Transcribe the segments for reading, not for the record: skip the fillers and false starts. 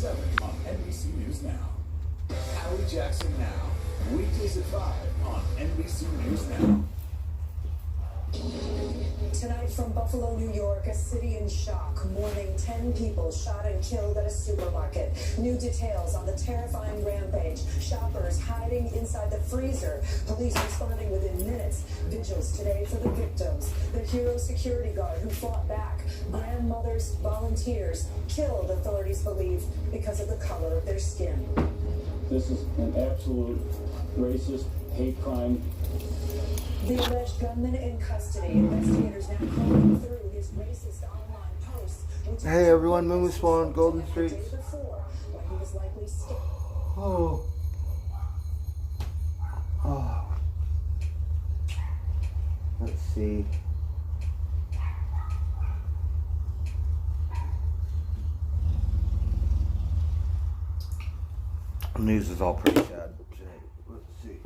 7 on NBC News Now. Howie Jackson Now. Weekdays at 5 on NBC News Now. Tonight from Buffalo, New York, a city in shock, mourning 10 people shot and killed at a supermarket. New details on the terrifying rampage. Shoppers hiding inside the freezer. Police responding within minutes. Vigils today for the victims. The hero security guard who fought back. Grandmothers, volunteers, killed, authorities believe, because of the color of their skin. This is an absolute racist hate crime. The alleged gunman in custody. Investigators now combing through his racist online posts. Hey everyone, Moon was spawned Golden Street. When he was likely Oh. Let's see. The news is all pretty sad today. Let's see.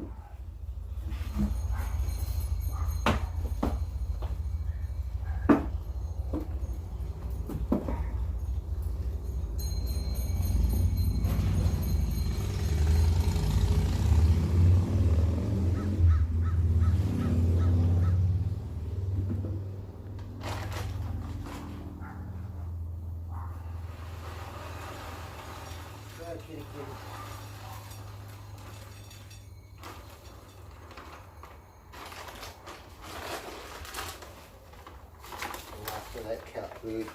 After that cat food.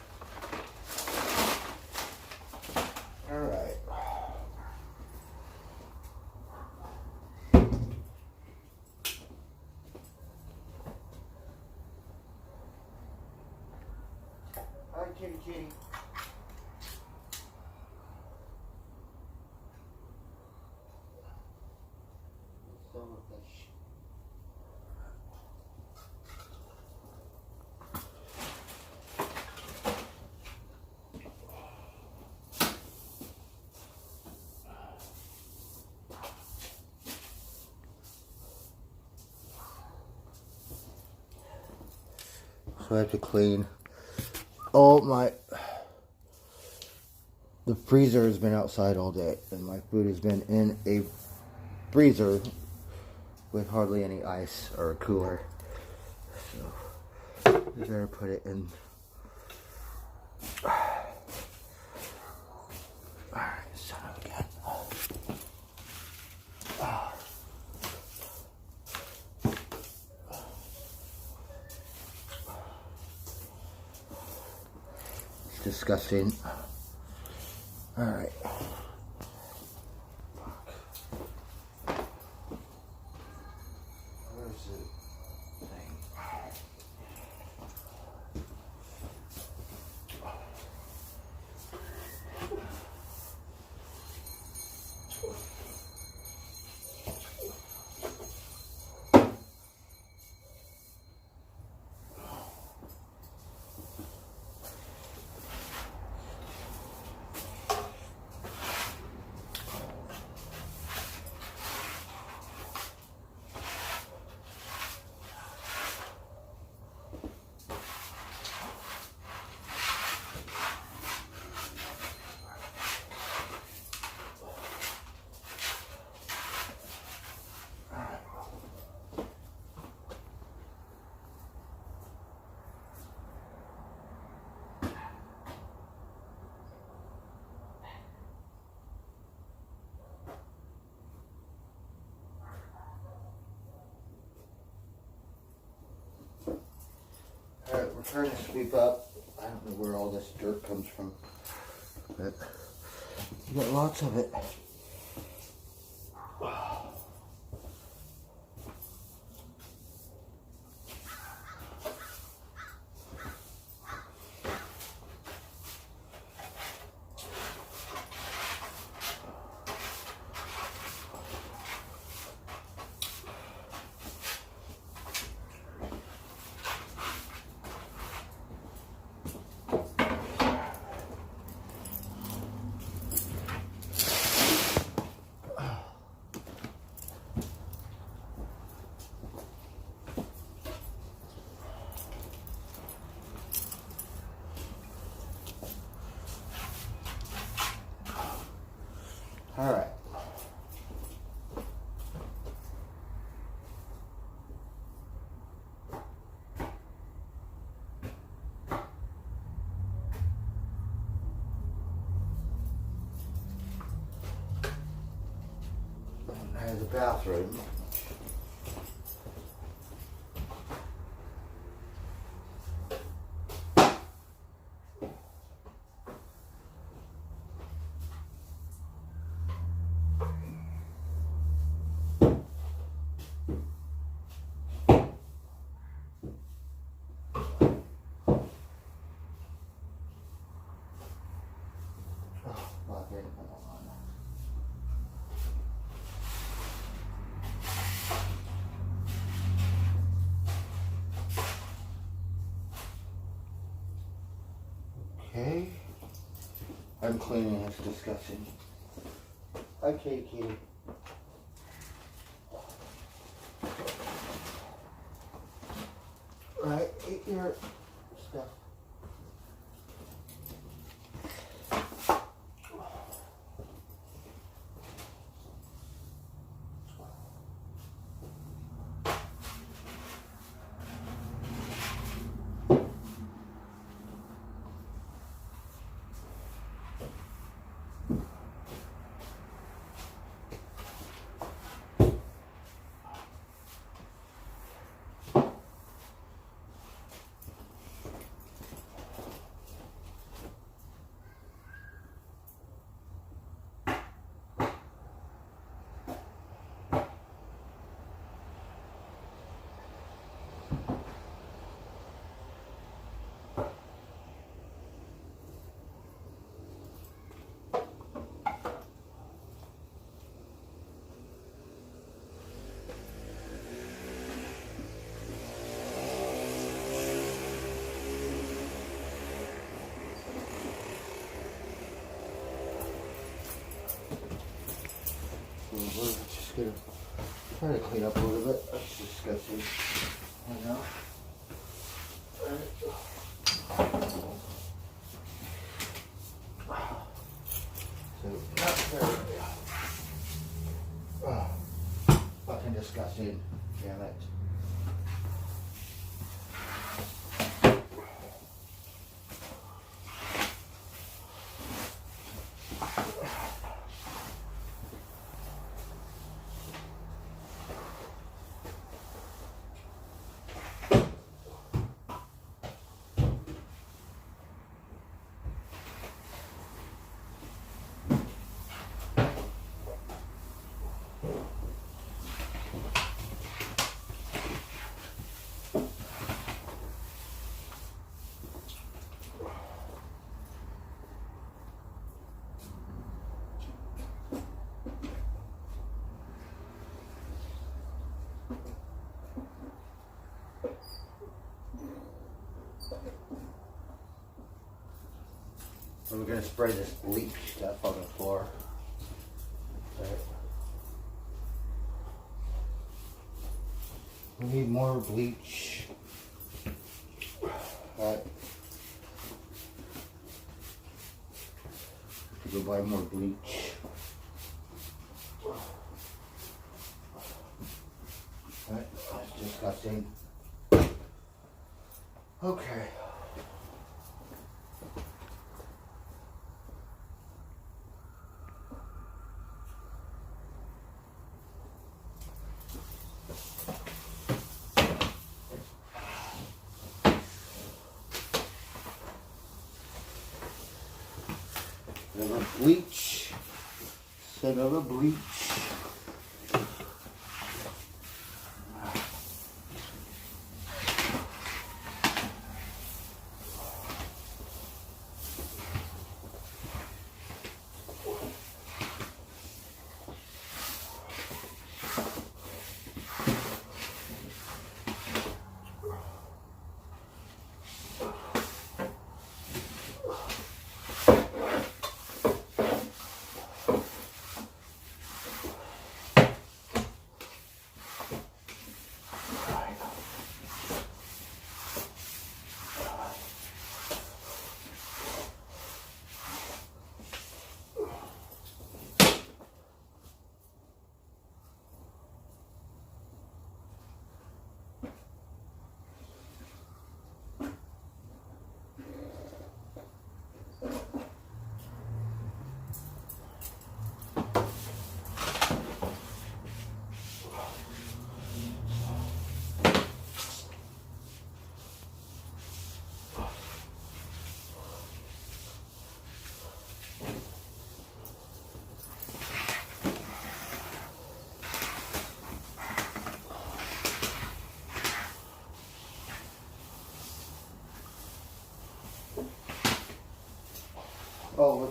Alright. Hi, kitty kitty. Some of this. So I have to clean all my, the freezer has been outside all day and my food has been in a freezer with hardly any ice or a cooler. So I better put it in. Alright, son of a gun. Disgusting. All right. Where's the thing? Alright, we're trying to sweep up. I don't know where all this dirt comes from, but we got lots of it. All right. And there's the bathroom. Okay. I'm cleaning, it's disgusting. Okay, kitty. Right, eat your stuff. We're just gonna try to clean up a little bit. That's disgusting. I know. So, not very. Oh, fucking disgusting. Damn it. And we're gonna spray this bleach stuff on the floor. Right. We need more bleach. Alright. Go buy more bleach. Alright, that's disgusting. Okay. Another bleach. Another bleach.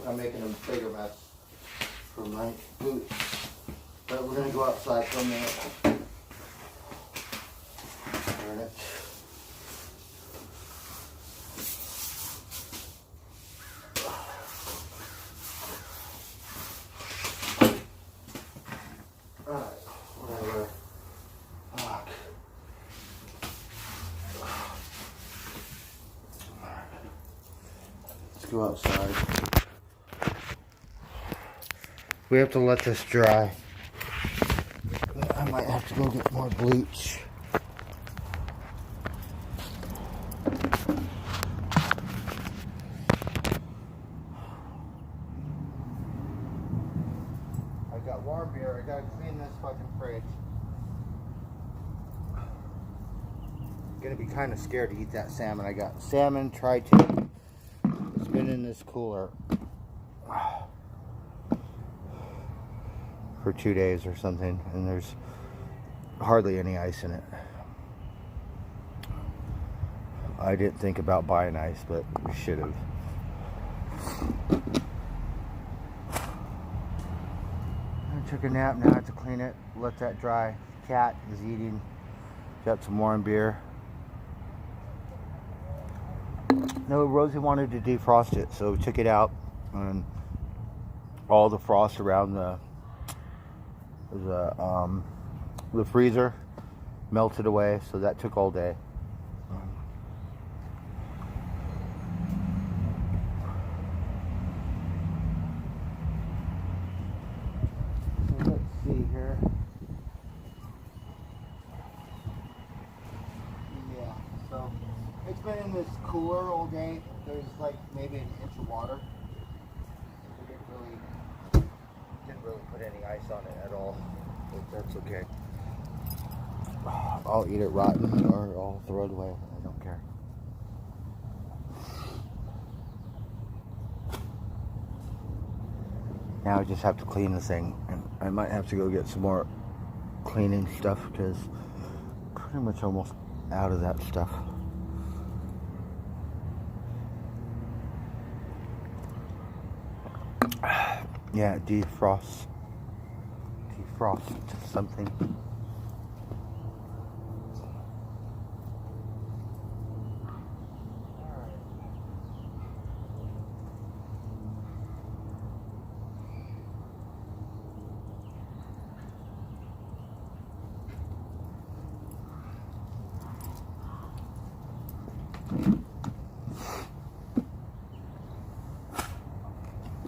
I'm making a bigger mess for my boots. But we're gonna go outside for a minute. Darn it. Alright, whatever. Fuck. Let's go outside. We have to let this dry. I might have to go get more bleach. I got warm beer. I gotta clean this fucking fridge. I'm gonna be kind of scared to eat that salmon. I got salmon tri-tip. It's been in this cooler for 2 days or something, and there's hardly any ice in it. I didn't think about buying ice, but we should have. I took a nap, now I have to clean it, let that dry. Cat is eating. Got some warm beer. No, Rosie wanted to defrost it, so we took it out, and all the frost around the freezer melted away, so that took all day. So let's see here. Yeah, so it's been in this cooler all day. There's like maybe an inch of water. We didn't really put any ice on it at all, but that's okay. I'll eat it rotten or I'll throw it away. I don't care. Now I just have to clean the thing, and I might have to go get some more cleaning stuff because pretty much almost out of that stuff. Yeah, defrost something.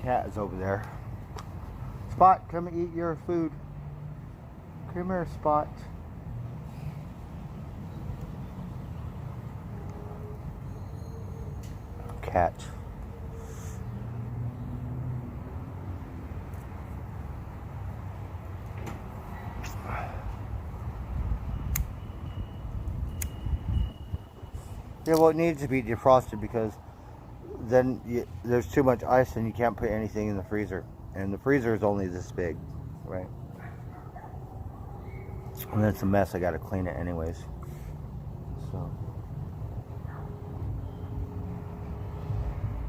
Cat is over there. Spot, come and eat your food. Come here, Spot. Cat. Yeah, well, it needs to be defrosted because then there's too much ice and you can't put anything in the freezer. And the freezer is only this big, right? And that's a mess. I got to clean it anyways. So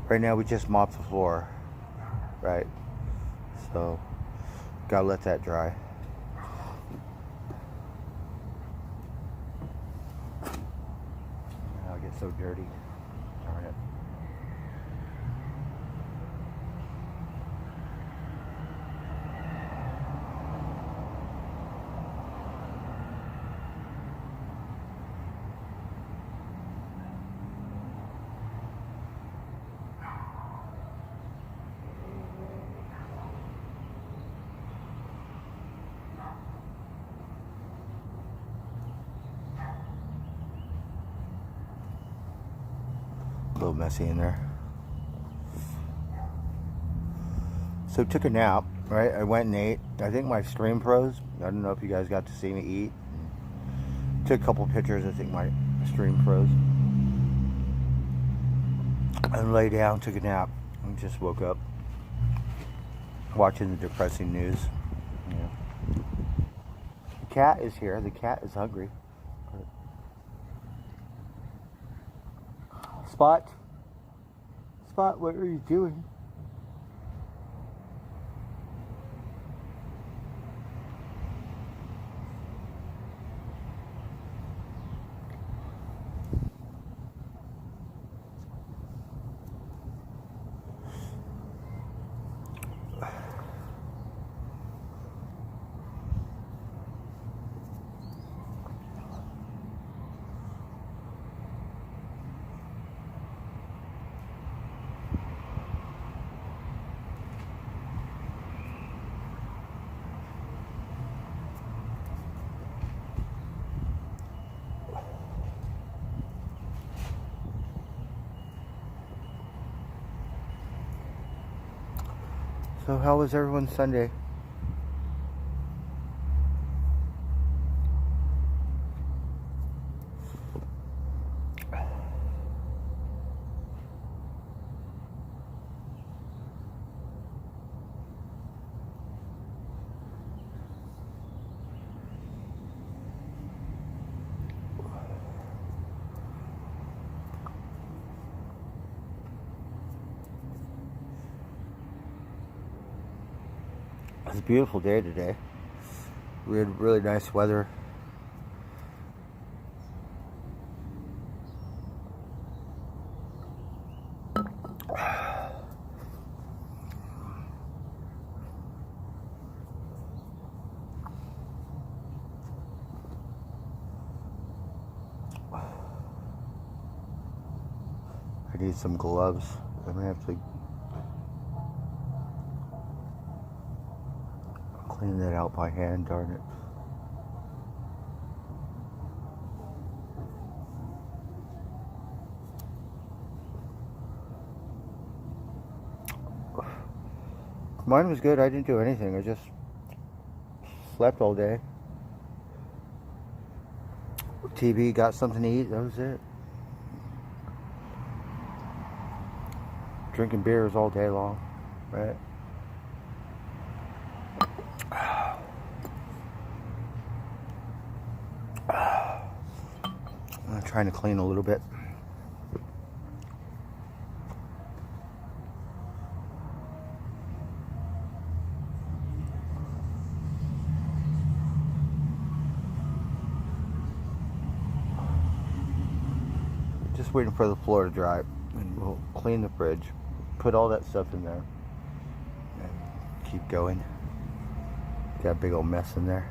right now we just mopped the floor, right? So gotta let that dry. I'll get so dirty. Darn it. A little messy in there. So took a nap, right? I went and ate. I think my stream froze. I don't know if you guys got to see me eat. Took a couple pictures. I think my stream froze. And lay down, took a nap, and just woke up watching the depressing news. Yeah. The cat is here. The cat is hungry. Spot? Spot, what are you doing? So how was everyone's Sunday? It's a beautiful day today. We had really nice weather. I need some gloves. I'm gonna have to clean that out by hand, darn it. Mine was good. I didn't do anything. I just slept all day. TV, got something to eat. That was it. Drinking beers all day long, right? I'm trying to clean a little bit. Just waiting for the floor to dry, and we'll clean the fridge, put all that stuff in there, and keep going. Got a big old mess in there.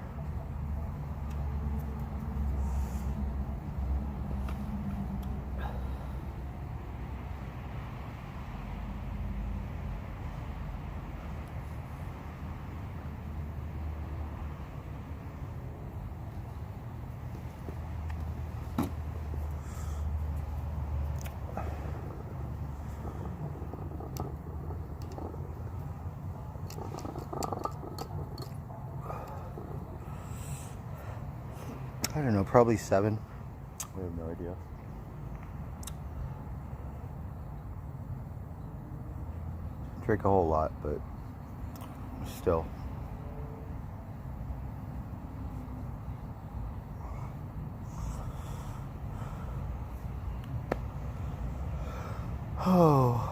I don't know, probably 7. I have no idea. Drink a whole lot, but still. Oh.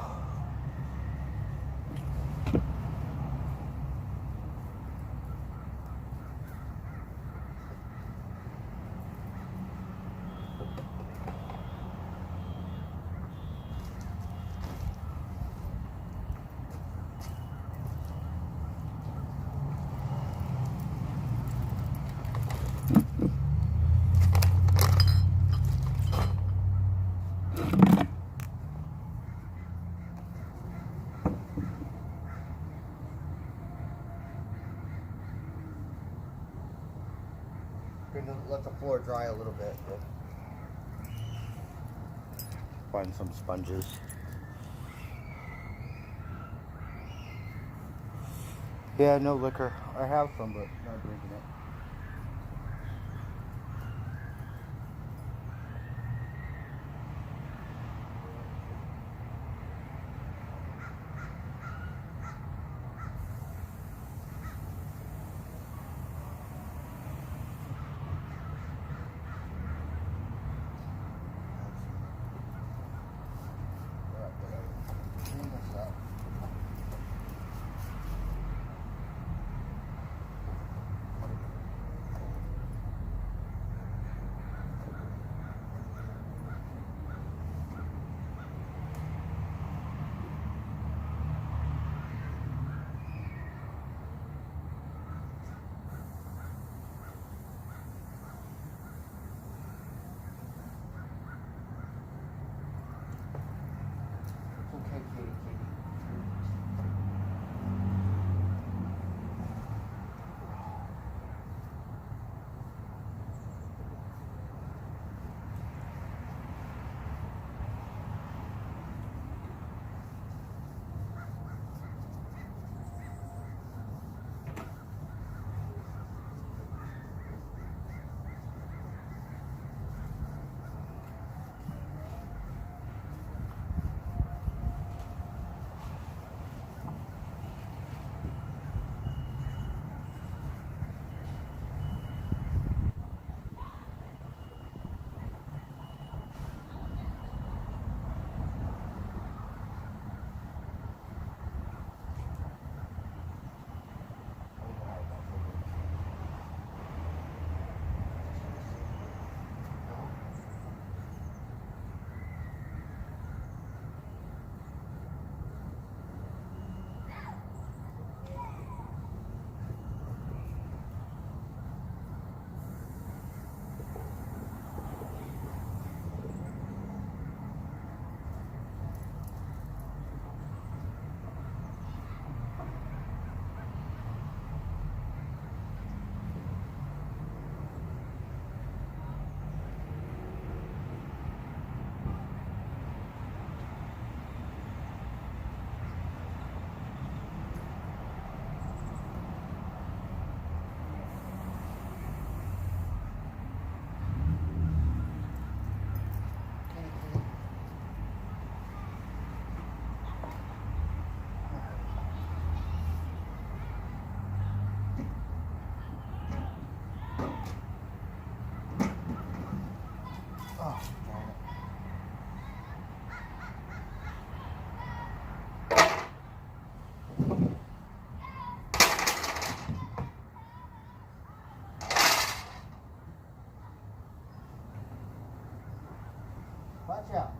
Gonna let the floor dry a little bit. Find some sponges. Yeah, no liquor. I have some, but not drinking it. watch out.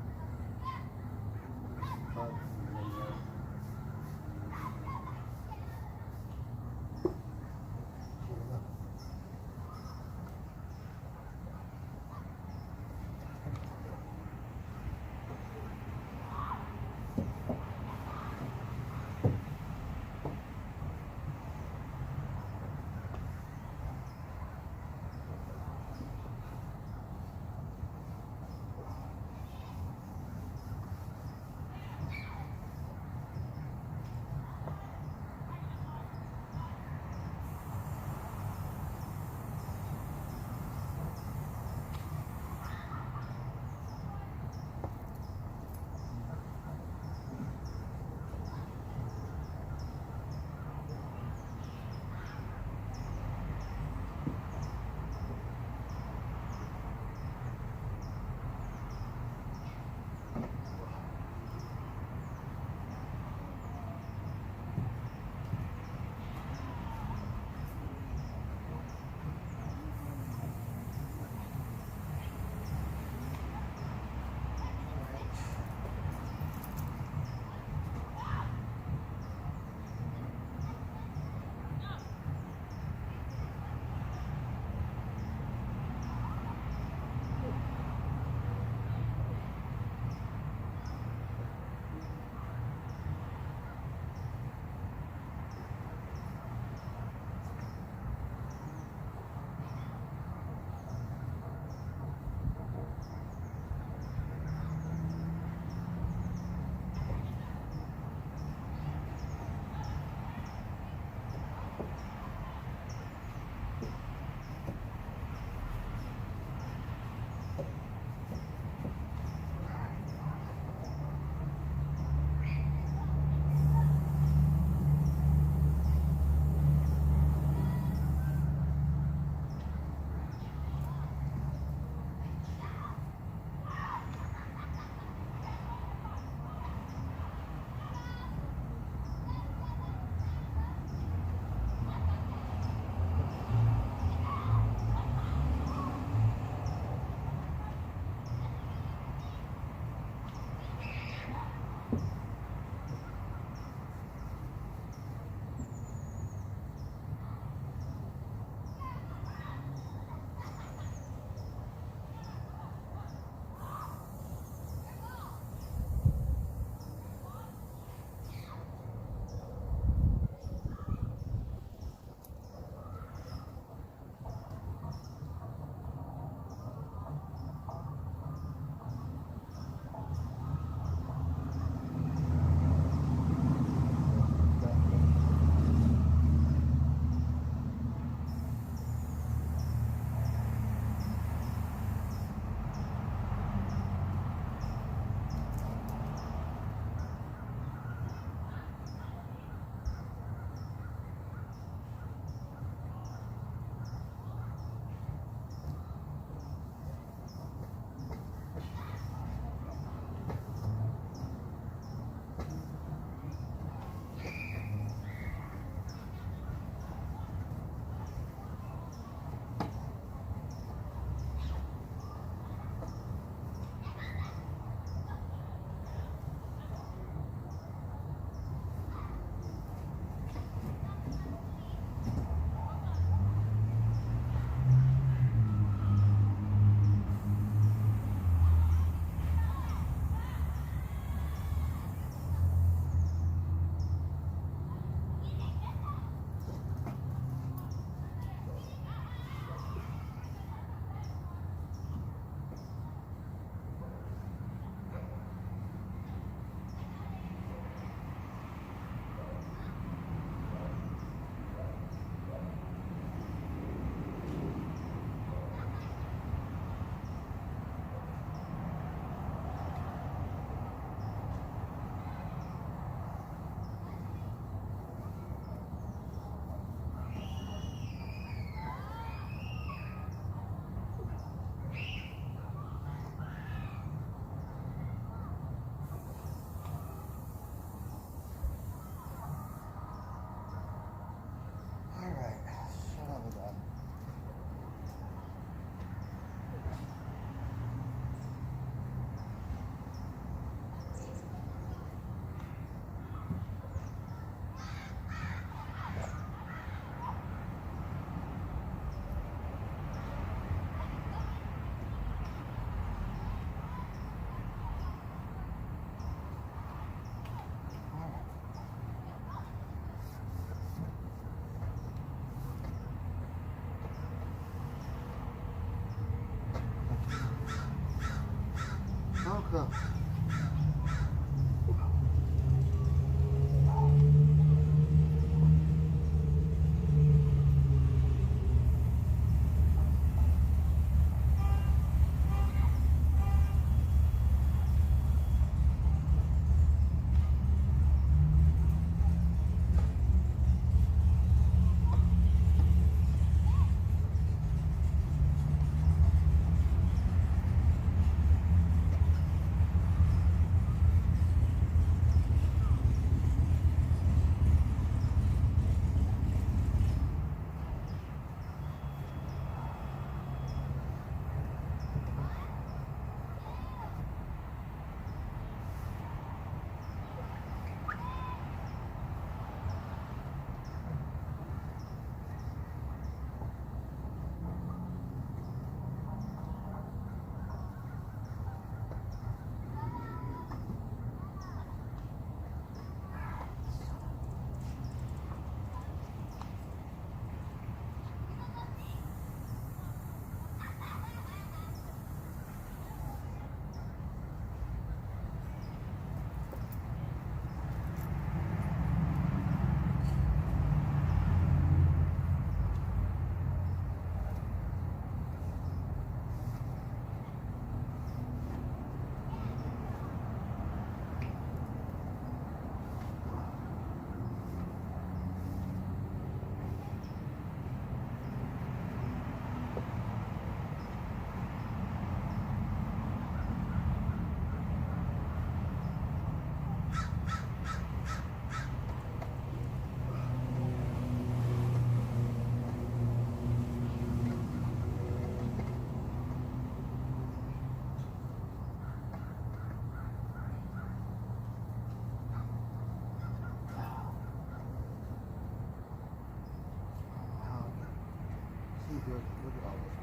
Look at all this.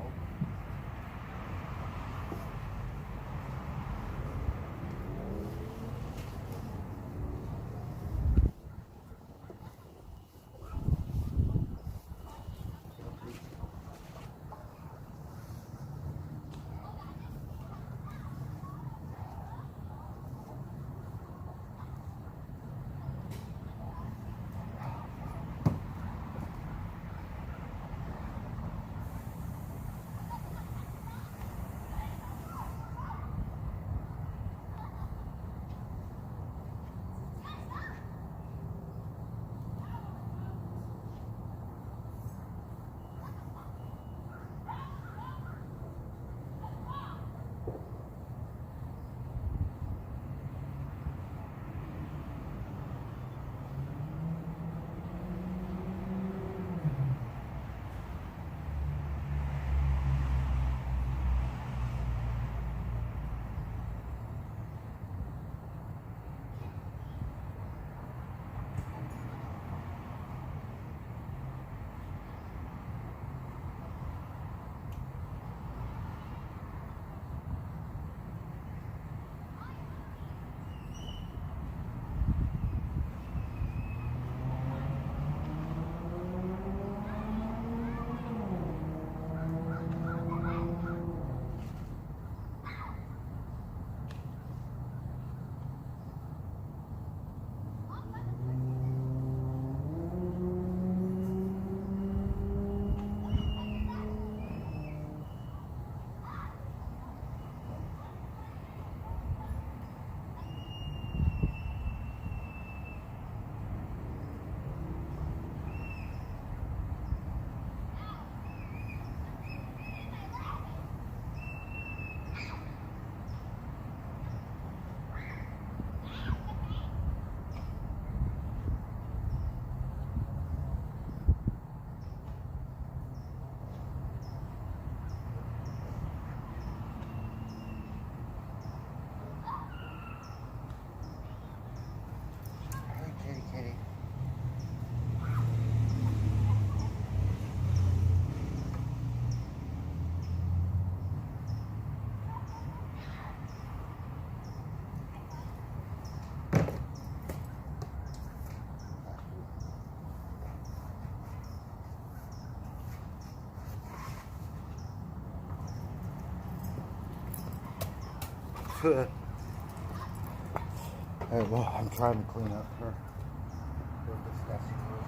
Oh. Hey, well, I'm trying to clean up her disgusting roof.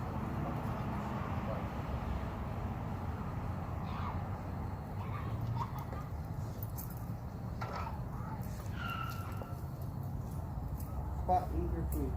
Spot, eat your food.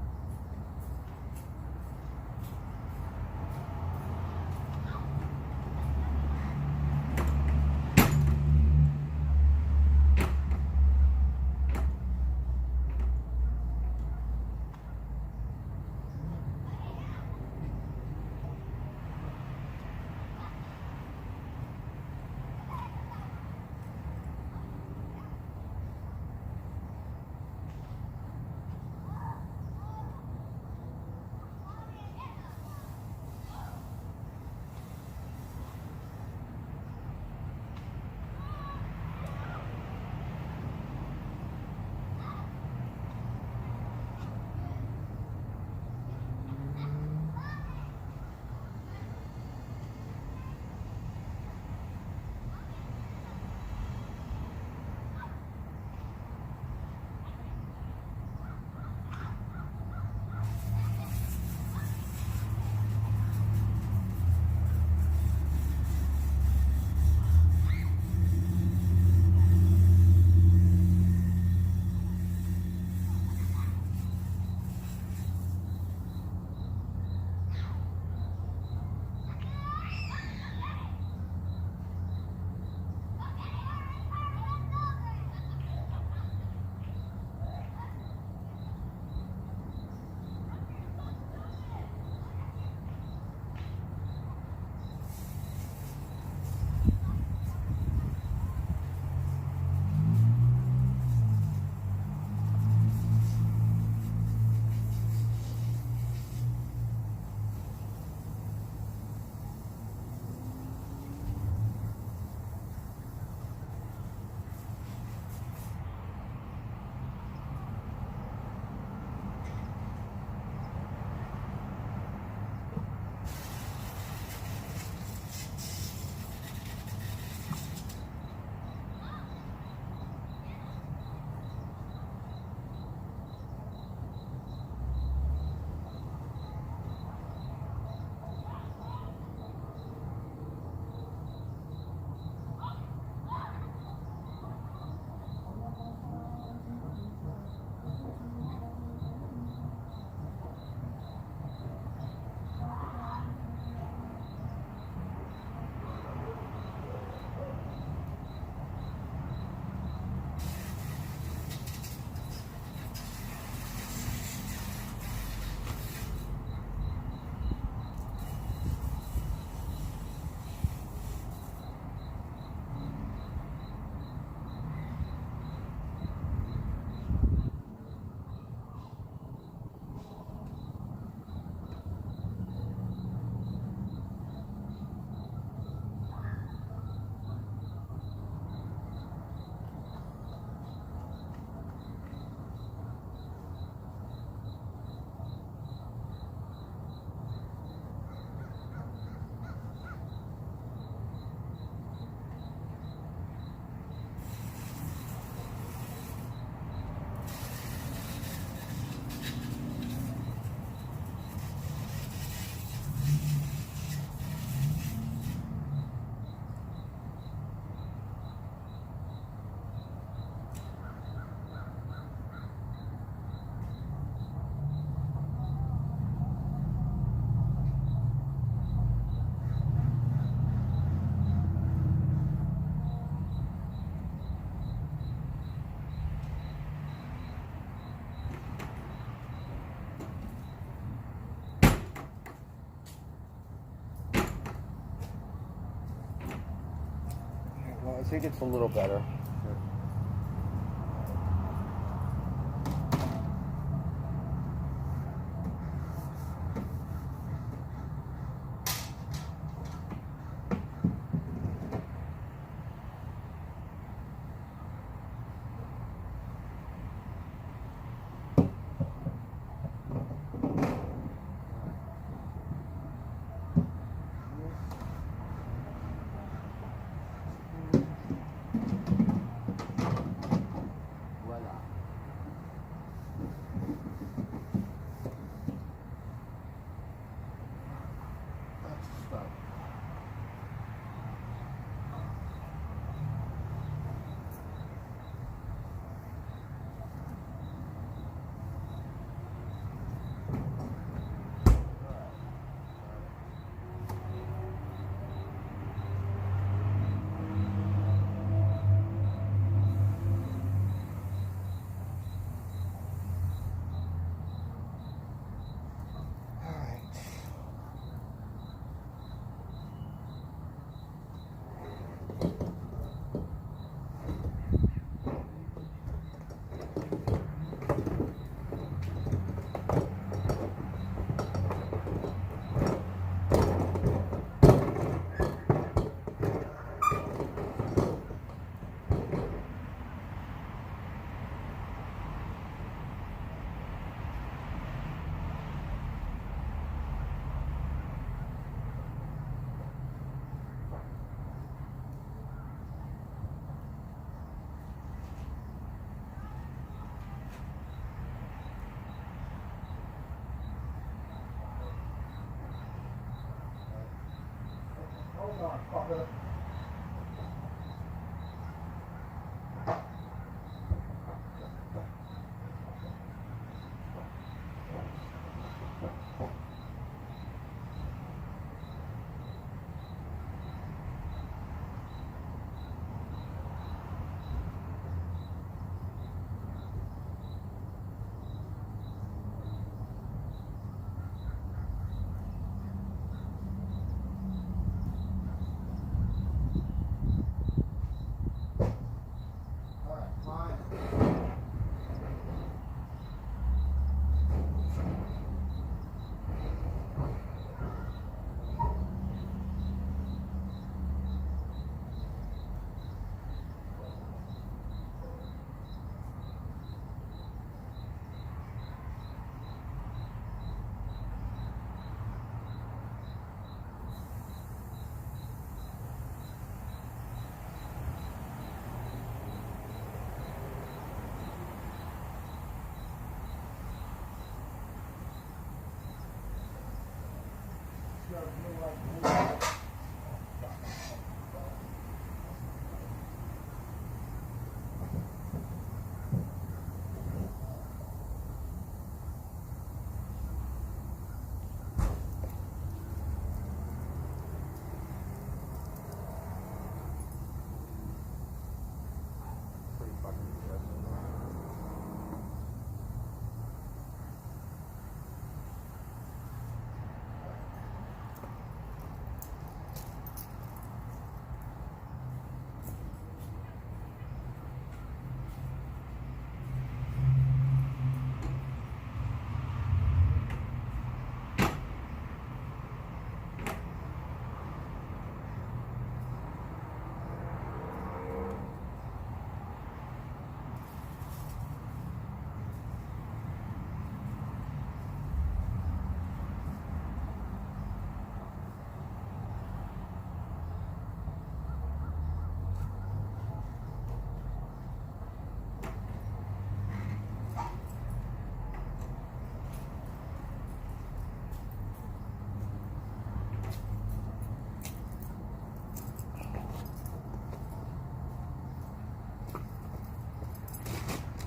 I think it's a little better.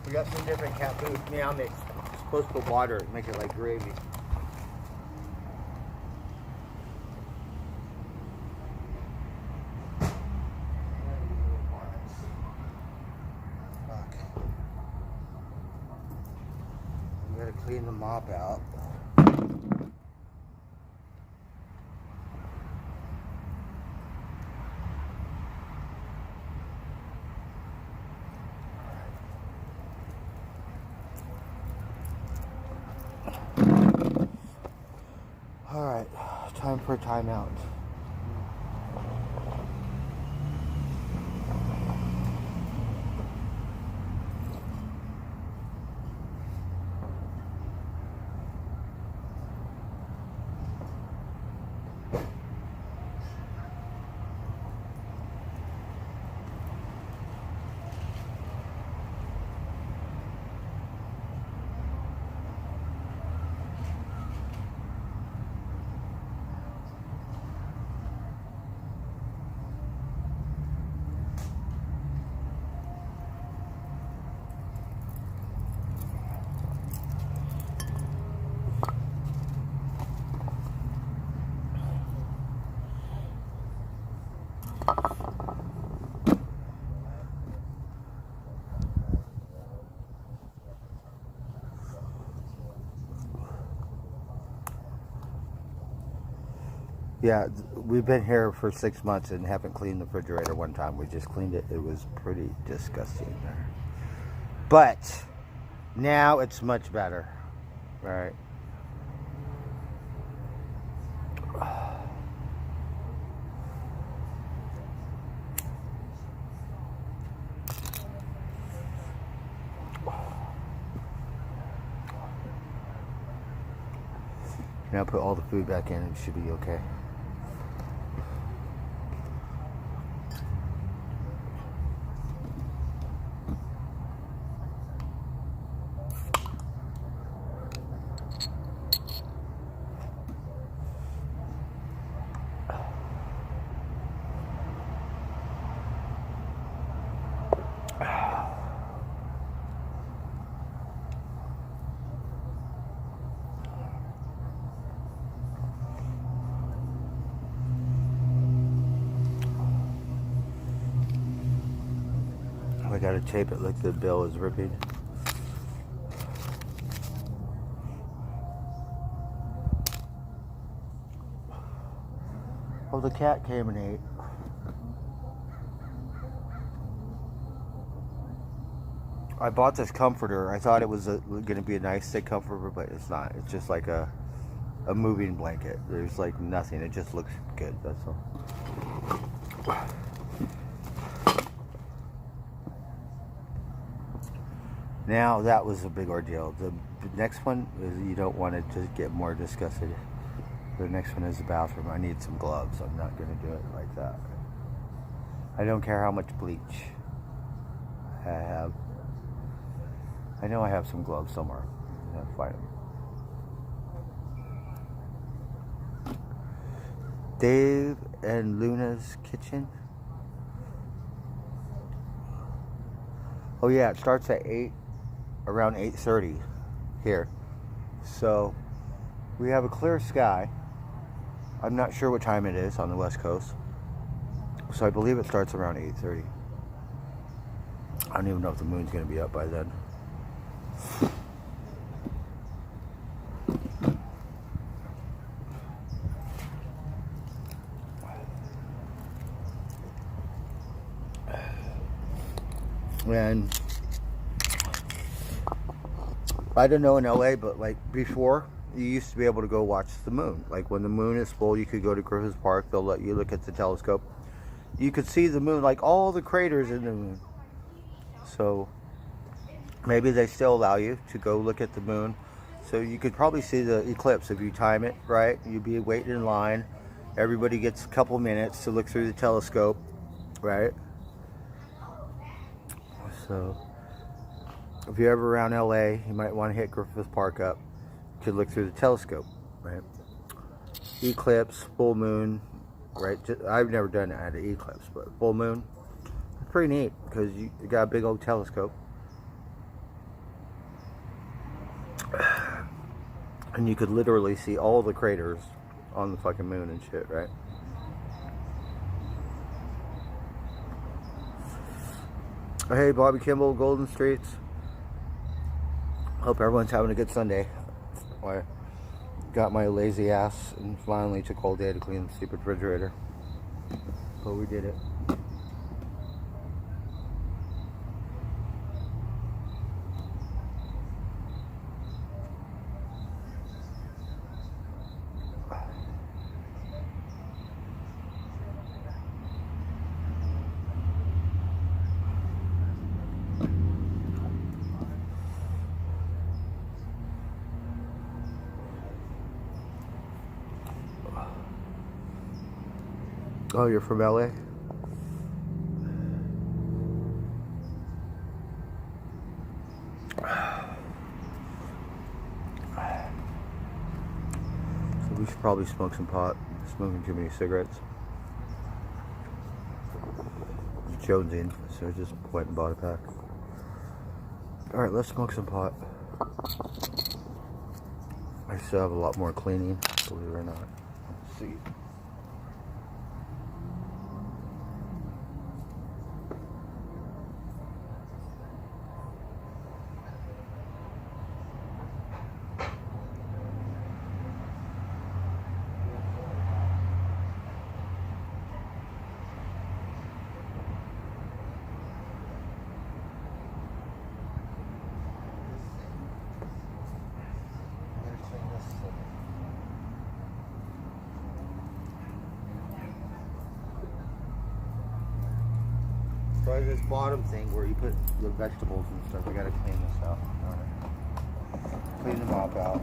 We got some different cat food. Meow mix. It's supposed to put water, make it like gravy. We gotta clean the mop out. Alright, time for a timeout. Yeah, we've been here for 6 months and haven't cleaned the refrigerator one time. We just cleaned it. It was pretty disgusting there. But now it's much better, right? Now put all the food back in and it should be okay. I gotta tape it like the bill is ripping. Oh, the cat came and ate. I bought this comforter. I thought it was gonna be a nice thick comforter, but it's not. It's just like a moving blanket. There's like nothing. It just looks good, that's all. Now that was a big ordeal. The next one is, you don't want to just get more disgusted. The next one is the bathroom. I need some gloves. I'm not going to do it like that. I don't care how much bleach I have. I know I have some gloves somewhere. I'll find them. Dave and Luna's kitchen. Oh yeah, it starts at 8. Around 8:30 here. So we have a clear sky. I'm not sure what time it is on the West Coast. So I believe it starts around 8:30. I don't even know if the moon's going to be up by then. And I don't know in LA, but like before, you used to be able to go watch the moon. Like when the moon is full, you could go to Griffith Park. They'll let you look at the telescope. You could see the moon, like all the craters in the moon. So maybe they still allow you to go look at the moon. So you could probably see the eclipse if you time it right. You'd be waiting in line. Everybody gets a couple minutes to look through the telescope, right? So if you're ever around LA, you might want to hit Griffith Park up. You could look through the telescope, right? Eclipse, full moon, right? I've never done it at an eclipse, but full moon, pretty neat because you got a big old telescope. And you could literally see all the craters on the fucking moon and shit, right? Hey, Bobby Kimball, Golden Streets. Hope everyone's having a good Sunday. I got my lazy ass and finally took all day to clean the stupid refrigerator. But we did it. Oh, you're from LA? So we should probably smoke some pot. Smoking too many cigarettes. Jonesing, so I just went and bought a pack. Alright, let's smoke some pot. I still have a lot more cleaning, believe it or not. Let's see. So this bottom thing where you put the vegetables and stuff, I gotta clean this out. Clean the mop out.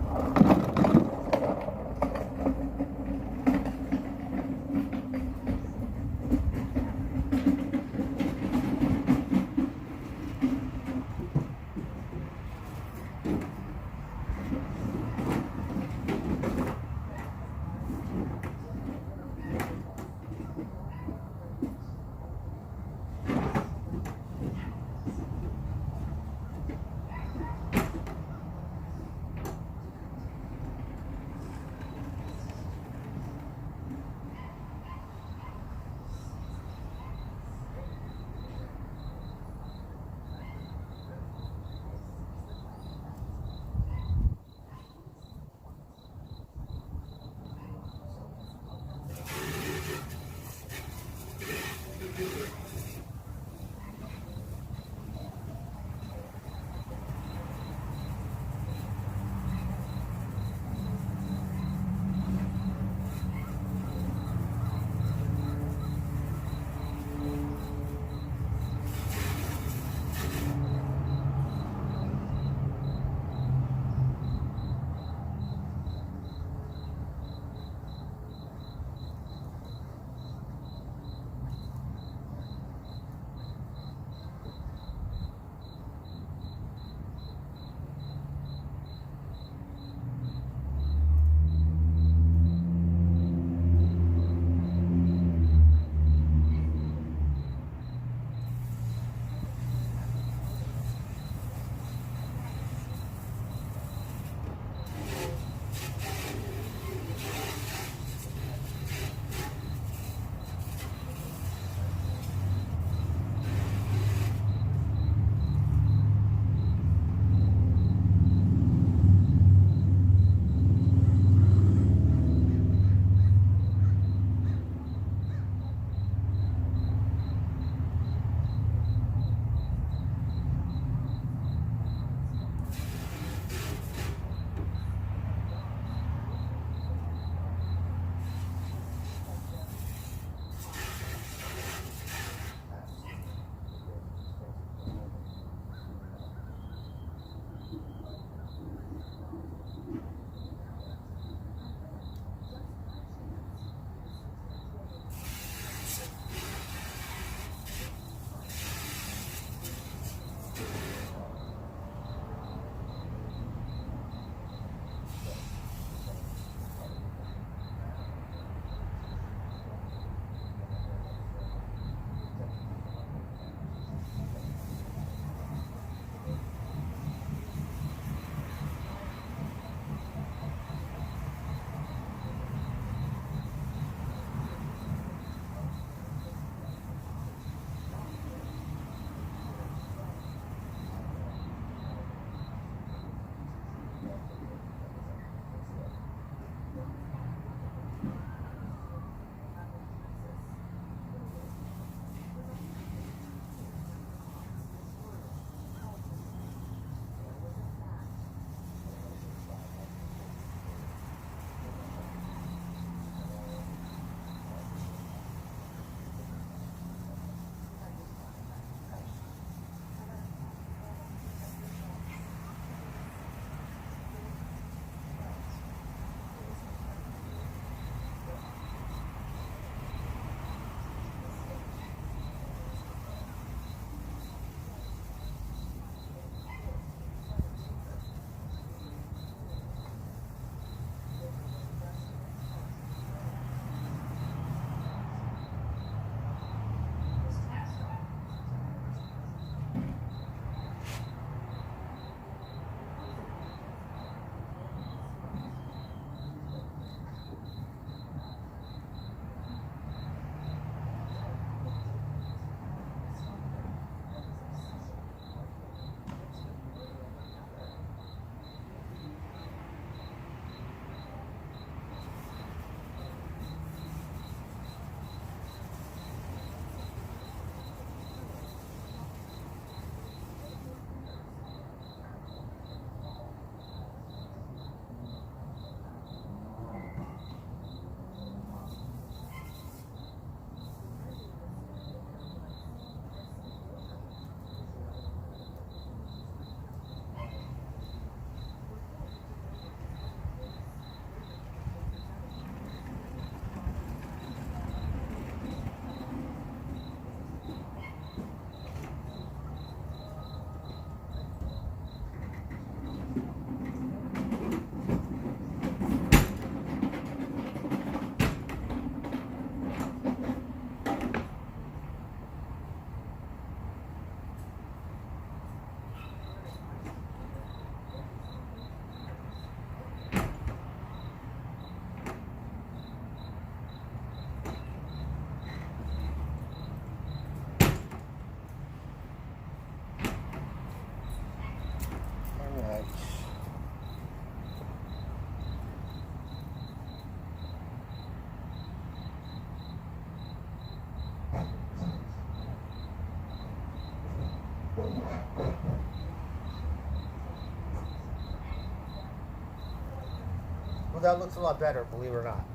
Well, that looks a lot better, believe it or not.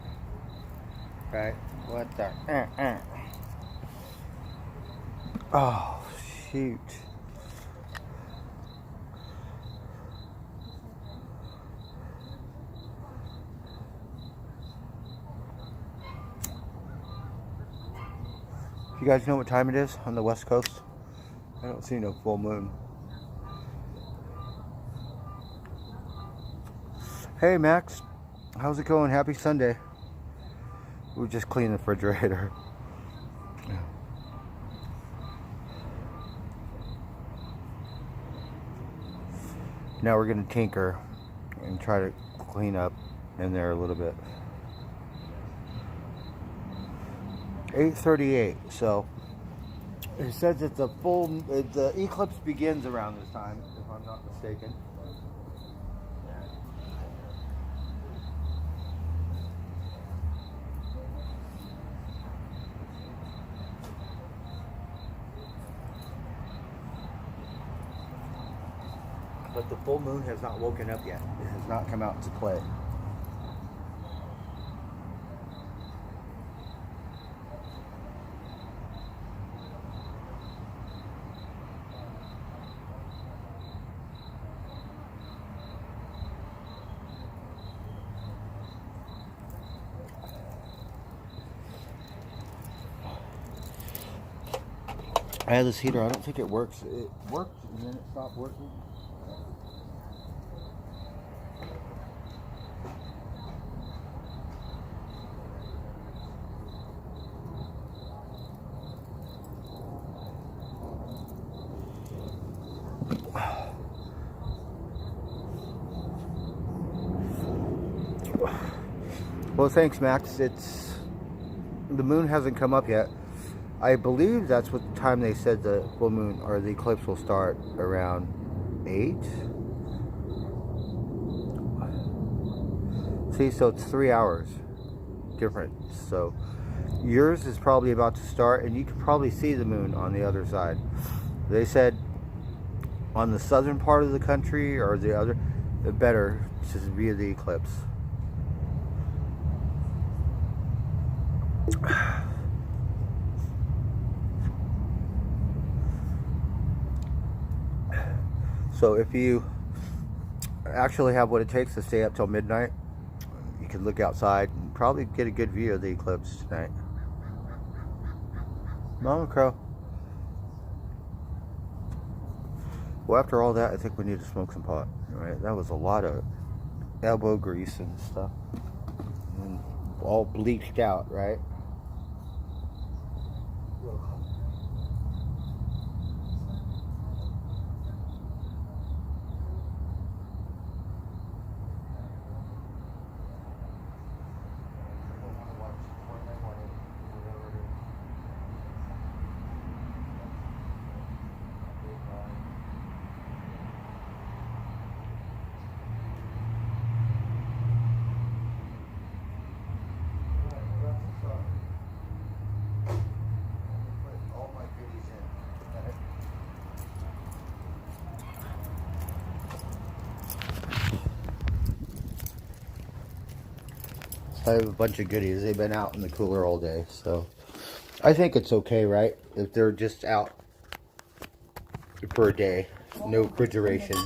Right? What the? Oh, shoot. You guys know what time it is on the West Coast? I don't see no full moon. Hey Max, how's it going? Happy Sunday. We just cleaned the refrigerator. Now we're gonna tinker and try to clean up in there a little bit. 8:38. So it says that the eclipse begins around this time, if I'm not mistaken. But the full moon has not woken up yet. It has not come out to play. I had this heater. I don't think it works. It worked and then it stopped working. Well, thanks, Max. The moon hasn't come up yet. I believe that's what the time they said the full moon or the eclipse will start, around 8. See, so it's 3 hours different. So yours is probably about to start, and you can probably see the moon on the other side. They said on the southern part of the country or the other, better to view the eclipse. So if you actually have what it takes to stay up till midnight, you can look outside and probably get a good view of the eclipse tonight. Mama Crow. Well, after all that, I think we need to smoke some pot. Right? That was a lot of elbow grease and stuff. And all bleached out, right? I have a bunch of goodies. They've been out in the cooler all day, so I think it's okay, right? If they're just out for a day, no refrigeration.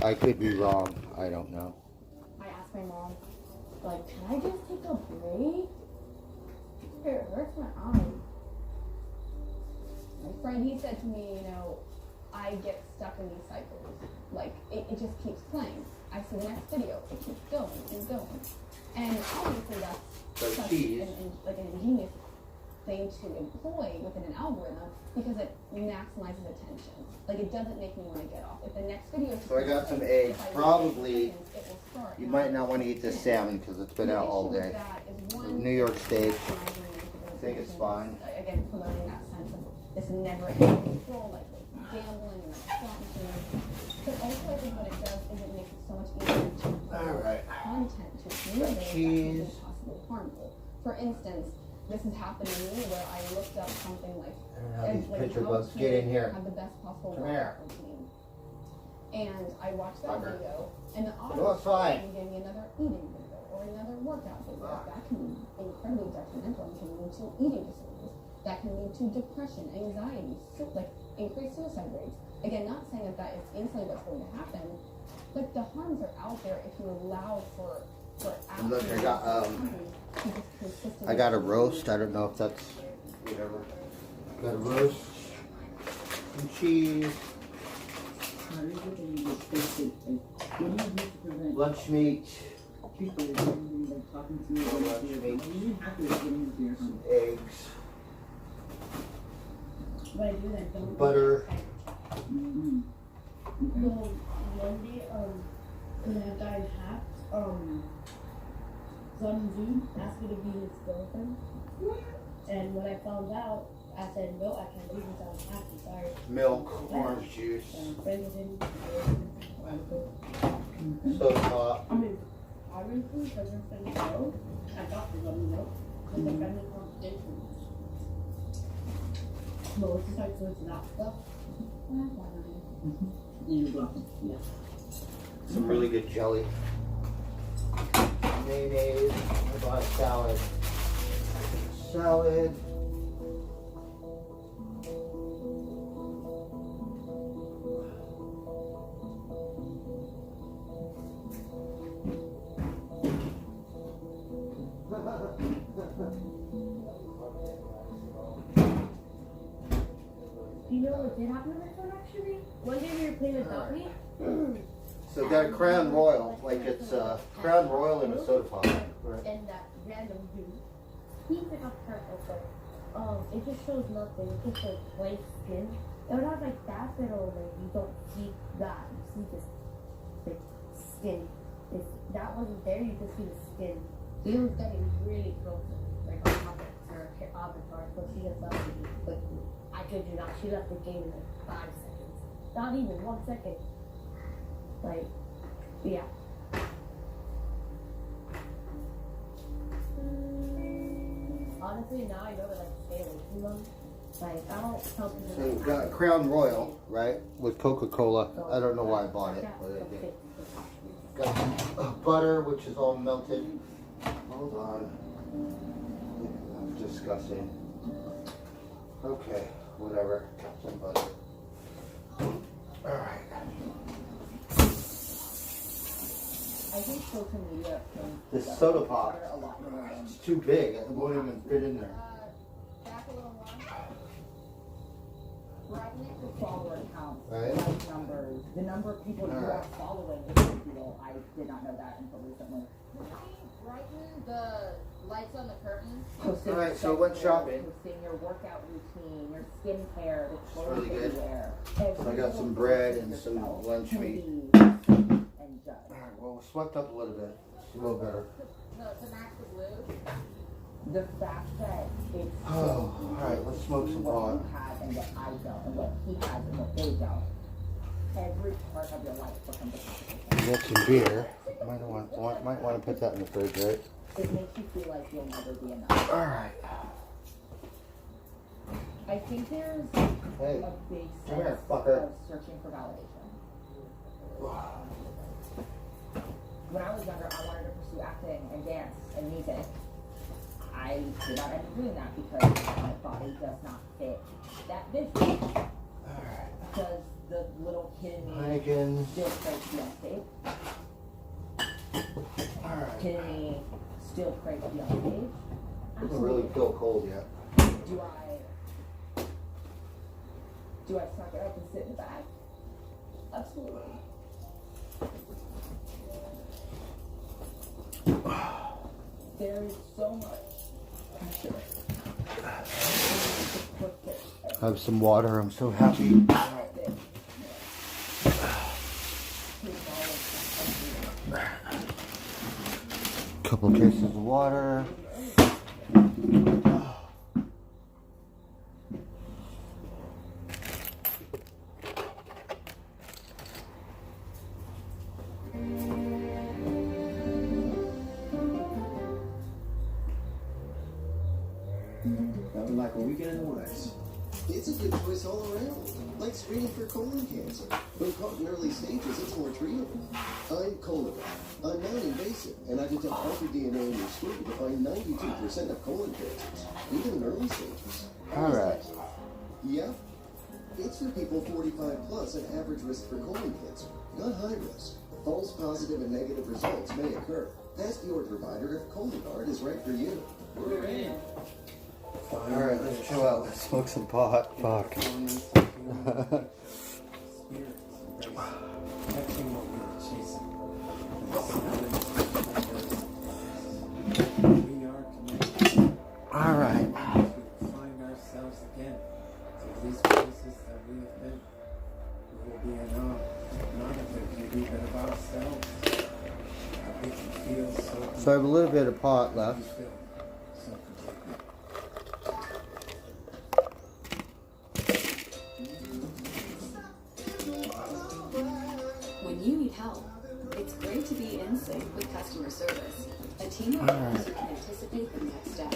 I could be wrong. I don't know. I asked my mom, like, can I just take a break? It hurts my eye. My friend, he said to me, you know, I get stuck in these cycles. Like, it just keeps playing. I see the next video, it keeps going and going. And obviously that's such an ingenious thing to employ within an algorithm because it maximizes attention. Like, it doesn't make me want to get off. If the next video is So I got some eggs. Probably you might not want to eat this salmon because it's been out all day. New York steak. I think it's fine. Again, promoting that sense of this never-ending control, like gambling and slot machines. But also, I think what it does is it makes it so much easier to provide content to communicate that can be possibly harmful. For instance, this has happened to me where I looked up something like these picture bugs get in here. Have the best possible Come here. routine. And I watched that Okay. video, and the No, auto it's fine. gave me another eating video or another workout video. That can be incredibly detrimental and can lead to eating disorders. That can lead to depression, anxiety, like increased suicide rates. Again, not saying that that is instantly what's going to happen, but the harms are out there if you allow for Look, I got, I got a roast. I don't know if that's whatever. Got a roast, some cheese, lunch meat, some eggs, butter. So Monday, when that guy hacked, Sun Tzu asked me to be his girlfriend. And when I found out, I said, no, I can't do this, I'm happy, sorry. Milk, orange juice, And I'm friends with him. soda pop. I mean, obviously, because we're friends, no. I got the gummy milk. It's a friendly conversation. But once you start doing that stuff, Some really good jelly. Mayonnaise. I bought a salad. Salad. do you know what did happen to my phone actually? One day we were playing without me. So got a Crown Royal, like it's Crown Royal and a soda pop. Right. And that random dude, he took off purple, but it just shows nothing. It just shows white skin. It would have like that, but like you don't see that. You see just like skin. If that wasn't there, you just see the skin. So he was getting really close, like on top of her avatar, so she just left me. But I kid you not, she left the game in like 5 seconds. Not even 1 second. Like, yeah. Honestly, now I know to like stay away from them. Like, I don't tell people. So we've got Crown Royal, right, with Coca-Cola. I don't know why I bought it, but I did. Got some butter, which is all melted. Hold on. That's disgusting. Okay, whatever. Some butter. Alright. I think social media can This soda pop, a lot more than it's too big. It won't even fit in there. Back a little more. Driving the follower counts, Right. like numbers, the number of people you Alright. are following is big deal. I did not know that until recently. Brighten the lights on the curtains. Posting Alright, so your went schedule, shopping. Posting your workout routine, your skincare, the clothes really that good. you wear. So I got some bread and some Yourself lunch can meat. be safe and judged. Alright, well, we swept up a little bit. It's a little better. To match the blue. The fact that it's Oh, alright, let's smoke some what pot. you have and what I don't, and what he has and what they don't. Every part of your life becomes a competition. Got some beer. Might want to put that in the fridge, right? It makes you feel like you'll never be enough. Alright. I think there's Hey, a big come here, sense fucker. of searching for validation. When I was younger, I wanted to pursue acting and dance and music. I did not end up doing that because my body does not fit that vision. Alright. Does the little kid in me Heineken. still crave Beyonce? Alright. Kid in me still crave Beyonce? I don't really feel cold yet. Do I suck it up and sit in the back? Absolutely. There is so much pressure. Have some water. I'm so happy. Couple cases of water. Nothing like a weekend in the woods. It's a good choice all around, like screening for colon cancer. When caught in early stages, it's more treatable. I'm Cologuard. I'm non-invasive, and I detect altered DNA in your stool to find 92% of colon cancers, even in early stages. All right. Yep. It's for people 45 plus at average risk for colon cancer, not high risk. False positive and negative results may occur. Ask your provider if Cologuard is right for you. We're in. Alright, let's chill out. Let's smoke some pot. Fuck. Alright. Find ourselves again. So these places that we have been, we will be in awe. None of it can be but of ourselves. We can feel So I have a little bit of pot left. When you need help, it's great to be in sync with customer service. A team of leaders who can anticipate the next step.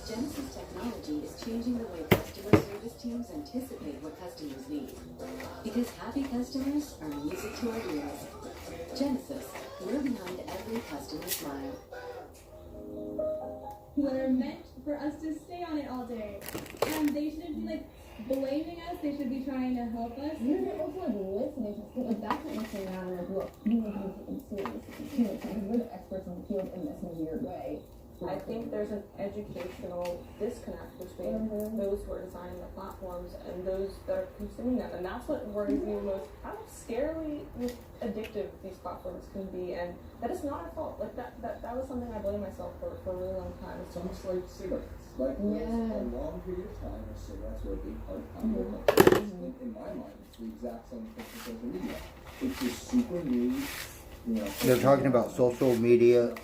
Genesis technology is changing the way customer service teams anticipate what customers need. Because happy customers are music to our ears. Genesis, we're behind every customer smile. They're meant for us to stay on it all day. And they shouldn't be like blaming us, they should be trying to help us. You're also like listening to like that's what makes me mad and like, look, you need to be taken seriously too, because we're the experts in the field in this weird way. I think there's an educational disconnect between those who are designing the platforms and those that are consuming them, and that's what worries me most. How scarily addictive these platforms can be, and that is not our fault. Like that was something I blamed myself for a really long time. It's almost like cigarettes. Like for a long period of time, cigarettes were a big part of popular culture. In my mind, it's the exact same thing for social media. It's just super new. You know, they're talking about social media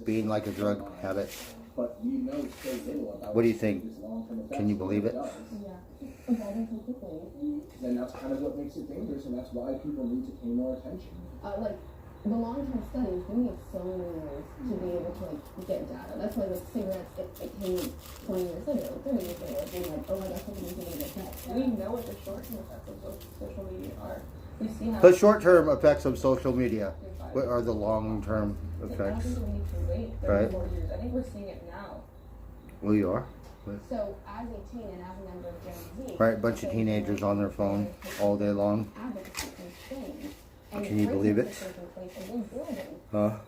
being like a drug habit. But we know so little about what do you think? Can you believe it? Yeah. Then that's kind of what makes it dangerous, and that's why people need to pay more attention. Like the long-term studies, we need so many years to be able to like get data. That's why like cigarettes, it came 20 years later, 30 years later, being like, oh my gosh, something's going to get that. We know what the short-term effects of social media are. We see how the short-term effects of social media. What are the long-term effects? I don't think we need to wait 30 more years. I think we're seeing it now. Well, you are. So, as a teen and as a member of Gen Z, right, a bunch of teenagers on their phone all day long. Can you believe it? Huh?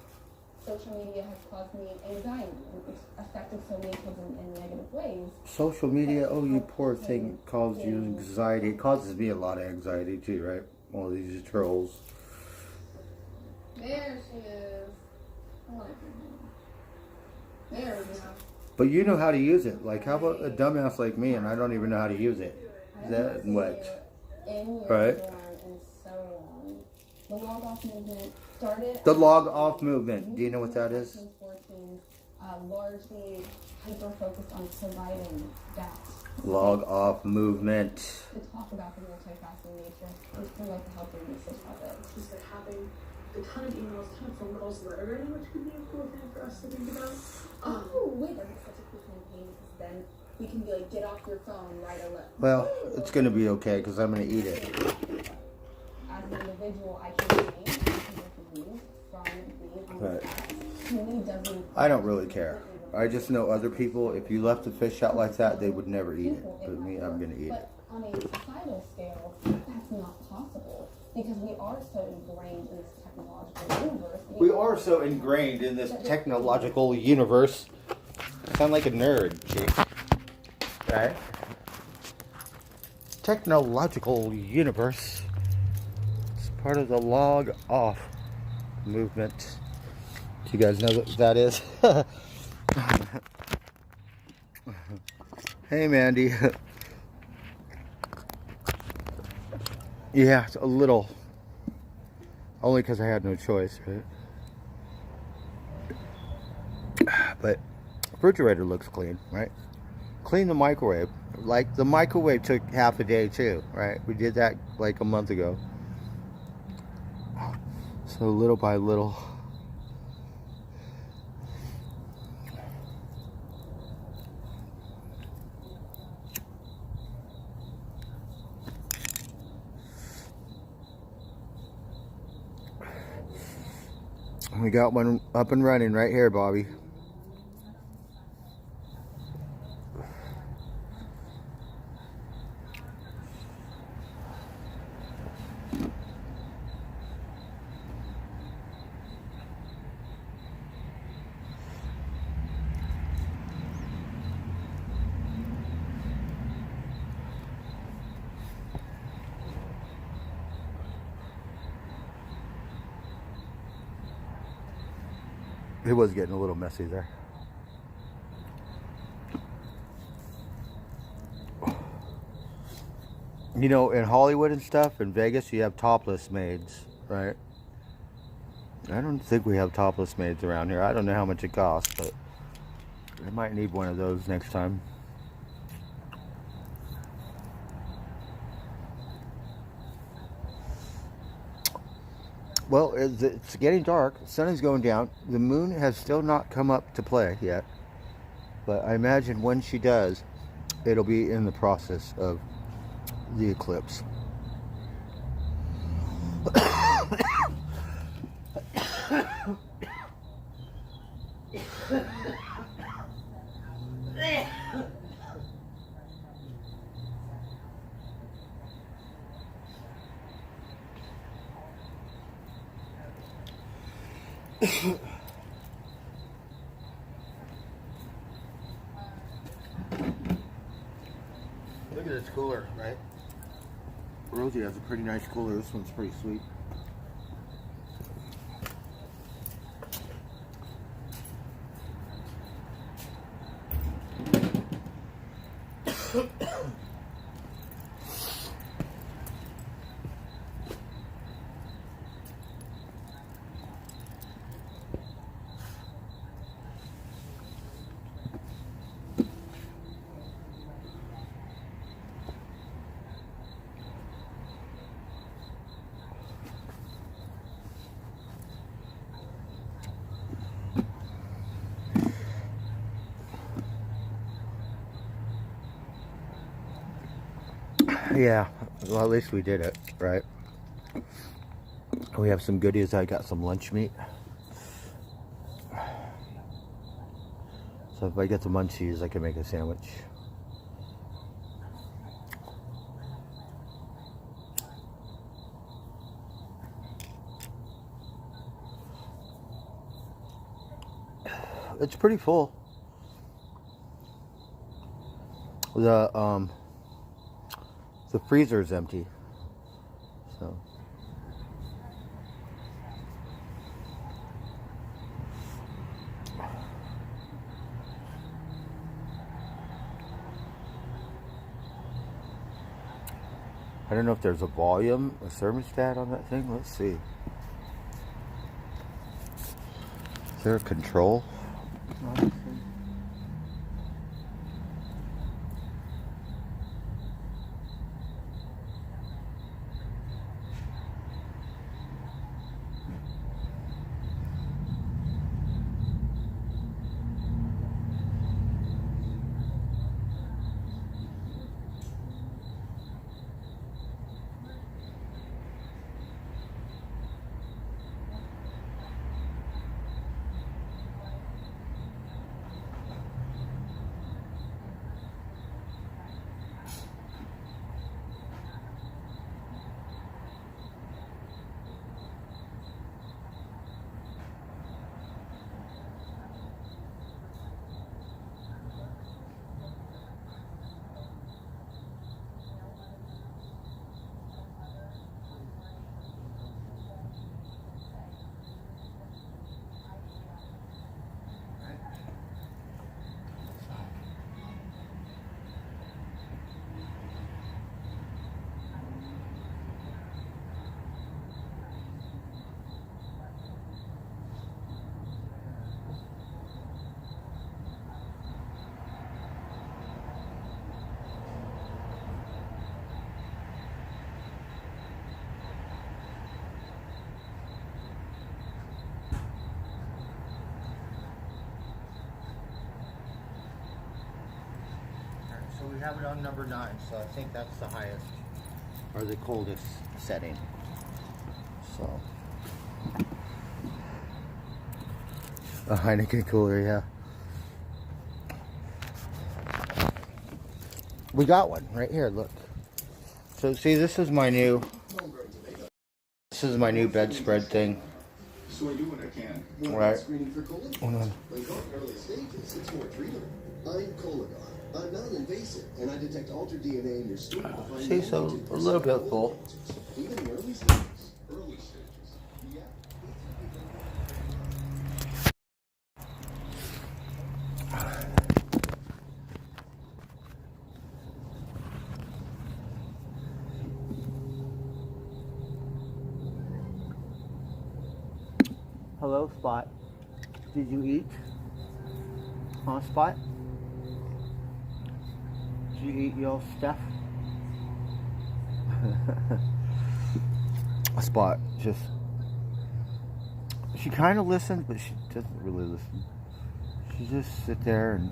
Social media has caused me anxiety. It's affected so many kids in negative ways. Social media, oh, you poor thing, caused you anxiety. It causes me a lot of anxiety too, right? All these trolls. There she is. There we go. But you know how to use it. Like, how about a dumbass like me and I don't even know how to use it? That and what? Right? And so on. The log off movement started. The log off movement. Do you know what that is? Largely hyper focused on surviving deaths. Log off movement. To talk about the multifaceted nature, it's for like to help the research of it. Just like having a ton of emails, a ton of phone calls literally, which could be a cool thing for us to think about. Oh, wait, that'd be such a cool campaign because then we can be like, get off your phone, write a letter. Well, it's going to be okay because I'm going to eat it. As an individual, I can change from being on the I don't really care. I just know other people, if you left the fish out like that, they would never eat it. But me, I'm going to eat it. On a societal scale, that's not possible because we are so ingrained in this technological universe. We are so ingrained in this technological universe. I sound like a nerd, chief. Right? Technological universe. It's part of the log off movement. Do you guys know what that is? Hey, Mandy. Yeah, it's a little. Only because I had no choice, right? But refrigerator looks clean, right? Clean the microwave. Like the microwave took half a day too, right? We did that like a month ago. So little by little. We got one up and running right here, Bobby. It was getting a little messy there. You know, in Hollywood and stuff, in Vegas, you have topless maids, right? I don't think we have topless maids around here. I don't know how much it costs, but I might need one of those next time. Well, it's getting dark. The sun is going down. The moon has still not come up to play yet. But I imagine when she does, it'll be in the process of the eclipse. Look at this cooler, right? Rosie has a pretty nice cooler. This one's pretty sweet. Yeah, well, at least we did it, right? We have some goodies. I got some lunch meat. So if I get the munchies, I can make a sandwich. It's pretty full. The freezer is empty, so. I don't know if there's a volume, a thermostat on that thing. Let's see. Is there a control? So we have it on number 9, so I think that's the highest, or the coldest setting. So, A Heineken cooler, yeah. We got one right here, look. So see, this is my new bedspread thing. So I do what I can. Right. Screening for colon Hold on. When caught in early stages, it's more treatable. I'm Cologuard. I'm non-invasive, and I detect altered DNA in your stool to find See, so a little bit full. even in early stages. Early stages. Yeah. Hello, Spot. Did you eat? Huh, Spot? Did you eat your stuff? Spot, just... She kind of listens, but she doesn't really listen. She just sit there and...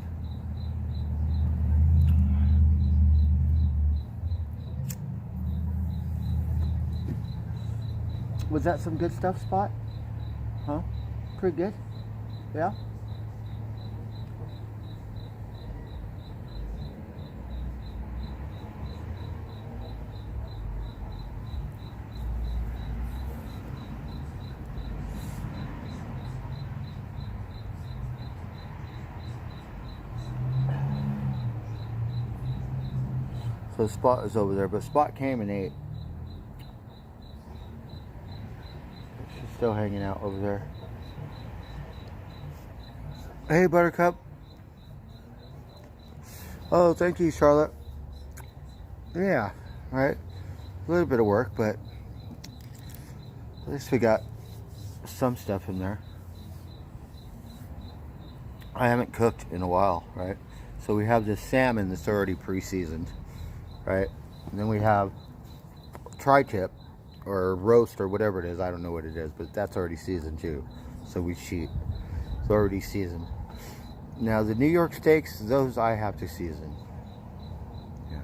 Was that some good stuff, Spot? Huh? Pretty good? Yeah? So Spot is over there, but Spot came and ate. She's still hanging out over there. Hey, Buttercup. Oh, thank you, Charlotte. Yeah, right. A little bit of work, but at least we got some stuff in there. I haven't cooked in a while, right? So we have this salmon that's already pre-seasoned, right? And then we have tri-tip or roast or whatever it is. I don't know what it is, but that's already seasoned too. So we cheat. It's already seasoned. Now the New York steaks, those I have to season. Yeah.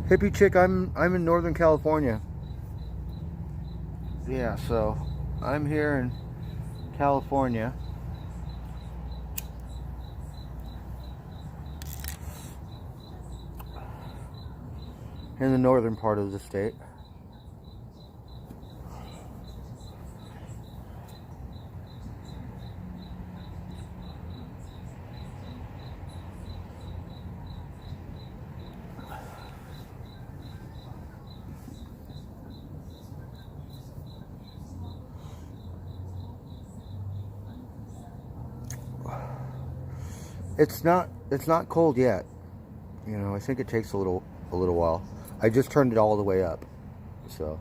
Hippie chick, I'm in Northern California. Yeah, so I'm here in California. In the northern part of the state. It's not cold yet. You know, I think it takes a little while. I just turned it all the way up. So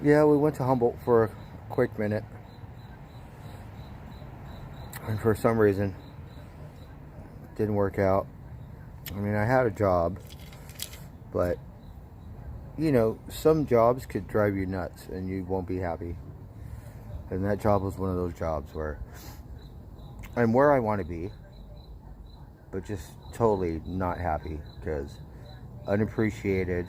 yeah, we went to Humboldt for a quick minute. And for some reason it didn't work out. I mean, I had a job, but you know, some jobs could drive you nuts and you won't be happy. And that job was one of those jobs where I'm where I want to be, but just totally not happy because unappreciated,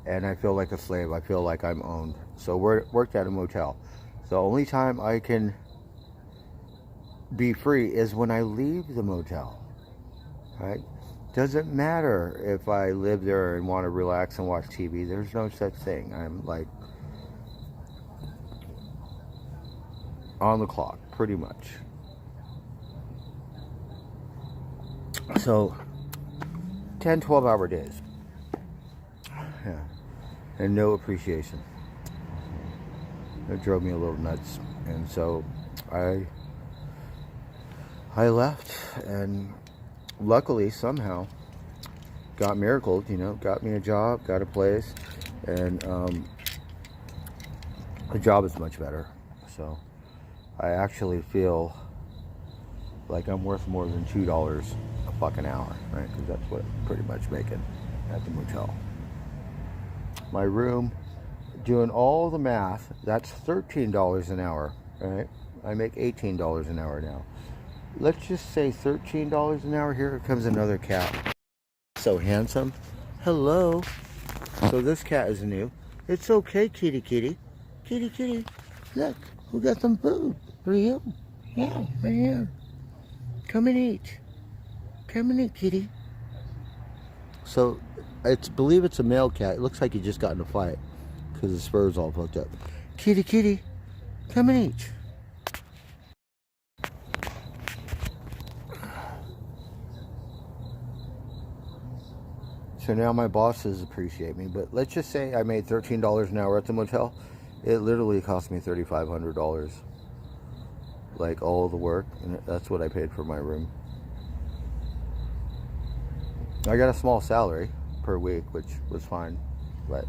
and I feel like a slave. I feel like I'm owned. So worked at a motel. The only time I can be free is when I leave the motel, right? Doesn't matter if I live there and want to relax and watch TV. There's no such thing. I'm like on the clock, pretty much. So 10, 12-hour days. Yeah. And no appreciation. It drove me a little nuts. And so I left, and luckily somehow got miracled, you know, got me a job, got a place, and the job is much better. So I actually feel like I'm worth more than $2 a fucking hour, right? Because that's what I'm pretty much making at the motel. My room, doing all the math, that's $13 an hour, right? I make $18 an hour now. Let's just say $13 an hour. Here comes another cat. So handsome. Hello. So this cat is new. It's okay, kitty, kitty. Kitty, kitty. Look, we got some food for you. Yeah, right here. Come and eat. Come and eat, kitty. So, believe it's a male cat. It looks like he just got in a fight because his fur's all fucked up. Kitty, kitty, come and eat. So now my bosses appreciate me, but let's just say I made $13 an hour at the motel. It literally cost me $3,500. Like all the work, and that's what I paid for my room. I got a small salary per week, which was fine, but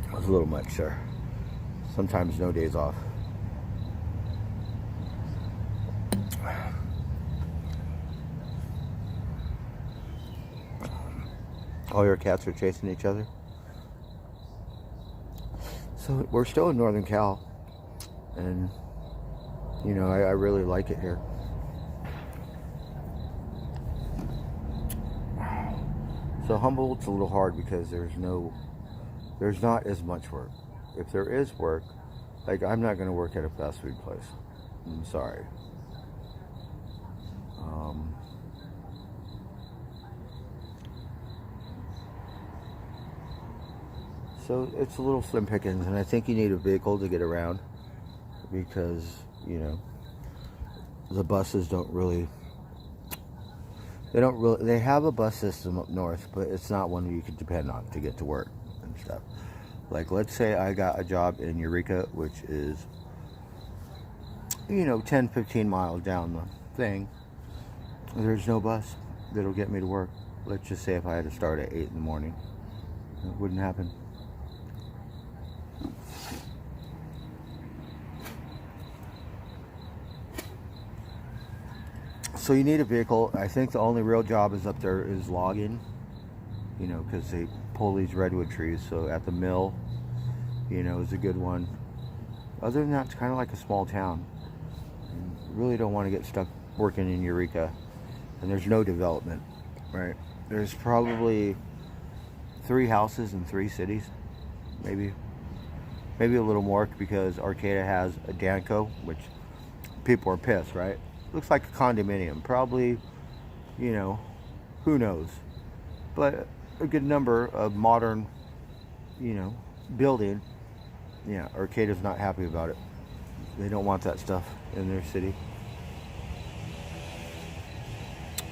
it was a little much, sir. Sometimes no days off. All your cats are chasing each other. So we're still in Northern Cal, and you know, I really like it here. So Humboldt's a little hard because there's not as much work. If there is work, like I'm not going to work at a fast food place. I'm sorry. So it's a little slim pickings, and I think you need a vehicle to get around because, you know, the buses they have a bus system up north, but it's not one you can depend on to get to work and stuff. Like, let's say I got a job in Eureka, which is, you know, 10-15 miles down the thing. There's no bus that'll get me to work. Let's just say if I had to start at 8 in the morning, it wouldn't happen. So you need a vehicle. I think the only real job is up there is logging, you know, because they pull these redwood trees. So at the mill, you know, is a good one. Other than that, it's kind of like a small town. You really don't want to get stuck working in Eureka. And there's no development, right? There's probably 3 houses in 3 cities, maybe a little more, because Arcata has a Danco, which people are pissed, right? Looks like a condominium, probably, you know, who knows, but a good number of modern, you know, building. Yeah, Arcata's not happy about it. They don't want that stuff in their city.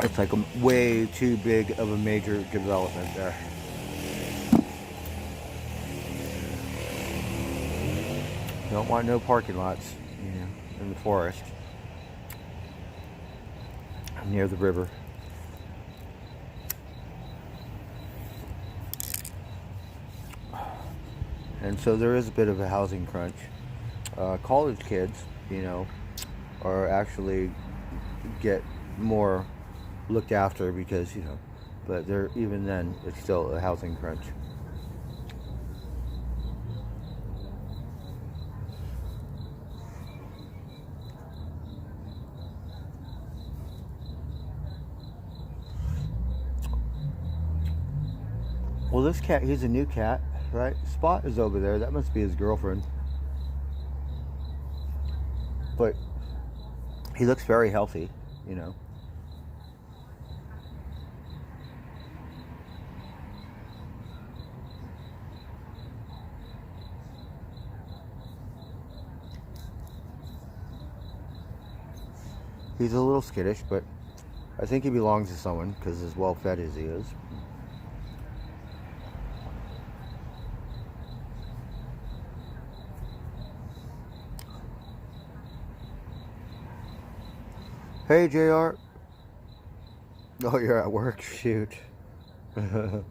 It's like a way too big of a major development there. Don't want no parking lots, you know, in the forest near the river. And so there is a bit of a housing crunch. College kids, you know, are actually get more looked after because, you know, but they're, even then, it's still a housing crunch. Well, this cat, he's a new cat, right? Spot is over there. That must be his girlfriend. But he looks very healthy, you know. He's a little skittish, but I think he belongs to someone because as well fed as he is. Hey, JR. Oh, you're at work? Shoot. Well,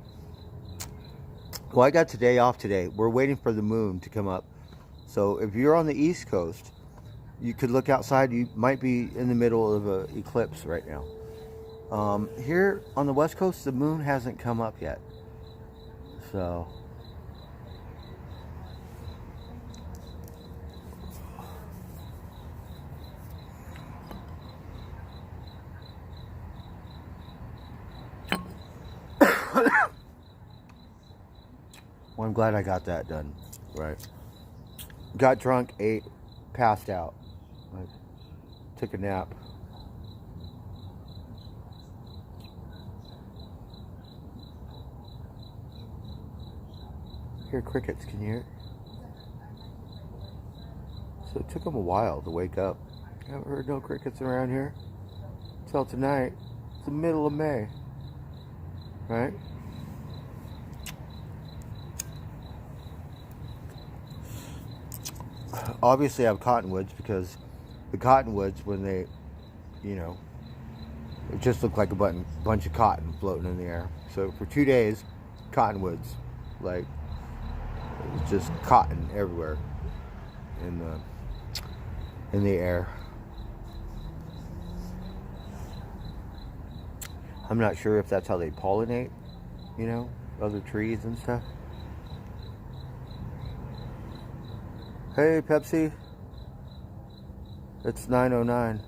I got today off today. We're waiting for the moon to come up. So if you're on the East Coast, you could look outside. You might be in the middle of an eclipse right now. Here on the West Coast, the moon hasn't come up yet. So Well, I'm glad I got that done. Right. Got drunk, ate, passed out. Like, took a nap. Hear crickets, can you hear it? So it took them a while to wake up. Haven't heard no crickets around here till tonight. It's the middle of May. Right? Obviously I have cottonwoods because the cottonwoods, when they, you know, it just looked like a bunch of cotton floating in the air. So for 2 days, cottonwoods, like, it was just cotton everywhere in the air. I'm not sure if that's how they pollinate, you know, other trees and stuff. Hey, Pepsi. It's 9:09.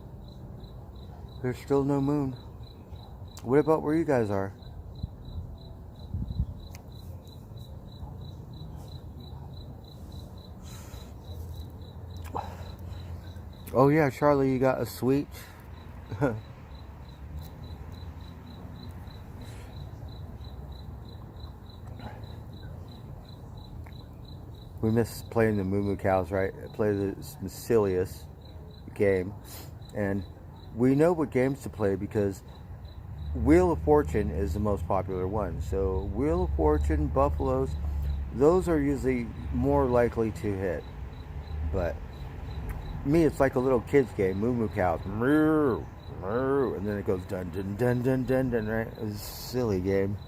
There's still no moon. What about where you guys are? Oh yeah, Charlie, you got a sweet. We miss playing the Moo Moo Cows, right? Play the silliest game. And we know what games to play because Wheel of Fortune is the most popular one. So Wheel of Fortune, Buffaloes, those are usually more likely to hit. But me, it's like a little kid's game. Moo Moo Cows. And then it goes dun dun dun dun dun dun, right? It's a silly game.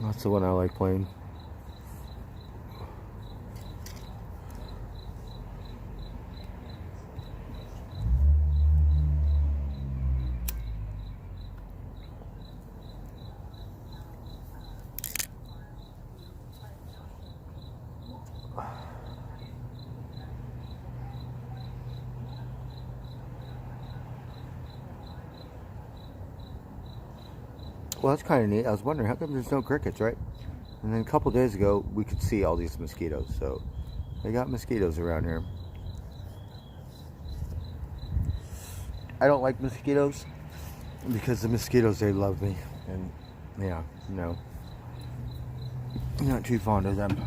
That's the one I like playing. Well, that's kind of neat. I was wondering how come there's no crickets, right? And then a couple days ago, we could see all these mosquitoes. So they got mosquitoes around here. I don't like mosquitoes because the mosquitoes, they love me. And yeah, no, I'm not too fond of them.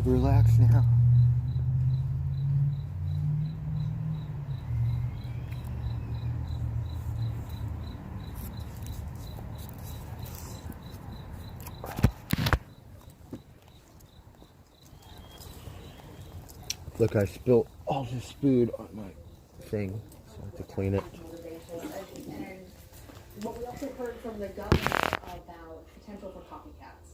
Relax now. Look, I spilled all this food on my thing, so I have to clean it. And what we also heard from the governor about potential for copycats.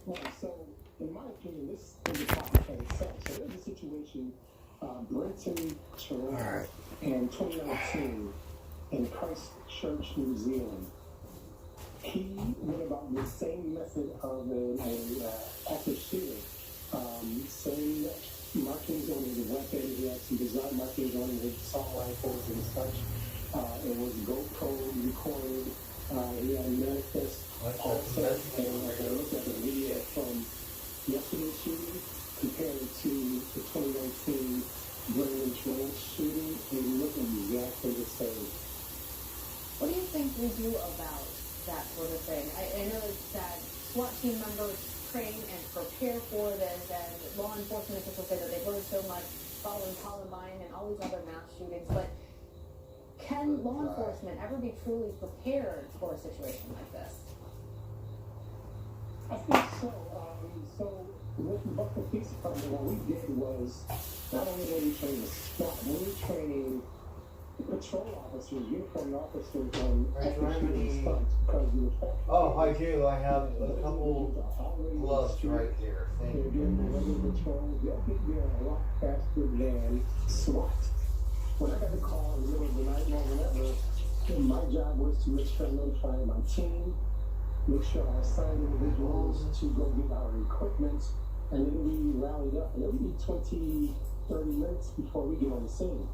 Well, so in my opinion, this is a copycat itself. So there's a situation, Brenton Toronto in 2019 in Christchurch, New Zealand. He went about the same method of an active shooter. Same markings on his weapon. He had some design markings on his assault rifles and such. It was GoPro recorded. He had manifest also. And I looked at the video from yesterday's shooting compared to the 2019 Brenton Toronto shooting. They look exactly the same. What do you think we do about that sort of thing? I know that SWAT team members train and prepare for this, and law enforcement officials say that they've learned so much following Columbine and all these other mass shootings, but can law enforcement ever be truly prepared for a situation like this? I think so. So with the Buffalo Police Department, what we did was not only were we training the SWAT, we were training the patrol officers, uniformed officers on active shooting stunts because the effect. Oh, I do. I have a couple gloves right here. Thank They're doing the regular patrol. They'll get there a lot faster than SWAT. When I got the call in the middle of the night or whatever, my job was to make sure I notify my team, make sure I assigned individuals to go get our equipment, and then we rallied up. And it would be 20, 30 minutes before we get on the scene.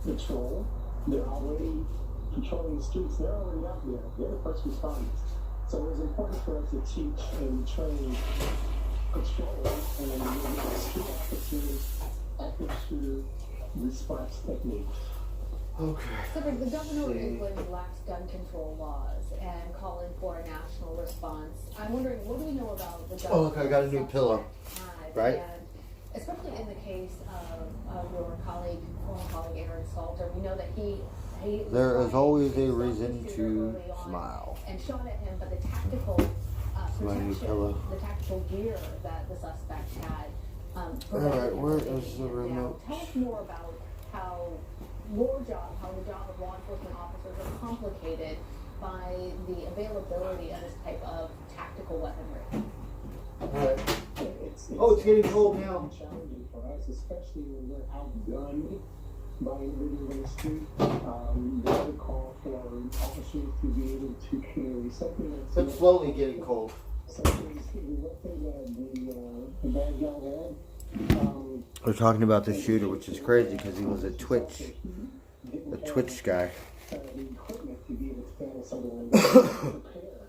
Patrol, they're already patrolling the streets, they're already out there, they're the first responders. So it was important for us to teach and train patrol and street officers, active shooter response techniques. Okay. So the governor of England relaxed gun control laws and calling for a national response. I'm wondering, what do we know about the gun? Oh, look, I got a new pillow. Right? And especially in the case of your colleague, former colleague Aaron Salter, we know that he There is always a reason to smile. and shot at him, but the tactical My new pillow. the tactical gear that the suspect had. Alright, where is the remote? Tell us more about how your job, how the job of law enforcement officers are complicated by the availability of this type of tactical weaponry. It's getting cold now. Challenging for us, especially when we're outgunned by individuals on the street. There's a call for officers to be able to carry something that's... It's slowly getting cold. Something that the bad guy had. We're talking about the shooter, which is crazy because he was a Twitch guy. The equipment to be able to handle something like that. Prepare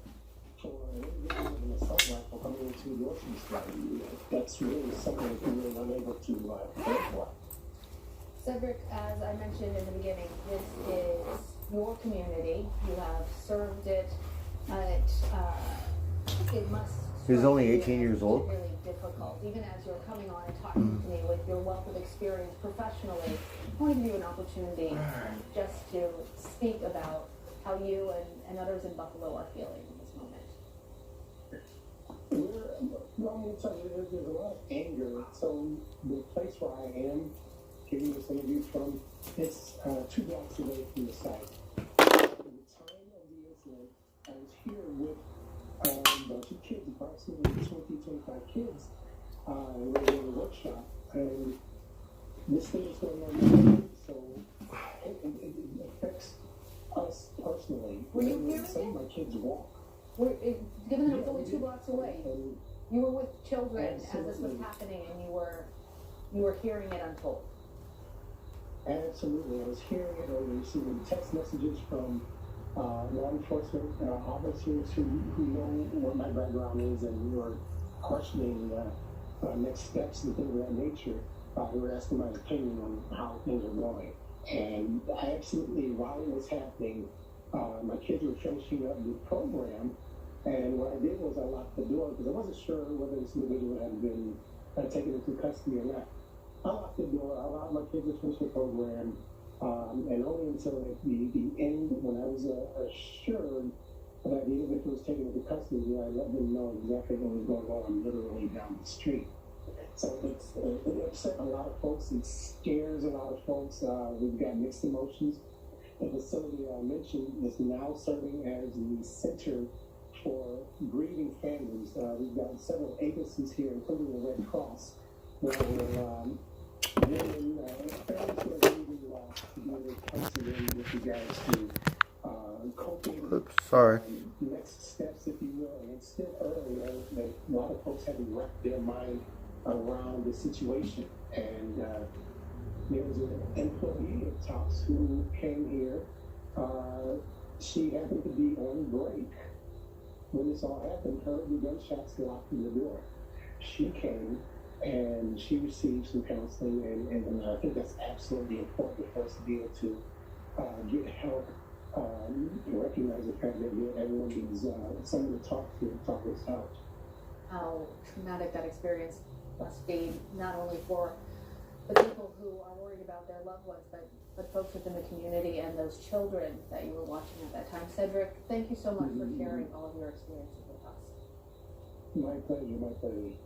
for an assault rifle coming into your street. That's really something that we were unable to prepare for. Cedric, as I mentioned in the beginning, this is your community. You have served it. It must. He's only 18 years old. Really difficult. Even as you're coming on and talking to me with your wealth of experience professionally, I want to give you an opportunity just to speak about how you and others in Buffalo are feeling in this moment. Well, I'm going to tell you, there's a lot of anger. So the place where I am giving this interview from, it's 2 blocks away from the site. At the time of the incident, I was here with a bunch of kids, approximately 25 kids. We were in a workshop, and this thing is going on, so it affects us personally. Were you hearing some of my kids walk. Given that it was only 2 blocks away, you were with children as this was happening, and you were hearing it unfold. Absolutely, I was hearing it. I was receiving text messages from law enforcement officers who know what my background is, and we were questioning next steps and things of that nature. They were asking my opinion on how things are going. And I absolutely, while it was happening, my kids were finishing up the program, and what I did was I locked the door because I wasn't sure whether this individual had been taken into custody or not. I locked the door, I allowed my kids to finish the program, and only until at the end, when I was assured that the individual was taken into custody, I let them know exactly what was going on literally down the street. So it upset a lot of folks, it scares a lot of folks. We've got mixed emotions. The facility I mentioned is now serving as the center for grieving families. We've got several agencies here, including the Red Cross, where we're families who are grieving loss to be able to counseling with regards to coping. Sorry. Next steps, if you will. And it's still early, that a lot of folks haven't wrapped their mind around the situation. And there was an employee of TOPS who came here. She happened to be on break when this all happened. Heard the gunshots locked in the door. She came and she received some counseling, and I think that's absolutely important for us to be able to get help, recognize the fact that everyone needs someone to talk this out. How traumatic that experience must be, not only for the people who are worried about their loved ones, but folks within the community and those children that you were watching at that time. Cedric, thank you so much for sharing all of your experiences with us. My pleasure, my pleasure.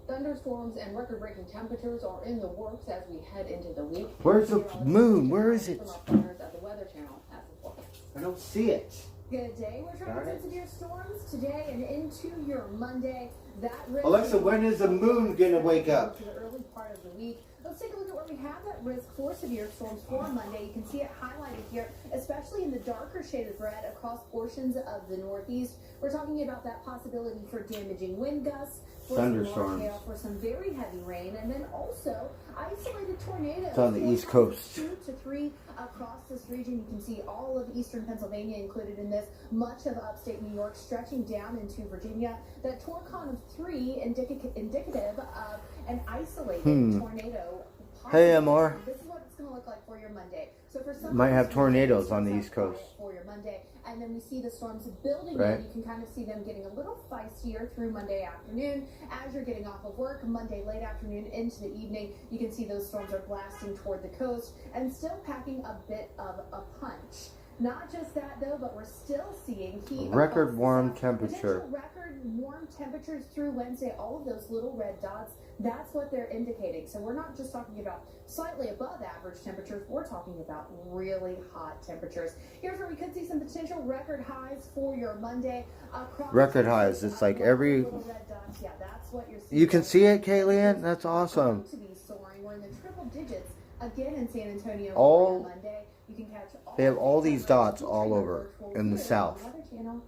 Thunderstorms and record-breaking temperatures are in the works as we head into the week. Where's the moon? Where is it? From our partners at the Weather Channel has the forecast. I don't see it. Good day. We're trying Got to it. severe storms today and into your Monday. That risk Alexa, when is the moon gonna wake up? To the early part of the week. Let's take a look at where we have that risk for severe storms for Monday. You can see it highlighted here, especially in the darker shade of red across portions of the Northeast. We're talking about that possibility for damaging wind gusts, for Thunderstorms. some large hail, for some very heavy rain, and then also isolated tornadoes. It's on the East Coast. 2 to 3 across this region. You can see all of eastern Pennsylvania included in this, much of upstate New York stretching down into Virginia. That Torcon of 3 indicative of an isolated tornado. Hey, MR. This is what it's going to look like for your Monday. So for some Might have reason, tornadoes on the it's East Coast. for your Monday, and then we see the storms building Right. in. You can kind of see them getting a little feistier through Monday afternoon as you're getting off of work. Monday late afternoon into the evening, you can see those storms are blasting toward the coast and still packing a bit of a punch. Not just that though, but we're still seeing heat. Record across the warm south. temperature. Potential record warm temperatures through Wednesday. All of those little red dots, that's what they're indicating. So we're not just talking about slightly above average temperatures, we're talking about really hot temperatures. Here's where we could see some potential record highs for your Monday. Across Record highs. It's like every. little red dots. Yeah, that's what you're seeing. You can see it, Kayleen? That's awesome. To be soaring. We're in the triple digits again in San Antonio All- for Monday. You can catch They have all these dots all over in the south,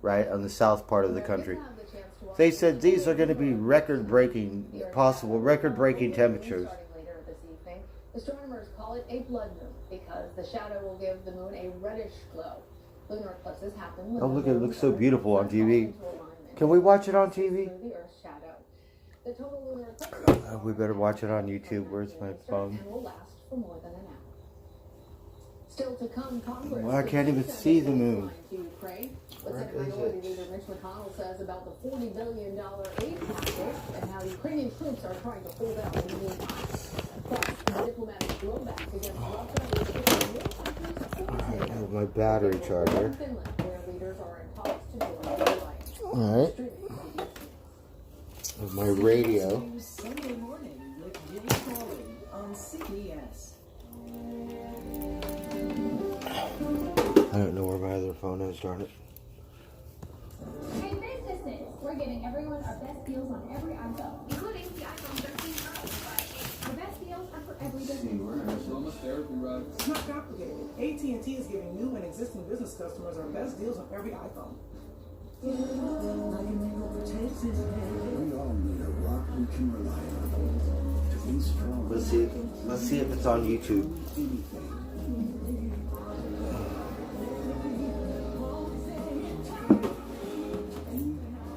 right? On the south part of the country. They said these are going to be record-breaking, possible record-breaking temperatures. Starting later this evening, astronomers call it a blood moon because the shadow will give the moon a reddish glow. Lunar eclipses happen when Oh, the look, it moon looks so comes beautiful on TV. into alignment Can we watch it on TV? through the Earth's shadow. The total lunar eclipse We better watch it on YouTube. Where's my phone? and will last for more than an hour. Still to come, Congress. Well, I can't even see the moon. To Ukraine. What Where Senate is Minority it? Leader Mitch McConnell says about the $40 billion aid package and how Ukrainian troops are trying to hold out in the meantime. Plus, the diplomatic blowback against Russia is pushing more countries to Oh, my battery charger. Finland, where leaders are in talks to join the alliance. All right. My radio. Sunday morning with Jimmy Crawley on CBS. I don't know where my other phone is, darn it. Hey businesses, we're giving everyone our best deals on every iPhone, including the iPhone 13 Pro. Our best deals are for every business. It's not complicated. AT&T is giving new and existing business customers our best deals on every iPhone. We all need a rock we can rely on. To be strong. Let's see if it's on YouTube.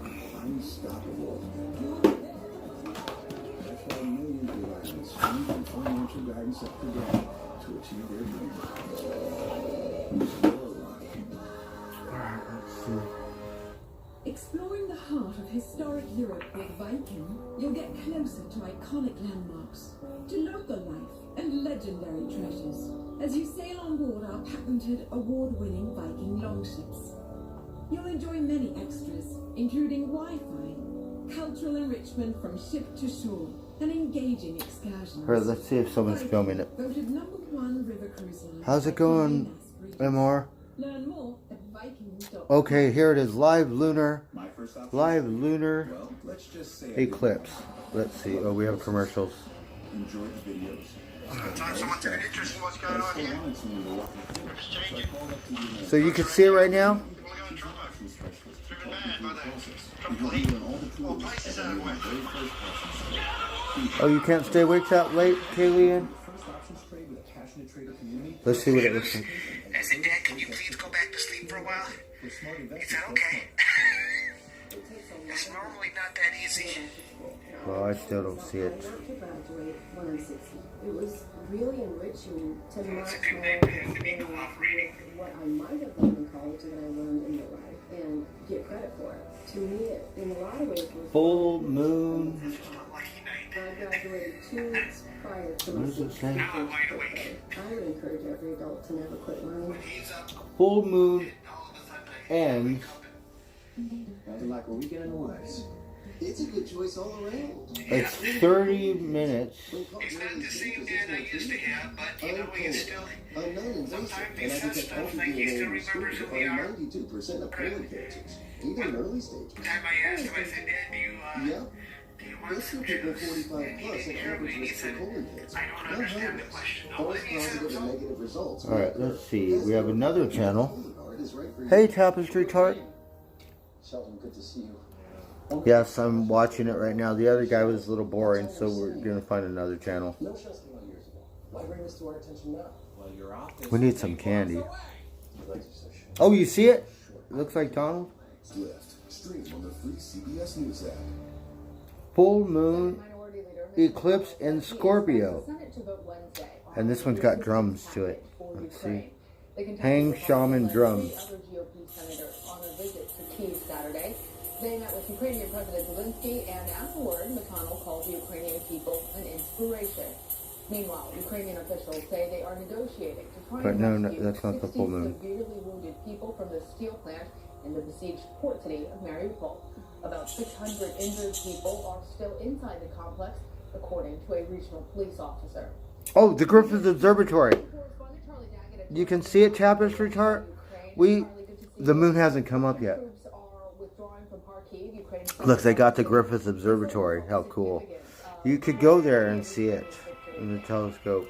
Unstoppable. That's why millions of Iranians need the financial guidance of today to achieve their dreams. Let's see. Exploring the heart of historic Europe with Viking, you'll get closer to iconic landmarks, to local life and legendary treasures, as you sail on board our patented, award-winning Viking longships. You'll enjoy many extras, including Wi-Fi, cultural enrichment from ship to shore, and engaging excursions. All right, let's see if someone's filming it. Voted #1 river cruise line. How's it going, MR? Learn more at Viking.com. Okay, here it is. Live lunar Well, let's just say eclipse. Let's see. Oh, we have commercials. enjoy the videos. So you can see it right now? Oh, you can't stay awake that late, Kayleen? Let's see what it looks like. I said, Dad, can you please go back to sleep for a while? He said, okay. It's normally not that easy. Well, I still don't see it. To graduate when I'm 60. It was really enriching to much more what I might have learned in college that I learned in real life and get credit for it. To me, it, in a lot of ways, was Full moon. I graduated 2 weeks prior to What my does it 60th say? birthday. I would encourage every adult to never quit learning. Full moon ends. Nothing like a weekend in the woods. It's a good choice all around. It's 30 minutes. It's not the same dad I used to have, but you know, you still. I'm non-invasive, Sometimes and I it's that detect stuff healthy like you DNA still in your stool remembers to who we find are. 92% of colon cancers, even in early stages. The time I asked him, I said, Dad, do you want Most some people juice? 45 plus have average risk for colon cancer. I don't understand the question. False positive and negative results. Alright, let's see. We have another channel. Art is right for you. Hey, Tapestry Tart. Sheldon, good to see you. Yes, I'm watching it right now. The other guy was a little boring, so we're going to find another channel. No shows came out years ago. Why bring this to our attention now? Well, your office. We need some candy. Your legs are so short. Oh, you see it? It looks like Donald. Swift. Stream on the free CBS News app. Full moon eclipse in Scorpio. And this one's got drums to it. Let's see. Hang shaman drums. Other GOP senators on a visit to Kyiv Saturday. They met with Ukrainian President Zelensky, and afterward, McConnell called the Ukrainian people an inspiration. Meanwhile, Ukrainian officials say they are negotiating to try But and no, rescue that's not the 60 full moon. severely wounded people from the steel plant in the besieged port city of Mariupol. About 600 injured people are still inside the complex, according to a regional police officer. Oh, the Griffith Observatory. You can see it, Tapestry Tart. The moon hasn't come up yet. Look, they got the Griffith Observatory. How cool. You could go there and see it in the telescope.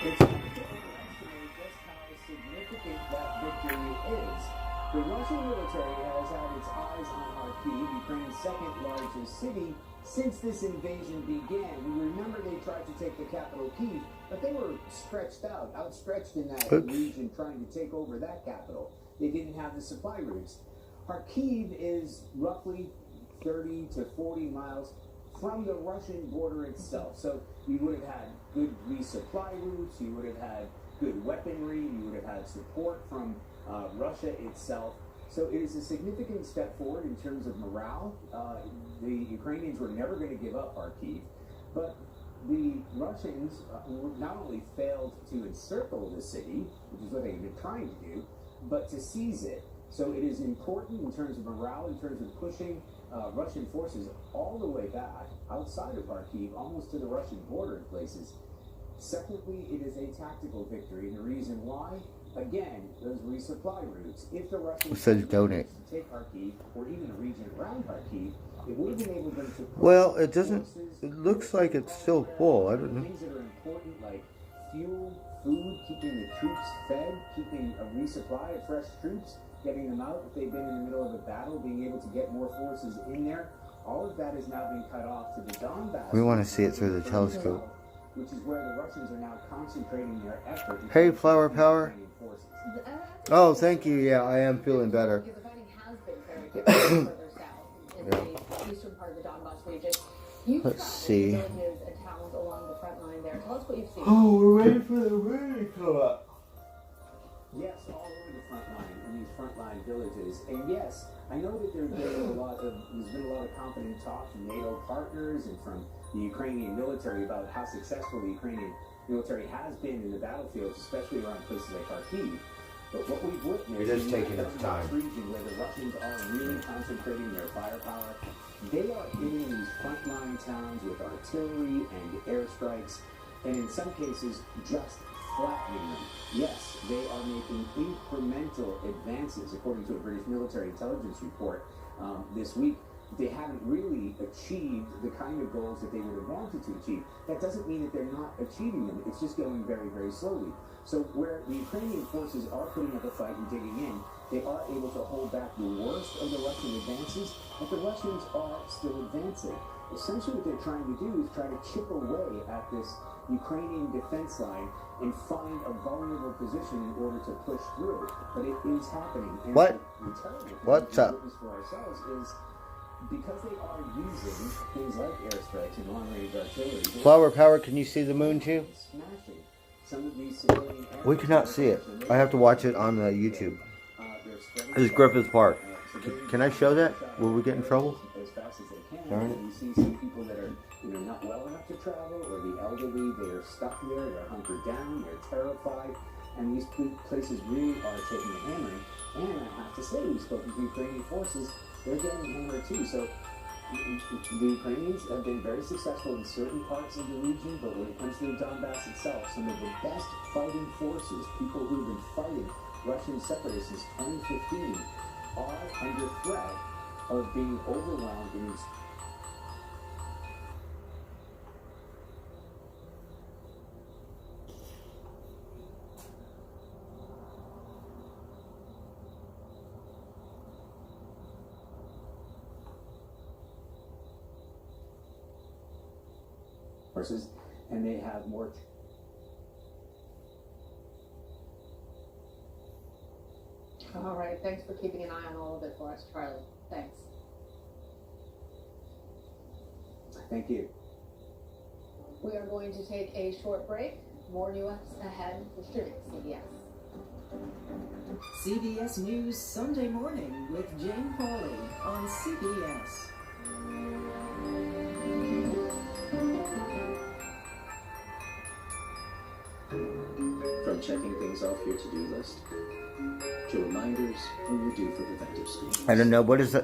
It's hard to overestimate just how significant that victory is. The Russian military has had its eyes on Kharkiv, Ukraine's second largest city, since this invasion began. We remember they tried to take the capital, Kyiv, but they were outstretched in that region trying to take over that capital. They didn't have the supply routes. Kharkiv is roughly 30 to 40 miles from the Russian border itself. So you would have had good resupply routes, you would have had good weaponry, you would have had support from Russia itself. So it is a significant step forward in terms of morale. The Ukrainians were never going to give up Kharkiv, but the Russians not only failed to encircle the city, which is what they've been trying to do, but to seize it. So it is important in terms of morale, in terms of pushing Russian forces all the way back outside of Kharkiv, almost to the Russian border in places. Secondly, it is a tactical victory, and the reason why, again, those resupply routes. If the Russians donate. to take Kharkiv, or even a region around Kharkiv, it would have enabled them to. Well, it doesn't. It looks like it's still full. I don't know. Things that are important, like fuel, food, keeping the troops fed, keeping a resupply of fresh troops, getting them out if they've been in the middle of a battle, being able to get more forces in there. All of that has now been cut off to the Donbass. We want to see it through the telescope. Which is where the Russians are now concentrating their effort. Hey, Flower Power. Oh, thank you. Yeah, I am feeling better. Because the fighting has been very different further south in the eastern part of the Donbass region. You've Let's see. villages and towns along the front line there. Tell us what you've seen. Oh, we're waiting for the rain to come up. Yes, all over the front line in these frontline villages. And yes, I know that there's been a lot of confident talk from NATO partners and from the Ukrainian military about how successful the Ukrainian military has been in the battlefields, especially around places like Kharkiv. But what we've witnessed It is taking in its time. region where the Russians are really concentrating their firepower, they are hitting these frontline towns with artillery and airstrikes, and in some cases just flattening them. Yes, they are making incremental advances, according to a British military intelligence report this week. They haven't really achieved the kind of goals that they would have wanted to achieve. That doesn't mean that they're not achieving them. It's just going very, very slowly. So where the Ukrainian forces are putting up a fight and digging in, they are able to hold back the worst of the Russian advances, but the Russians are still advancing. Essentially what they're trying to do is try to chip away at this Ukrainian defense line and find a vulnerable position in order to push through. But it is happening. And What? the terrible thing What's we up? witness for ourselves is because they are using things like airstrikes and long-range artillery. they're Flower Power, can you see the moon too? smashing some of these civilian We cannot see it. I have to watch it on the YouTube. This is Griffith Park. Can I show that? Will we get in trouble? as fast as they can. Darn it. And you see some people that are not well enough to travel, or the elderly, they are stuck there, they're hunkered down, they're terrified. and these places really are taking a hammering. And I have to say, we've spoken to Ukrainian forces, they're getting hammered too. So the Ukrainians have been very successful in certain parts of the region, but when it comes to the Donbass itself, some of the best fighting forces, people who've been fighting Russian separatists since 2015, are under threat of being overwhelmed in these. Forces, and they have more. All right, thanks for keeping an eye on all of it for us, Charlie. Thanks. Thank you. We are going to take a short break. More news ahead for streaming CBS. CBS News Sunday Morning with Jane Pauley on CBS. From checking things off your to-do list to reminders when you're due for preventive screenings. I don't know. What does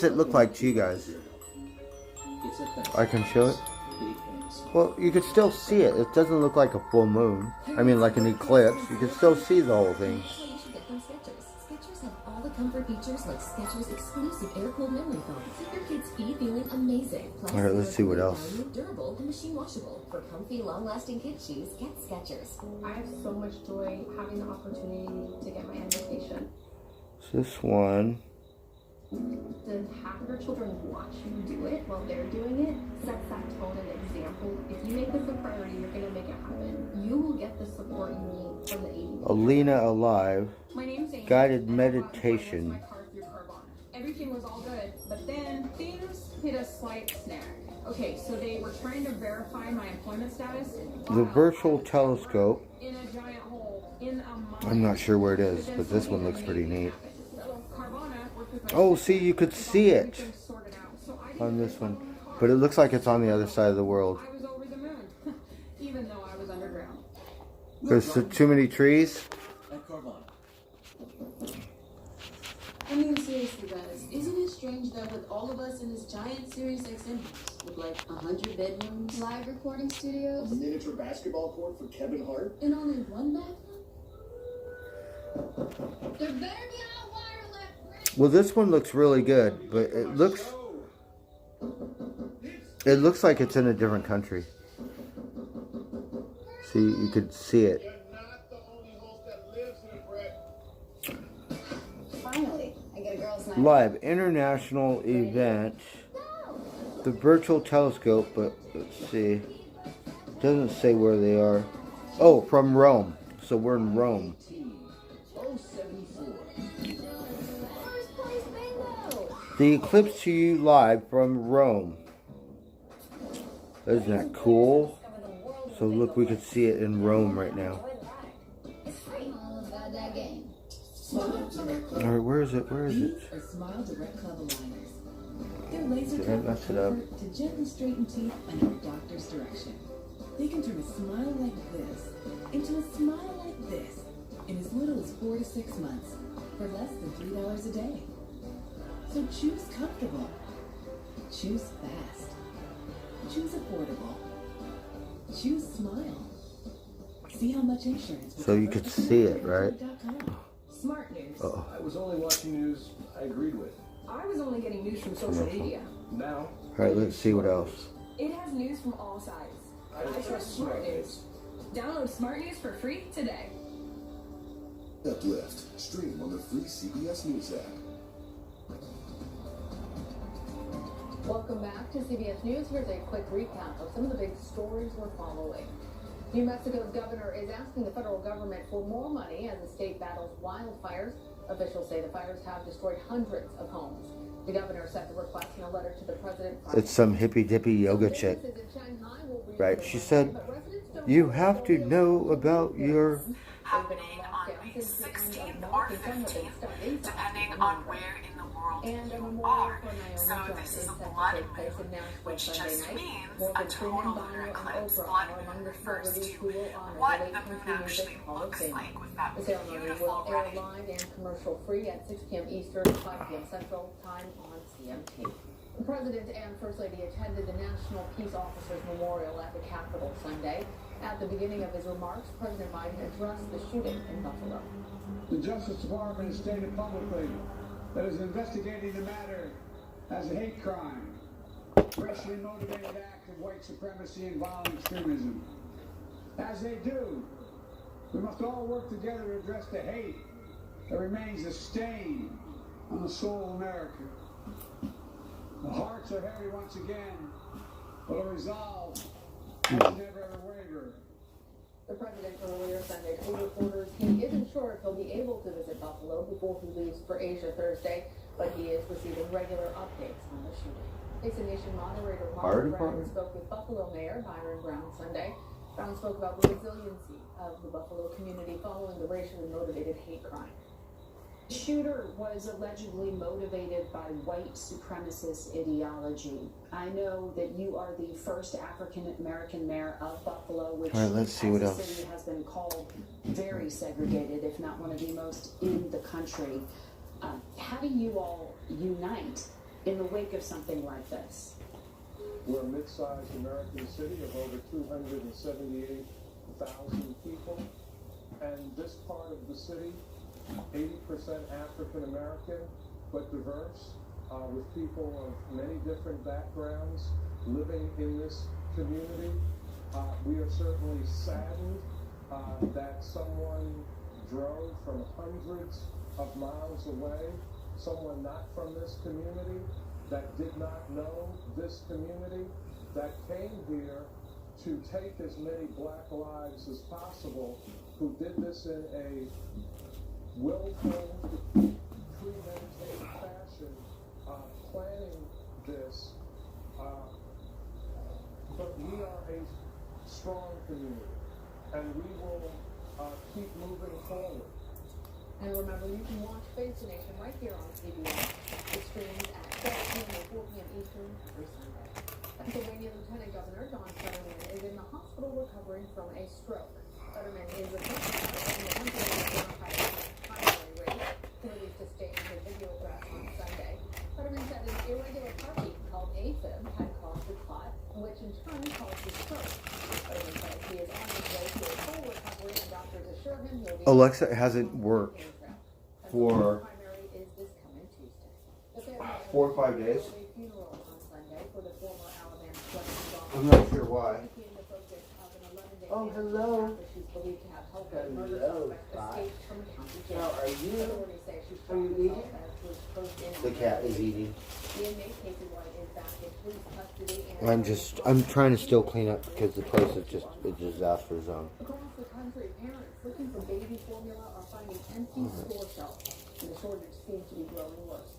it look like to you guys? It's a thing. I can show it. Well, you can still see it. It doesn't look like a full moon. I mean, like an eclipse. You can still see the whole thing. You should get from Skechers. Skechers have all the comfort features like Skechers exclusive air-cooled memory foam. Keep your kids' feet feeling amazing. Plus, All right, let's see what else. durable and machine washable. For comfy, long-lasting kid shoes, get Skechers. I have so much joy having the opportunity to get my invitation. This one. To have your children watch you do it while they're doing it sets that tone and example. If you make this a priority, you're going to make it happen. You will get the support you need from the AD. Alina Alive. My name's Amy. Guided meditation. Everything was all good, but then things hit a slight snag. Okay, so they were trying to verify my employment status. The virtual telescope. In a giant hole in a mine. I'm not sure where it is, but this one looks pretty neat. Oh, see, you could see it on this one. But it looks like it's on the other side of the world. I was over the moon, even though I was underground. There's too many trees. At Carvana. I mean, seriously, guys, isn't it strange that with all of us in this giant Sirius XM house with like 100 bedrooms, live recording studios, A miniature basketball court for Kevin Hart, and only one bathroom? There better be hot water left. Well, this one looks really good, but it looks like it's in a different country. See, you could see it. Finally, I get a girls' night. Live international event. The virtual telescope, but let's see. It doesn't say where they are. Oh, from Rome. So we're in Rome. The eclipse to you live from Rome. Isn't that cool? So look, we can see it in Rome right now. Alright, where is it? Where is it? These are Smile Direct Club aligners. They're laser Did I mess it up? comfort to gently straighten teeth under a doctor's direction. They can turn a smile like this into a smile like this in as little as 4 to 6 months for less than $3 a day. So choose comfortable, choose fast, choose affordable, choose smile. See how much insurance. So you could see it, right? Smart news. Uh-oh. I was only watching news I agreed with. I was only getting news from social media. Now, Alright, let's see what else. It has news from all sides. I trust Smart News. Download Smart News for free today. Uplift. Stream on the free CBS News app. Welcome back to CBS News. Here's a quick recap of some of the big stories we're following. New Mexico's governor is asking the federal government for more money as the state battles wildfires. Officials say the fires have destroyed hundreds of homes. The governor sent the request in a letter to the president. It's some hippy-dippy yoga chick. Right? She said, you have to know about your... Happening on May 16th or 15th, depending on where in the world And a memorial for Naomi Judd is set to take place in Nashville Sunday night. Morgan Freeman, Bono, and Oprah are among the celebrities who will honor the late country music Hall of Fame. The ceremony will air live and commercial-free at 6 p.m. Eastern, 5 p.m. Central Time on CMT. The President and First Lady attended the National Peace Officers Memorial at the Capitol Sunday. At the beginning of his remarks, President Biden addressed the shooting in Buffalo. The Justice Department has stated publicly that is investigating the matter as a hate crime, racially motivated act of white supremacy and violent extremism. As they do, we must all work together to address the hate that remains a stain on the soul of America. The hearts are heavy once again, but a resolve has never ever wavered. The president earlier Sunday told reporters he isn't sure if he'll be able to visit Buffalo before he leaves for Asia Thursday, but he is receiving regular updates on the shooting. Face the Nation moderator Mark Brown spoke with Buffalo Mayor Byron Brown Sunday. Brown spoke about the resiliency of the Buffalo community following the racially motivated hate crime. The shooter was allegedly motivated by white supremacist ideology. I know that you are the first African American mayor of Buffalo, which all right, let's see what else. city has been called very segregated, if not one of the most in the country. How do you all unite in the wake of something like this? We're a mid-sized American city of over 278,000 people, and this part of the city, 80% African American, but diverse, with people of many different backgrounds living in this community. We are certainly saddened that someone drove from hundreds of miles away, someone not from this community, that did not know this community, that came here to take as many black lives as possible, who did this in a willful, premeditated fashion, planning this. But we are a strong community, and we will keep moving forward. And remember, you can watch Face the Nation right here on CBS. It streams at 7 p.m. and 4 p.m. Eastern every Sunday. Pennsylvania Lieutenant Governor John Fetterman is in the hospital recovering from a stroke. Fetterman is requesting in the Pennsylvania primary race to release a statement of video press on Sunday. Fetterman said an irregular heartbeat called AFib had caused the clot, which in turn caused the stroke. Fetterman says he is on his way to a full recovery, and doctors assure him he'll be... Alexa hasn't worked for 4 or 5 days. I'm not sure why. Oh, hello. Hello, Scott. Now, are you eating? The cat is eating. I'm trying to still clean up because the place is just a disaster zone. Across the country, parents looking for baby formula are finding empty store shelves, and the shortage seems to be growing worse.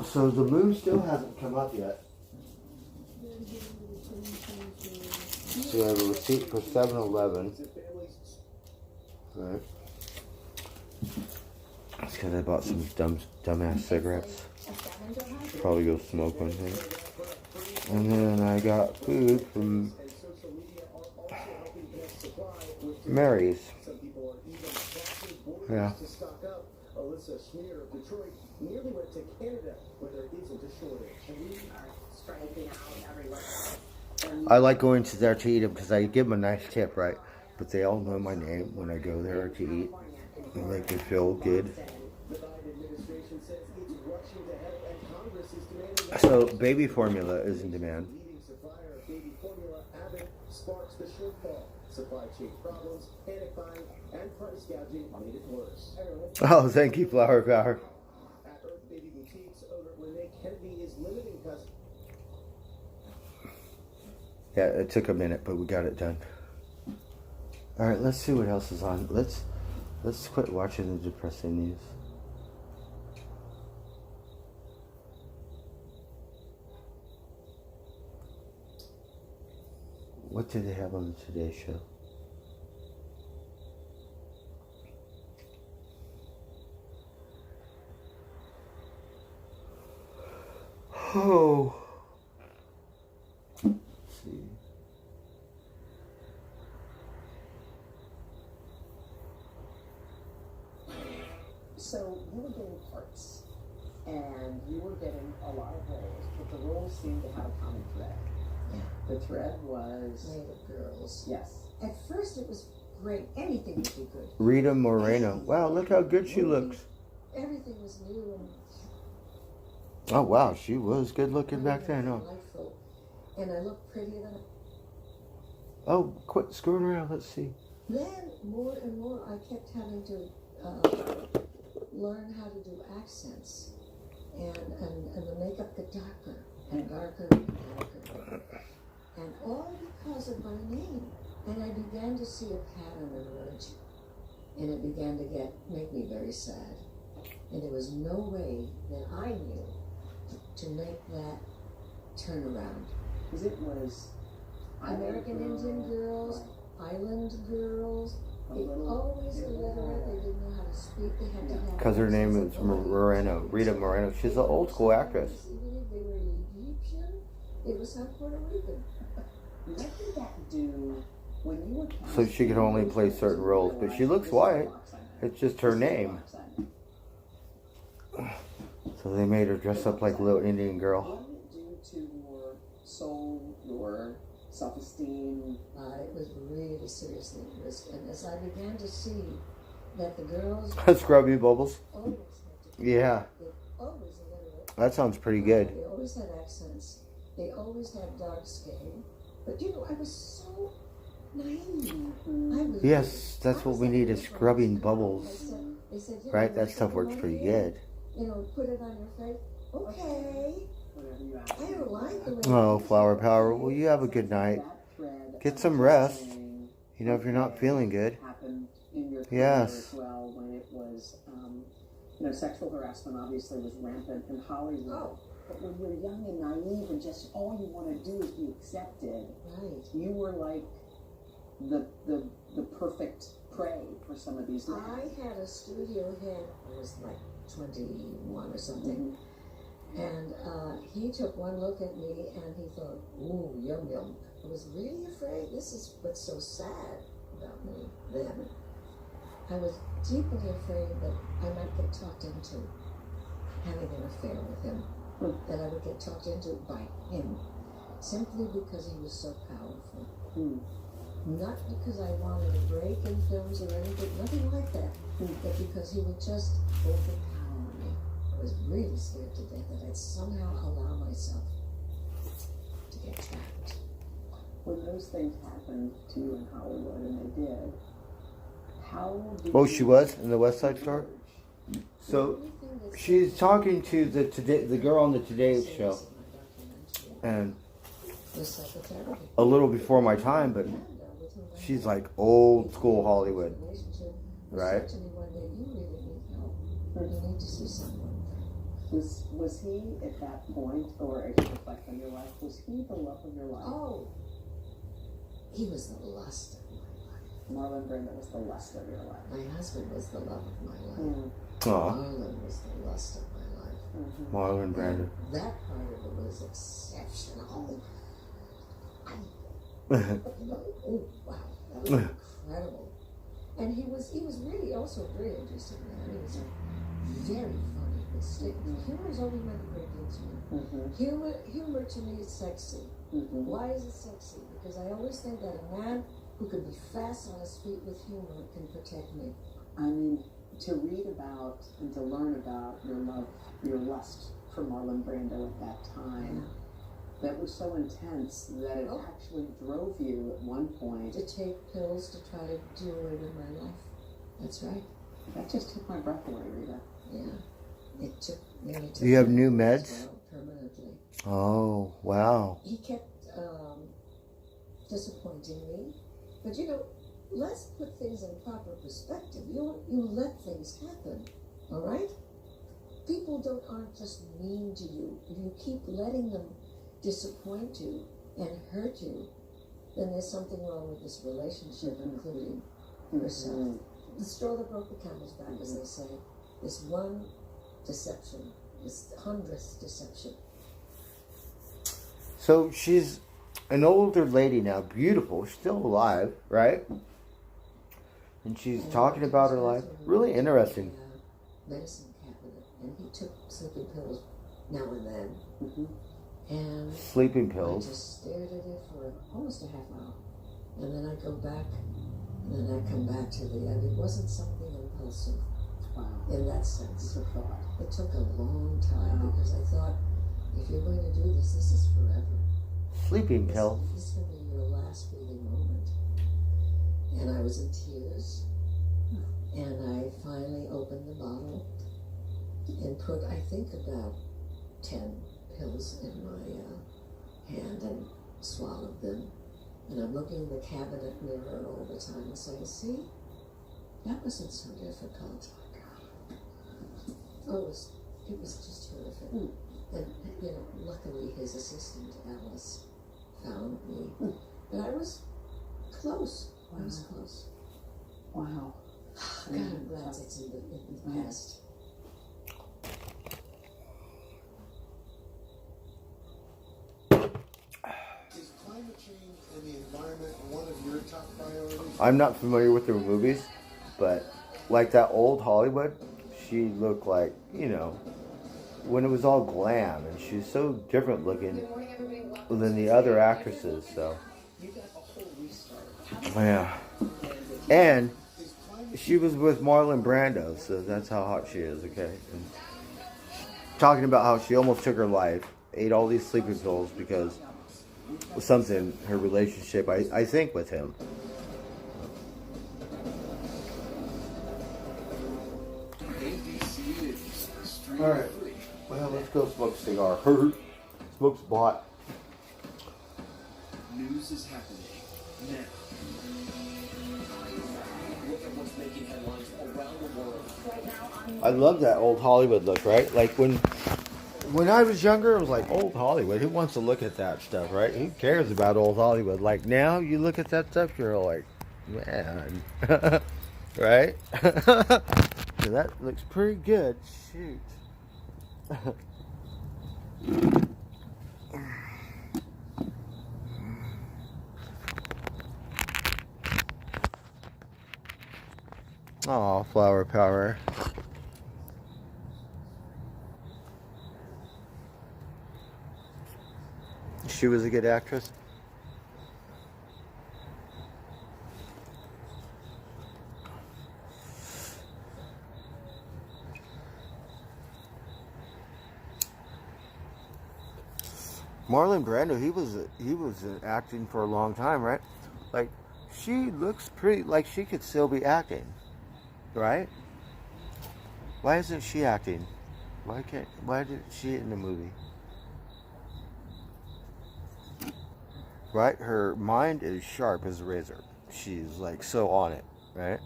So the moon still hasn't come up yet. So we have a receipt for 7-Eleven. Right. That's because I bought some dumbass cigarettes. Probably go smoke one thing. And then I got food from Mary's. Yeah. Alyssa Schmier of Detroit nearly went to Canada where there isn't a shortage. And we are striking out everywhere. I like going to there to eat them because I give them a nice tip, right? But they all know my name when I go there to eat. They make me feel good. So baby formula is in demand. Baby formula Abbott sparks the shortfall. Supply chain problems, panic buying, and price gouging made it worse. Oh, thank you, Flower Power. At Earth Baby Boutiques, owner Renee Kennedy is limiting customers. Yeah, it took a minute, but we got it done. All right, let's see what else is on. Let's quit watching the depressing news. What did they have on the Today Show? Oh. Let's see. So you were getting parts, and you were getting a lot of roles, but the roles seemed to have a common thread. Yeah. The thread was Native girls. Yes. At first it was great. Anything would be good. Rita Moreno. Wow, look how good she looks. Everything was new and Oh wow, she was good looking back then, huh? delightful. And I looked prettier than. Oh, quit screwing around. Let's see. Then more and more I kept having to learn how to do accents. And the makeup got darker and darker and darker. And all because of my name. And I began to see a pattern emerge. And it began to make me very sad. And there was no way that I knew to make that turnaround. Because it was American Indian girls, island girls, they always illiterate, they didn't know how to speak, they had to have... Because her name is Moreno, Rita Moreno. She's an old school actress. Even if they were Egyptian, they were South Puerto Rican. What did that do when you were... So she could only play certain roles, but she looks white. It's just her name. So they made her dress up like a little Indian girl. What did it do to your soul, your self-esteem? It was really seriously at risk. And as I began to see that the girls... Scrubby Bubbles. Always Yeah. always illiterate. That sounds pretty good. They always had accents. They always had dark skin. But you know, I was so naive. I was Yes, that's what we need is scrubbing bubbles. They said, you Right? know, That stuff works pretty good. You know, put it on your face. Okay. I don't like the way. Oh, Flower Power. Well, you have a good night. Get some rest. You know, if you're not feeling good. Happened in your career Yes. as well, when it was, you know, sexual harassment obviously was rampant in Hollywood. But when you're young and naive and just all you want to do is be accepted, right? You were like the perfect prey for some of these men. I had a studio head. I was like 21 or something. And he took one look at me and he thought, ooh, yum yum. I was really afraid. This is what's so sad about me then. I was deeply afraid that I might get talked into having an affair with him. That I would get talked into by him. Simply because he was so powerful. Not because I wanted a break in films or anything, nothing like that. But because he would just overpower me. I was really scared to death that I'd somehow allow myself to get trapped. When those things happened to you in Hollywood, and they did, how did Oh, she was in the West Side Story? So she's talking to the girl on the Today Show. And a little before my time, but she's like old school Hollywood. Right? You need to see someone. Was he at that point, or as you reflect on your life, was he the love of your life? Oh, he was the lust of my life. Marlon Brando was the lust of your life. My husband was the love of my life. Aw. Marlon was the lust of my life. Marlon Brando. That part of it was exceptional. Oh wow, that was incredible. And he was really also a very interesting man. He was very funny. Humor is always meant a great deal to me. Humor to me is sexy. Why is it sexy? Because I always think that a man who can be fast on his feet with humor can protect me. I mean, to read about and to learn about your love, your lust for Marlon Brando at that time, that was so intense that it actually drove you at one point to take pills to try to do away with my life. That's right. That just took my breath away, Rita. Yeah. It took nearly. Do you have new meds? Permanently. Oh, wow. He kept disappointing me, but you know, let's put things in proper perspective. You let things happen, all right? People aren't just mean to you. If you keep letting them disappoint you and hurt you, then there's something wrong with this relationship, including yourself. The straw that broke the camel's back, as they say, this one deception, this 100th deception, So she's an older lady now, beautiful, still alive, right? And she's talking about her life. Really interesting. Medicine cabinet, and he took sleeping pills now and then. And Sleeping pills. I just stared at it for almost a half hour. And then I go back, and then I come back to the end. It wasn't something impulsive. In that sense. It took a long time because I thought, if you're going to do this, this is forever. Sleeping pill. This is going to be your last breathing moment. And I was in tears. And I finally opened the bottle and put, I think, about 10 pills in my hand and swallowed them. And I'm looking in the cabinet mirror all the time and saying, see, that wasn't so difficult. Oh, it was just terrific. And, you know, luckily his assistant, Alice, found me. But I was close. I was close. Wow. God, I'm glad it's in the past. Is climate change and the environment one of your top priorities? I'm not familiar with their movies, but like that old Hollywood, she looked like, you know, when it was all glam, and she's so different looking than the other actresses, so. Yeah. And she was with Marlon Brando, so that's how hot she is, okay? And talking about how she almost took her life, ate all these sleeping pills because of something, her relationship, I think, with him. Alright, well, let's go smoke a cigar. Smoke a spot. News is happening now. Look at what's making headlines around the world. Right now, I love that old Hollywood look, right? Like when I was younger, it was like old Hollywood. Who wants to look at that stuff, right? Who cares about old Hollywood? Like now, you look at that stuff, you're like, man, right? So that looks pretty good. Shoot. Oh, flower power. She was a good actress. Marlon Brando, he was acting for a long time, right? Like, she looks pretty like she could still be acting, right? Why isn't she acting? Why did she in the movie? Right? Her mind is sharp as a razor. She's like so on it, right?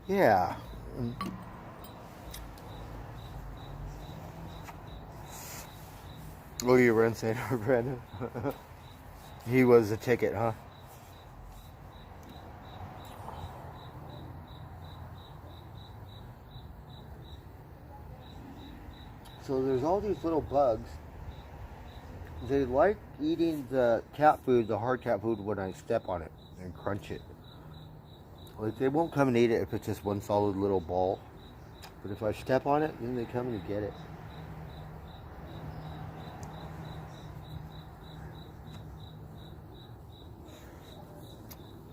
Yeah. Oh, you were insane, Brandon. He was a ticket, huh? So there's all these little bugs. They like eating the cat food, the hard cat food, when I step on it and crunch it. Like, they won't come and eat it if it's just one solid little ball. But if I step on it, then they come and get it.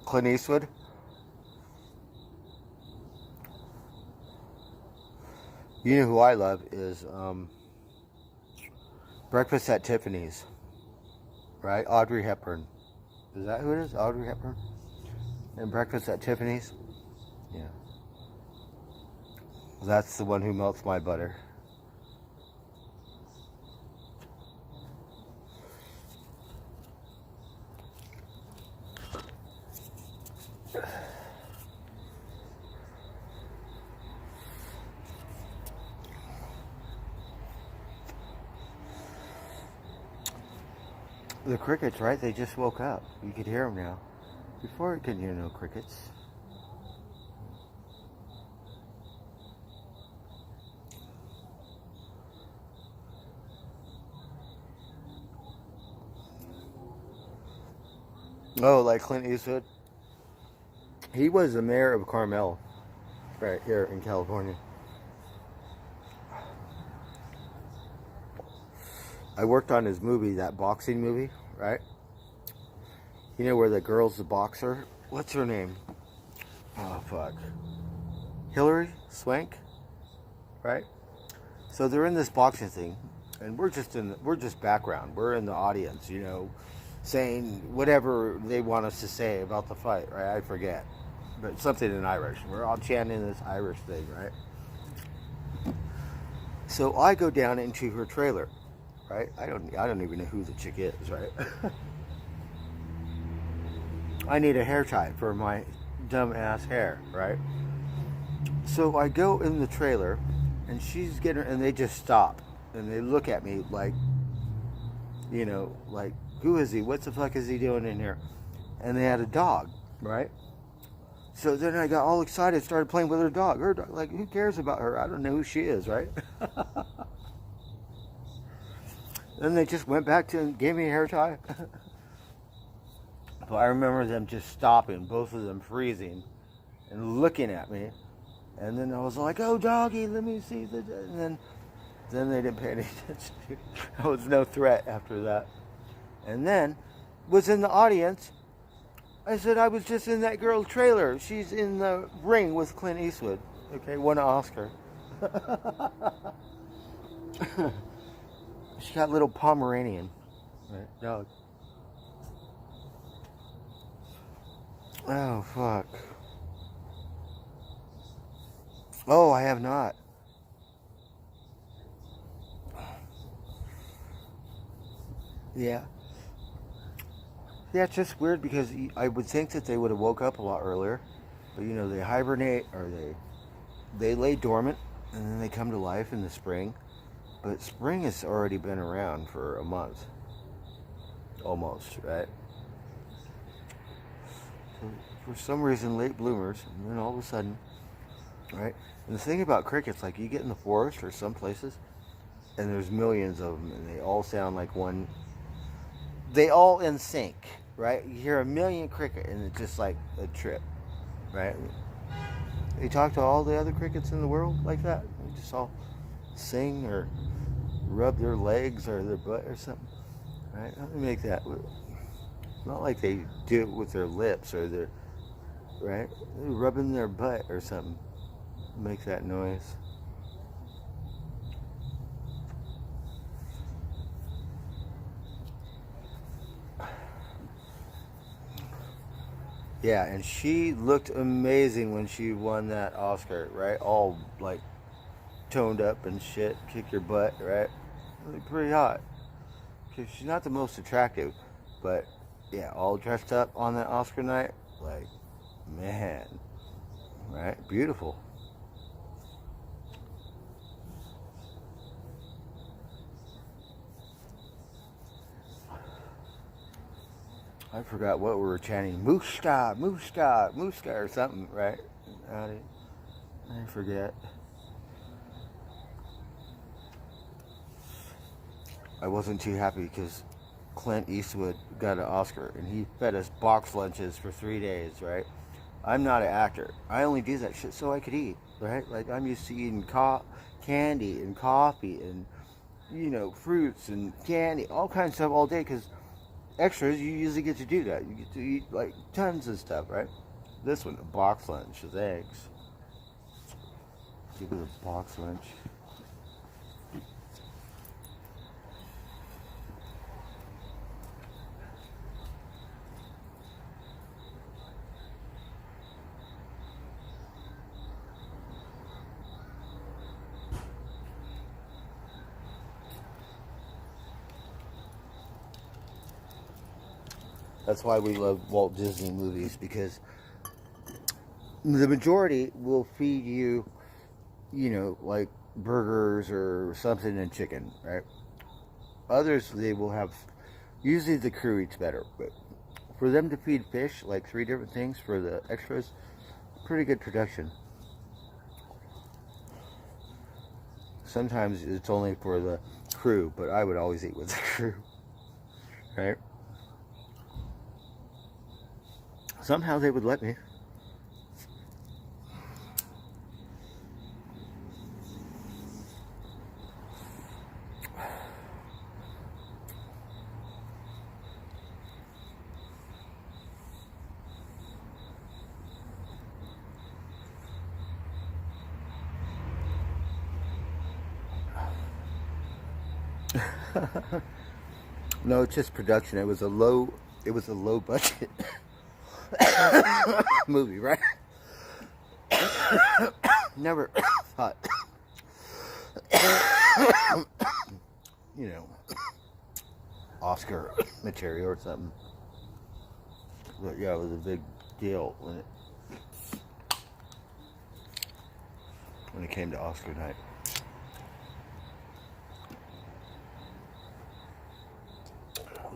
Clint Eastwood. You know who I love is Breakfast at Tiffany's. Right? Audrey Hepburn. Is that who it is? Audrey Hepburn? And Breakfast at Tiffany's? Yeah. That's the one who melts my butter. The crickets, right? They just woke up. You could hear them now. Before, you couldn't hear no crickets. Oh, like Clint Eastwood? He was the mayor of Carmel, right here in California. I worked on his movie, that boxing movie, right? You know where the girl's the boxer? What's her name? Oh, fuck. Hillary Swank, right? So they're in this boxing thing, and we're just background. We're in the audience, you know, saying whatever they want us to say about the fight, right? I forget, but something in Irish. We're all chanting this Irish thing, right? So I go down into her trailer, right? I don't even know who the chick is, right? I need a hair tie for my dumb ass hair, right? So I go in the trailer, and she's getting, and they just stop, and they look at me like, you know, like, who is he? What the fuck is he doing in here? And they had a dog, right? So then I got all excited, started playing with her dog. Her dog, like, who cares about her? I don't know who she is, right? Then they just went back to and gave me a hair tie. But I remember them just stopping, both of them freezing and looking at me. And then I was like, oh, doggy, let me see the... And then they didn't pay any attention. There was no threat after that. And then was in the audience. I said, I was just in that girl's trailer. She's in the ring with Clint Eastwood. Okay, won an Oscar. She got little Pomeranian, right, dog. Oh, fuck. Oh, I have not. Yeah. Yeah, it's just weird because I would think that they would have woke up a lot earlier. But, you know, they hibernate or they lay dormant and then they come to life in the spring. But spring has already been around for a month. Almost, right? So for some reason, late bloomers, and then all of a sudden, right? And the thing about crickets, like you get in the forest or some places, and there's millions of them, and they all sound like one. They all in sync, right? You hear a million cricket, and it's just like a trip, right? You talk to all the other crickets in the world like that. They just all sing or rub their legs or their butt or something, right? How do they make that? It's not like they do it with their lips or their, right? They're rubbing their butt or something. Make that noise. Yeah, and she looked amazing when she won that Oscar, right? All like toned up and shit, kick your butt, right? Looked pretty hot. Cause she's not the most attractive, but yeah, all dressed up on that Oscar night, like, man, right? Beautiful. I forgot what we were chanting. Mushka, Mushka, Mushka or something, right? I forget. I wasn't too happy because Clint Eastwood got an Oscar and he fed us box lunches for 3 days, right? I'm not an actor. I only do that shit so I could eat, right? Like I'm used to eating candy and coffee and, you know, fruits and candy, all kinds of stuff all day because extras, you usually get to do that. You get to eat like tons of stuff, right? This one, a box lunch with eggs. Give it a box lunch. That's why we love Walt Disney movies, because the majority will feed you, you know, like burgers or something and chicken, right? Others, they will have, usually the crew eats better, but for them to feed fish, like 3 different things for the extras, pretty good production. Sometimes it's only for the crew, but I would always eat with the crew, right? Somehow they would let me. No, it's just production. It was a low budget movie, right? Never thought, you know, Oscar material or something. But yeah, it was a big deal when it came to Oscar night.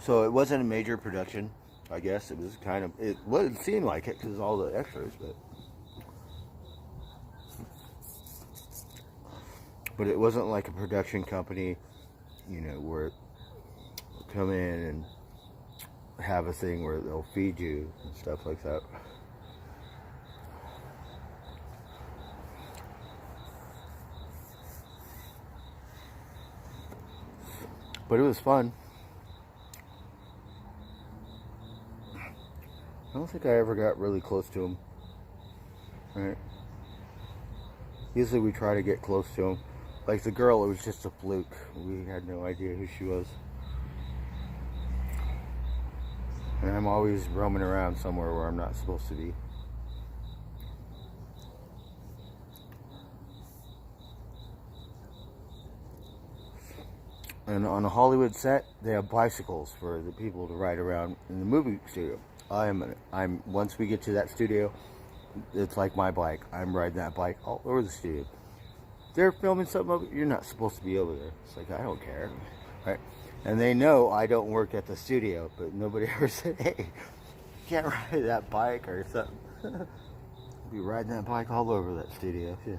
So it wasn't a major production, I guess. It was kind of, it seemed like it because all the extras, but it wasn't like a production company, you know, where it come in and have a thing where they'll feed you and stuff like that. But it was fun. I don't think I ever got really close to him. Right? Usually we try to get close to him. Like the girl, it was just a fluke. We had no idea who she was. And I'm always roaming around somewhere where I'm not supposed to be. And on a Hollywood set, they have bicycles for the people to ride around in the movie studio. I'm once we get to that studio, it's like my bike. I'm riding that bike all over the studio. They're filming something over, you're not supposed to be over there. It's like, I don't care, right? And they know I don't work at the studio, but nobody ever said, hey, you can't ride that bike or something. Be riding that bike all over that studio. Yeah.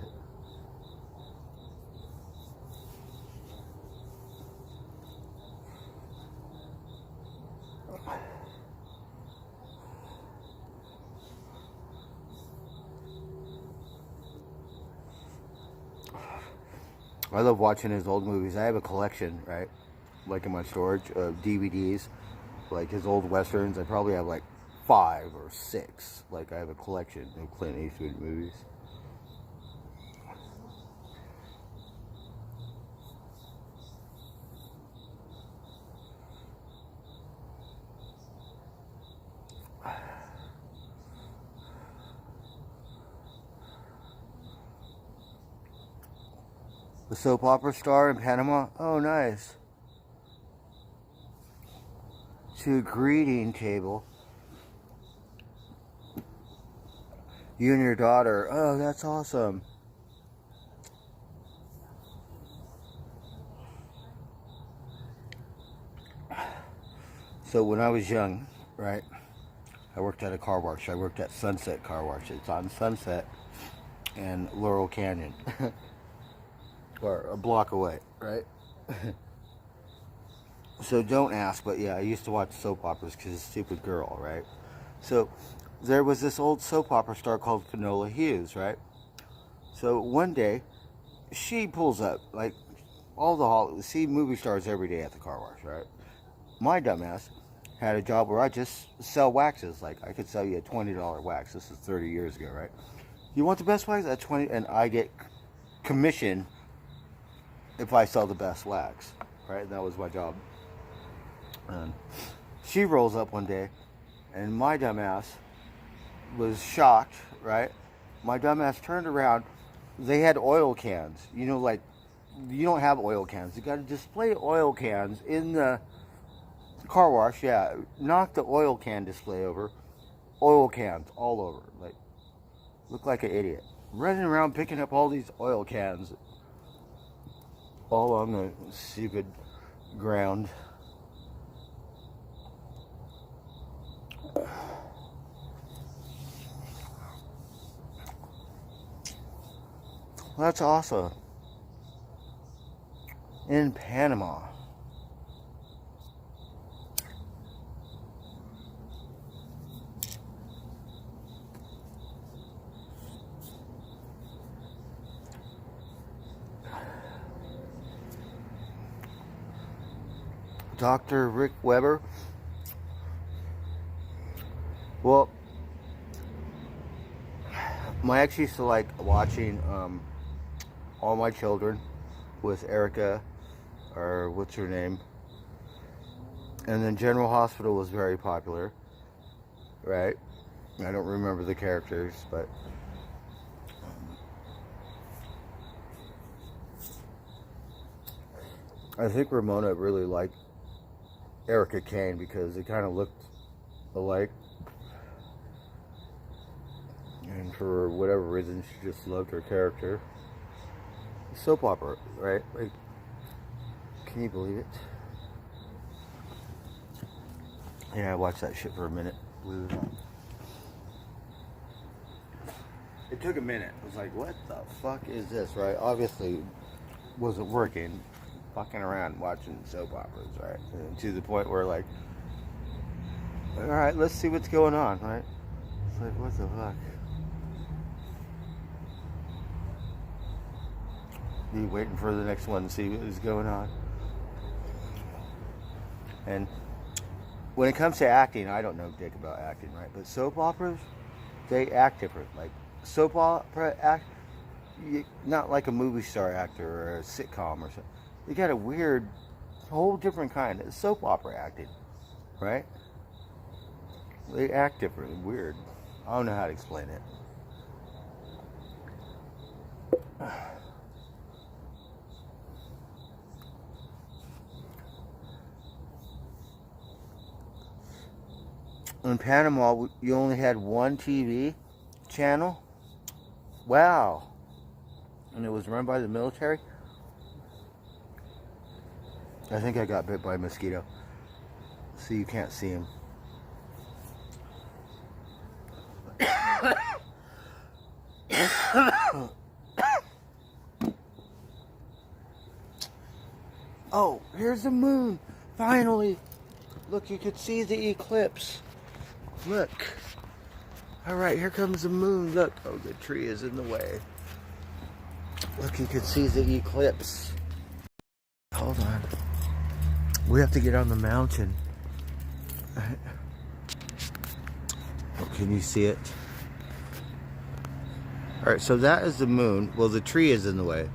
I love watching his old movies. I have a collection, right? Like in my storage of DVDs, like his old westerns. I probably have like 5 or 6. Like I have a collection of Clint Eastwood movies. The soap opera star in Panama? Oh, nice. To a greeting table. You and your daughter. Oh, that's awesome. So when I was young, right, I worked at a car wash. I worked at Sunset Car Wash. It's on Sunset and Laurel Canyon. Or a block away, right? So don't ask, but yeah, I used to watch soap operas because it's a stupid girl, right? So there was this old soap opera star called Finola Hughes, right? So one day, she pulls up, like see movie stars every day at the car wash, right? My dumbass had a job where I just sell waxes. Like I could sell you a $20 wax. This is 30 years ago, right? You want the best wax at 20, and I get commission if I sell the best wax, right? That was my job. And she rolls up one day, and my dumbass was shocked, right? My dumbass turned around. They had oil cans. You know, like, you don't have oil cans. You got to display oil cans in the car wash. Yeah, knock the oil can display over. Oil cans all over. Like, look like an idiot. Running around picking up all these oil cans. All on the stupid ground. That's awesome. In Panama. Dr. Rick Weber. Well, my ex used to like watching All My Children with Erica, or what's her name, and then General Hospital was very popular, right? I don't remember the characters, but I think Ramona really liked Erica Kane because they kind of looked alike. And for whatever reason, she just loved her character. Soap opera, right? Like, can you believe it? Yeah, I watched that shit for a minute. It took a minute. I was like, what the fuck is this, right? Obviously, wasn't working. Fucking around watching soap operas, right? And to the point where, like, alright, let's see what's going on, right? It's like, what the fuck? Be waiting for the next one to see what is going on. And when it comes to acting, I don't know dick about acting, right? But soap operas, they act different. Like, soap opera act, not like a movie star actor or a sitcom or something. You got a weird, whole different kind of soap opera acting, right? They act different and weird. I don't know how to explain it. In Panama, you only had one TV channel? Wow. And it was run by the military? I think I got bit by a mosquito. So you can't see him. Oh, here's the moon. Finally. Look, you could see the eclipse. Look. Alright, here comes the moon. Look. Oh, the tree is in the way. Look, you could see the eclipse. Hold on. We have to get on the mountain. Oh, can you see it? Alright, so that is the moon. Well, the tree is in the way.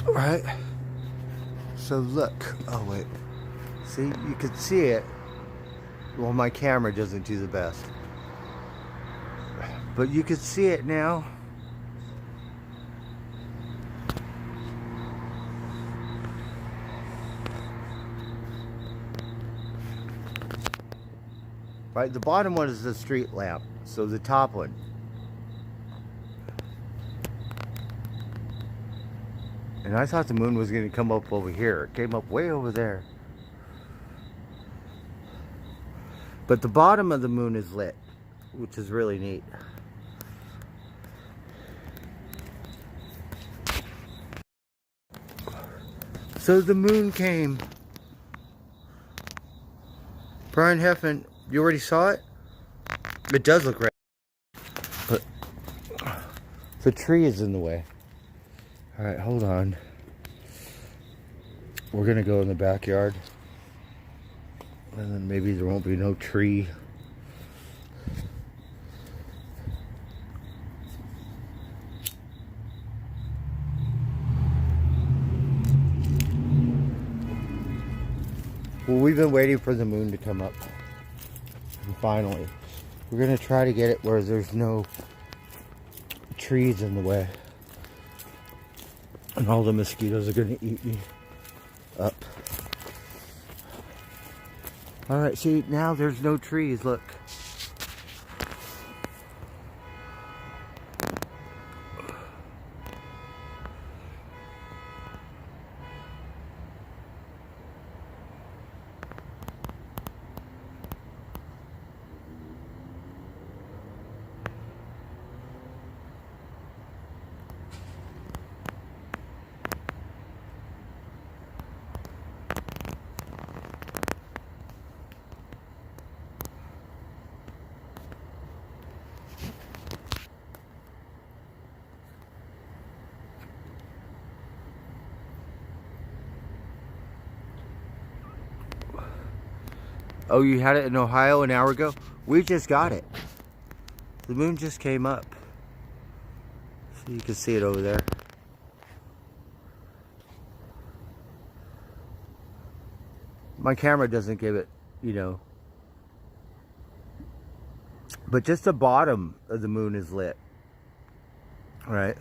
Alright. So look. Oh, wait. See, you can see it. Well, my camera doesn't do the best. But you can see it now. Right, the bottom one is the street lamp, so the top one. And I thought the moon was going to come up over here. It came up way over there. But the bottom of the moon is lit, which is really neat. So the moon came. Brian Heffman, you already saw it? It does look red. But the tree is in the way. Alright, hold on. We're gonna go in the backyard. And then maybe there won't be no tree. Well, we've been waiting for the moon to come up. And finally, we're gonna try to get it where there's no trees in the way. And all the mosquitoes are gonna eat me up. Alright, see, now there's no trees, look. Oh, you had it in Ohio an hour ago? We just got it. The moon just came up. So you can see it over there. My camera doesn't give it, you know. But just the bottom of the moon is lit. Right?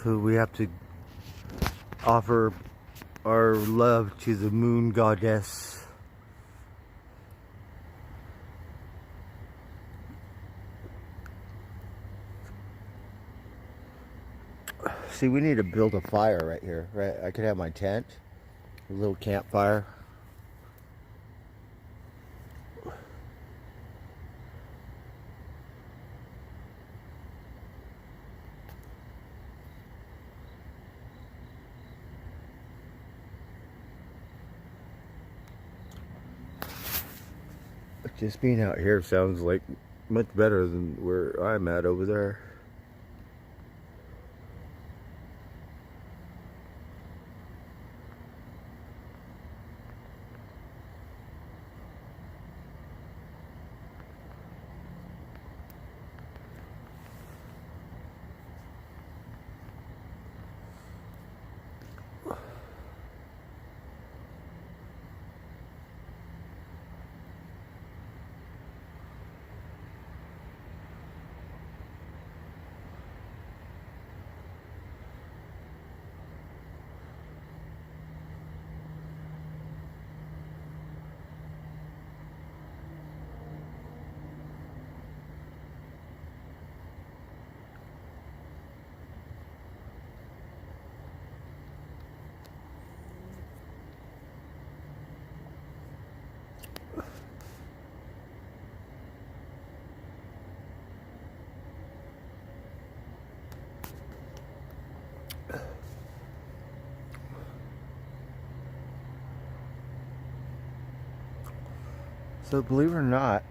So we have to offer our love to the moon goddess. See, we need to build a fire right here, right? I could have my tent, a little campfire. Just being out here sounds like much better than where I'm at over there. So believe it or not,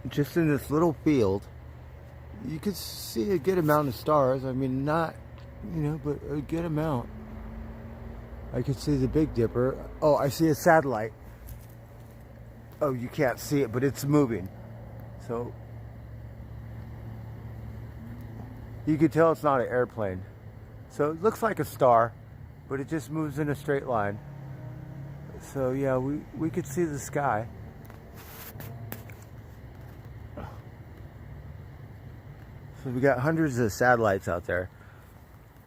just in this little field, you could see a good amount of stars. I mean, not, you know, but a good amount. I could see the Big Dipper. Oh, I see a satellite. Oh, you can't see it, but it's moving. So you can tell it's not an airplane. So it looks like a star, but it just moves in a straight line. So yeah, we could see the sky. So we got hundreds of satellites out there.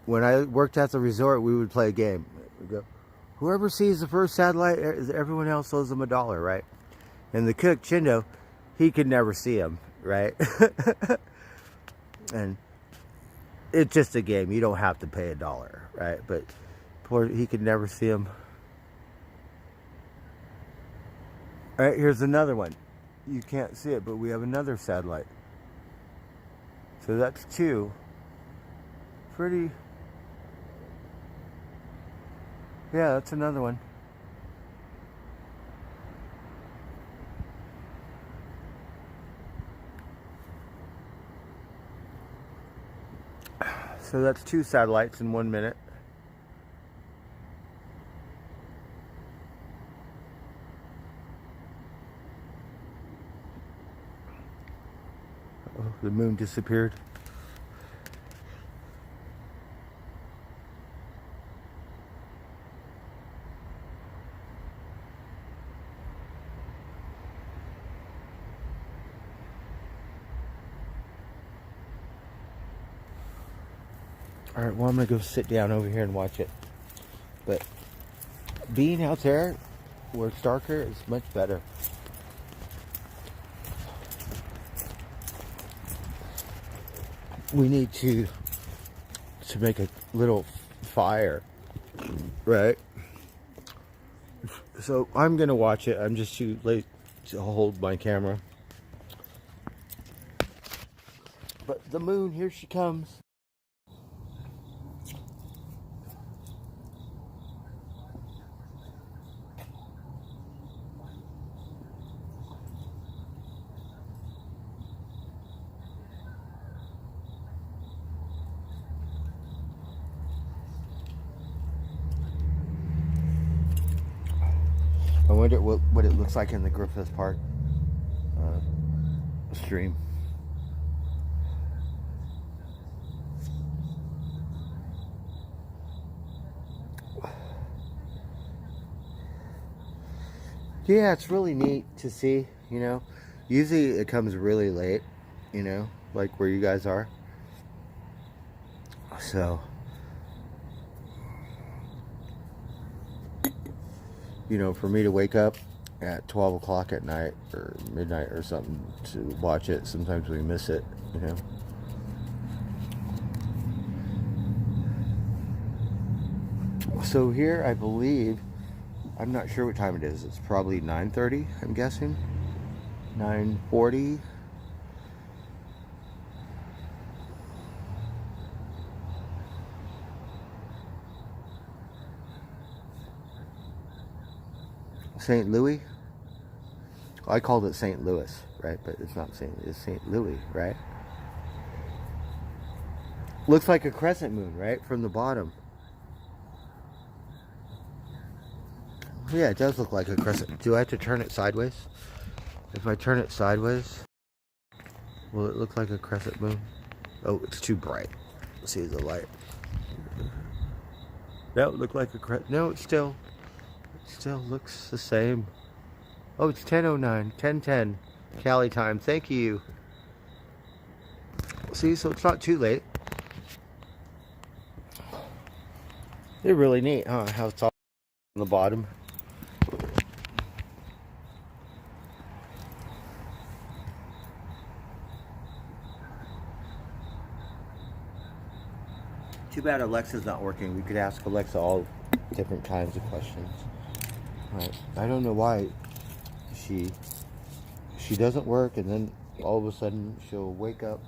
When I worked at the resort, we would play a game. We'd go, whoever sees the first satellite, everyone else owes them $1, right? And the cook, Chindo, he could never see them, right? And it's just a game. You don't have to pay $1, right? But poor, he could never see them. All right, here's another one. You can't see it, but we have another satellite. So that's 2. Pretty. Yeah, that's another one. So that's 2 satellites in 1 minute. Oh, the moon disappeared. Alright, well, I'm going to go sit down over here and watch it. But being out there where it's darker is much better. We need to make a little fire, right? So I'm going to watch it. I'm just too late to hold my camera. But the moon, here she comes. wonder what it looks like in the Griffith Park stream. Yeah, it's really neat to see, you know. Usually it comes really late, you know, like where you guys are. So, you know, for me to wake up at 12 o'clock at night or midnight or something to watch it, sometimes we miss it, you know. So here, I believe, I'm not sure what time it is. It's probably 9:30, I'm guessing. 9:40. St. Louis? I called it St. Louis, right? But it's not it's St. Louis, right? Looks like a crescent moon, right? From the bottom. Yeah, it does look like a crescent. Do I have to turn it sideways? If I turn it sideways, will it look like a crescent moon? Oh, it's too bright. Let's see the light. That would look like a crescent. No, it still looks the same. Oh, it's 10:09, 10:10, Cali time. Thank you. See, so it's not too late. They're really neat, huh? How it's all on the bottom. Too bad Alexa's not working. We could ask Alexa all different kinds of questions. Right. I don't know why she doesn't work, and then all of a sudden she'll wake up.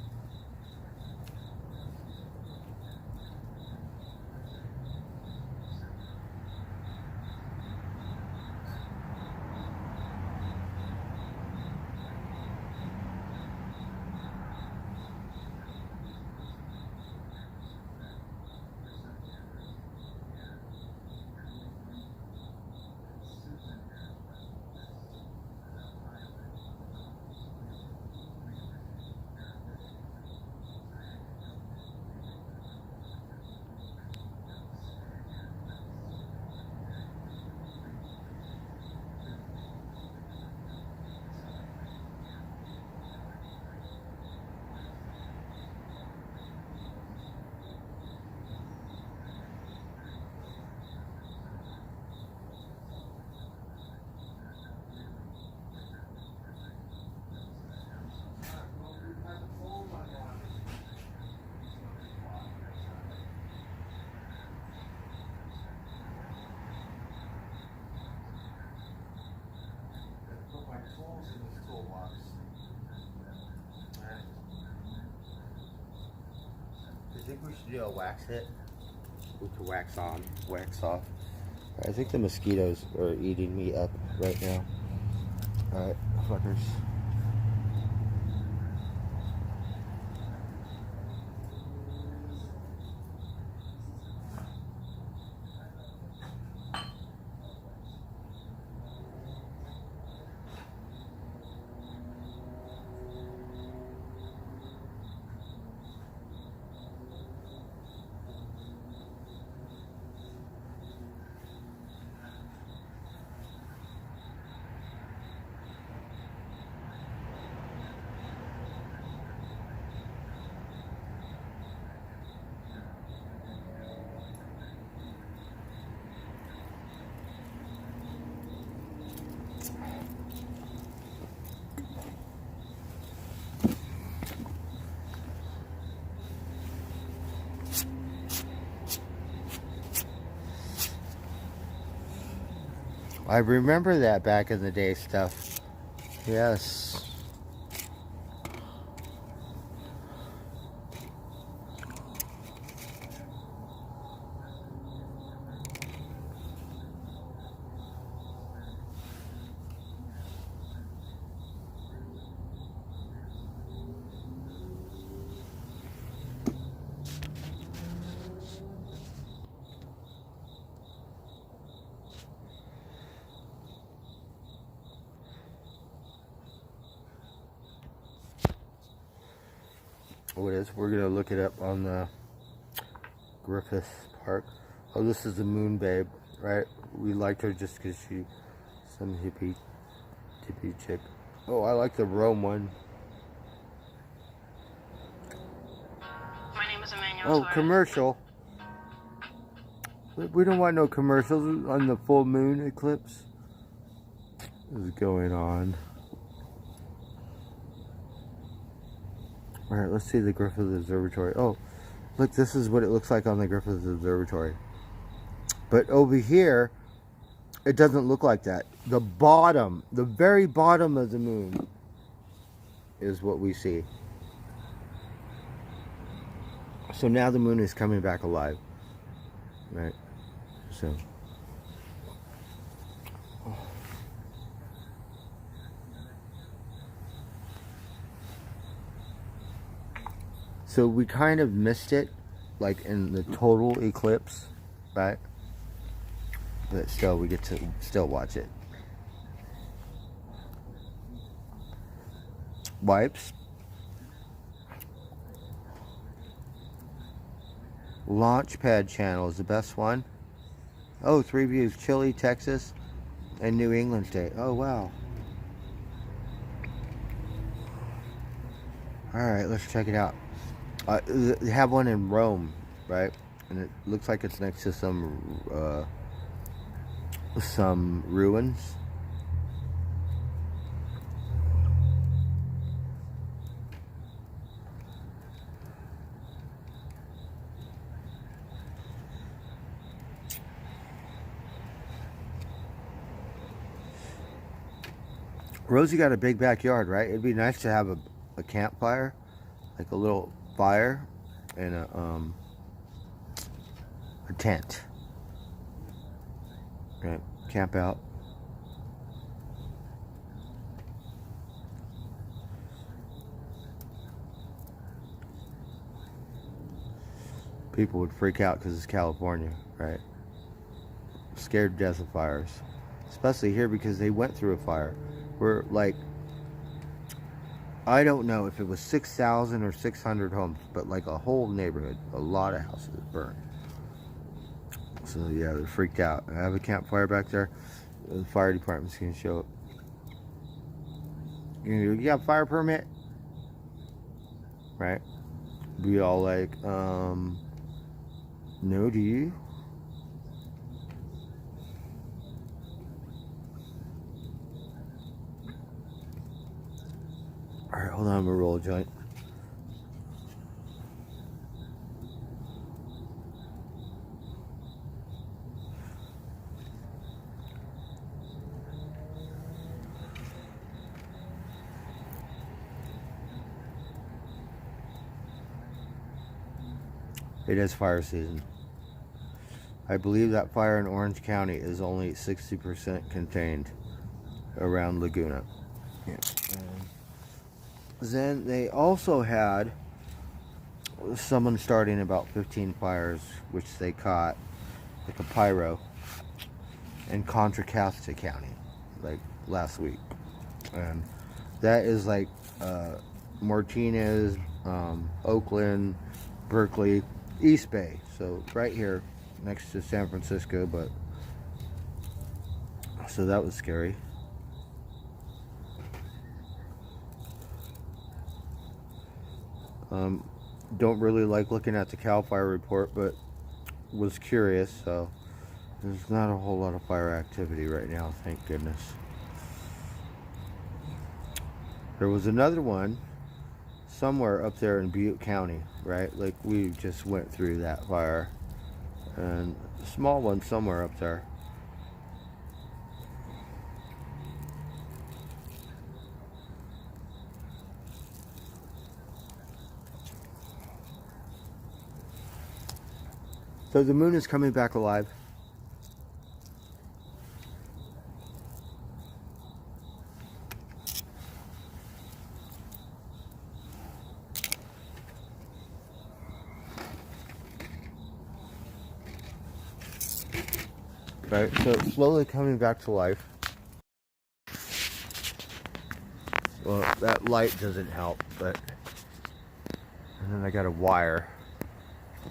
I think we should do a wax hit. We could wax on, wax off. I think the mosquitoes are eating me up right now. Alright, fuckers. I remember that back in the day stuff. Yes. what it is. We're gonna look it up on the Griffith Park. Oh, this is the Moon Babe, right? We liked her just because she's some hippie chick. Oh, I like the Rome one. My name is Emmanuel. Oh, commercial. We don't want no commercials on the full moon eclipse. What is going on? Alright, let's see the Griffith Observatory. Oh, look, this is what it looks like on the Griffith Observatory. But over here, it doesn't look like that. The bottom, the very bottom of the moon is what we see. So now the moon is coming back alive. Right? So we kind of missed it, like in the total eclipse, right? But still, we get to still watch it. Wipes. Launchpad channel is the best one. Oh, 3 views: Chile, Texas, and New England State. Oh, wow. Alright, let's check it out. They have one in Rome, right? And it looks like it's next to some ruins. Rosie got a big backyard, right? It'd be nice to have a campfire, like a little fire, and a tent. Right, camp out. People would freak out because it's California, right? Scared to death of fires, especially here because they went through a fire. We're like, I don't know if it was 6,000 or 600 homes, but like a whole neighborhood, a lot of houses burned. So yeah, they're freaked out. I have a campfire back there. The fire department's gonna show it. You got a fire permit? Right? Be all like, no, do you? Alright, hold on, I'm gonna roll a joint. It is fire season. I believe that fire in Orange County is only 60% contained around Laguna. Yeah. Then they also had someone starting about 15 fires, which they caught, like a pyro, in Contra Costa County, like last week. And that is like Martinez, Oakland, Berkeley, East Bay. So right here next to San Francisco, but so that was scary. Don't really like looking at the CAL FIRE report, but was curious, so there's not a whole lot of fire activity right now, thank goodness. There was another one somewhere up there in Butte County, right? Like we just went through that fire, and a small one somewhere up there. So the moon is coming back alive. Right, so it's slowly coming back to life. Well, that light doesn't help, but And then I got a wire,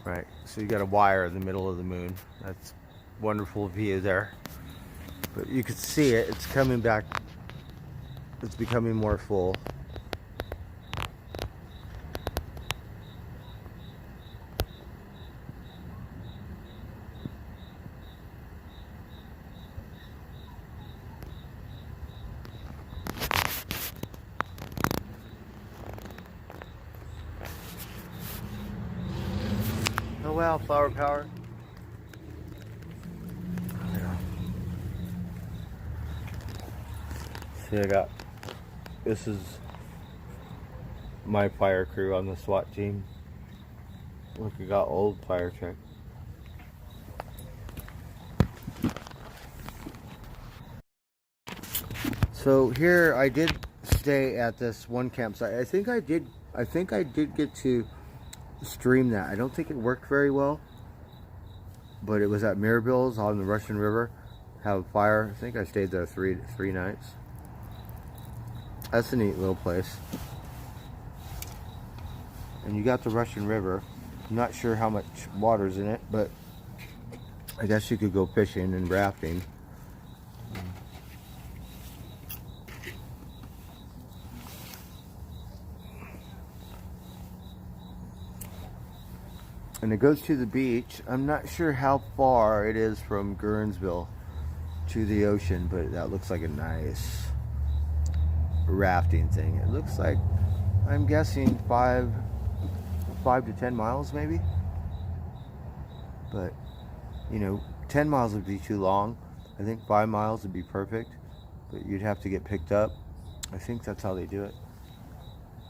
right? So you got a wire in the middle of the moon. That's wonderful view there. But you can see it, it's coming back, it's becoming more full. Oh wow, flower power. See, this is my fire crew on the SWAT team. Look, I got old fire truck. So here I did stay at this one campsite. I think I did get to stream that. I don't think it worked very well, but it was at Mirabel's on the Russian River. Have a fire. I think I stayed there three nights. That's a neat little place. And you got the Russian River. I'm not sure how much water's in it, but I guess you could go fishing and rafting. And it goes to the beach. I'm not sure how far it is from Guernsville to the ocean, but that looks like a nice rafting thing. It looks like, I'm guessing 5 to 10 miles maybe. But, you know, 10 miles would be too long. I think 5 miles would be perfect, but you'd have to get picked up. I think that's how they do it.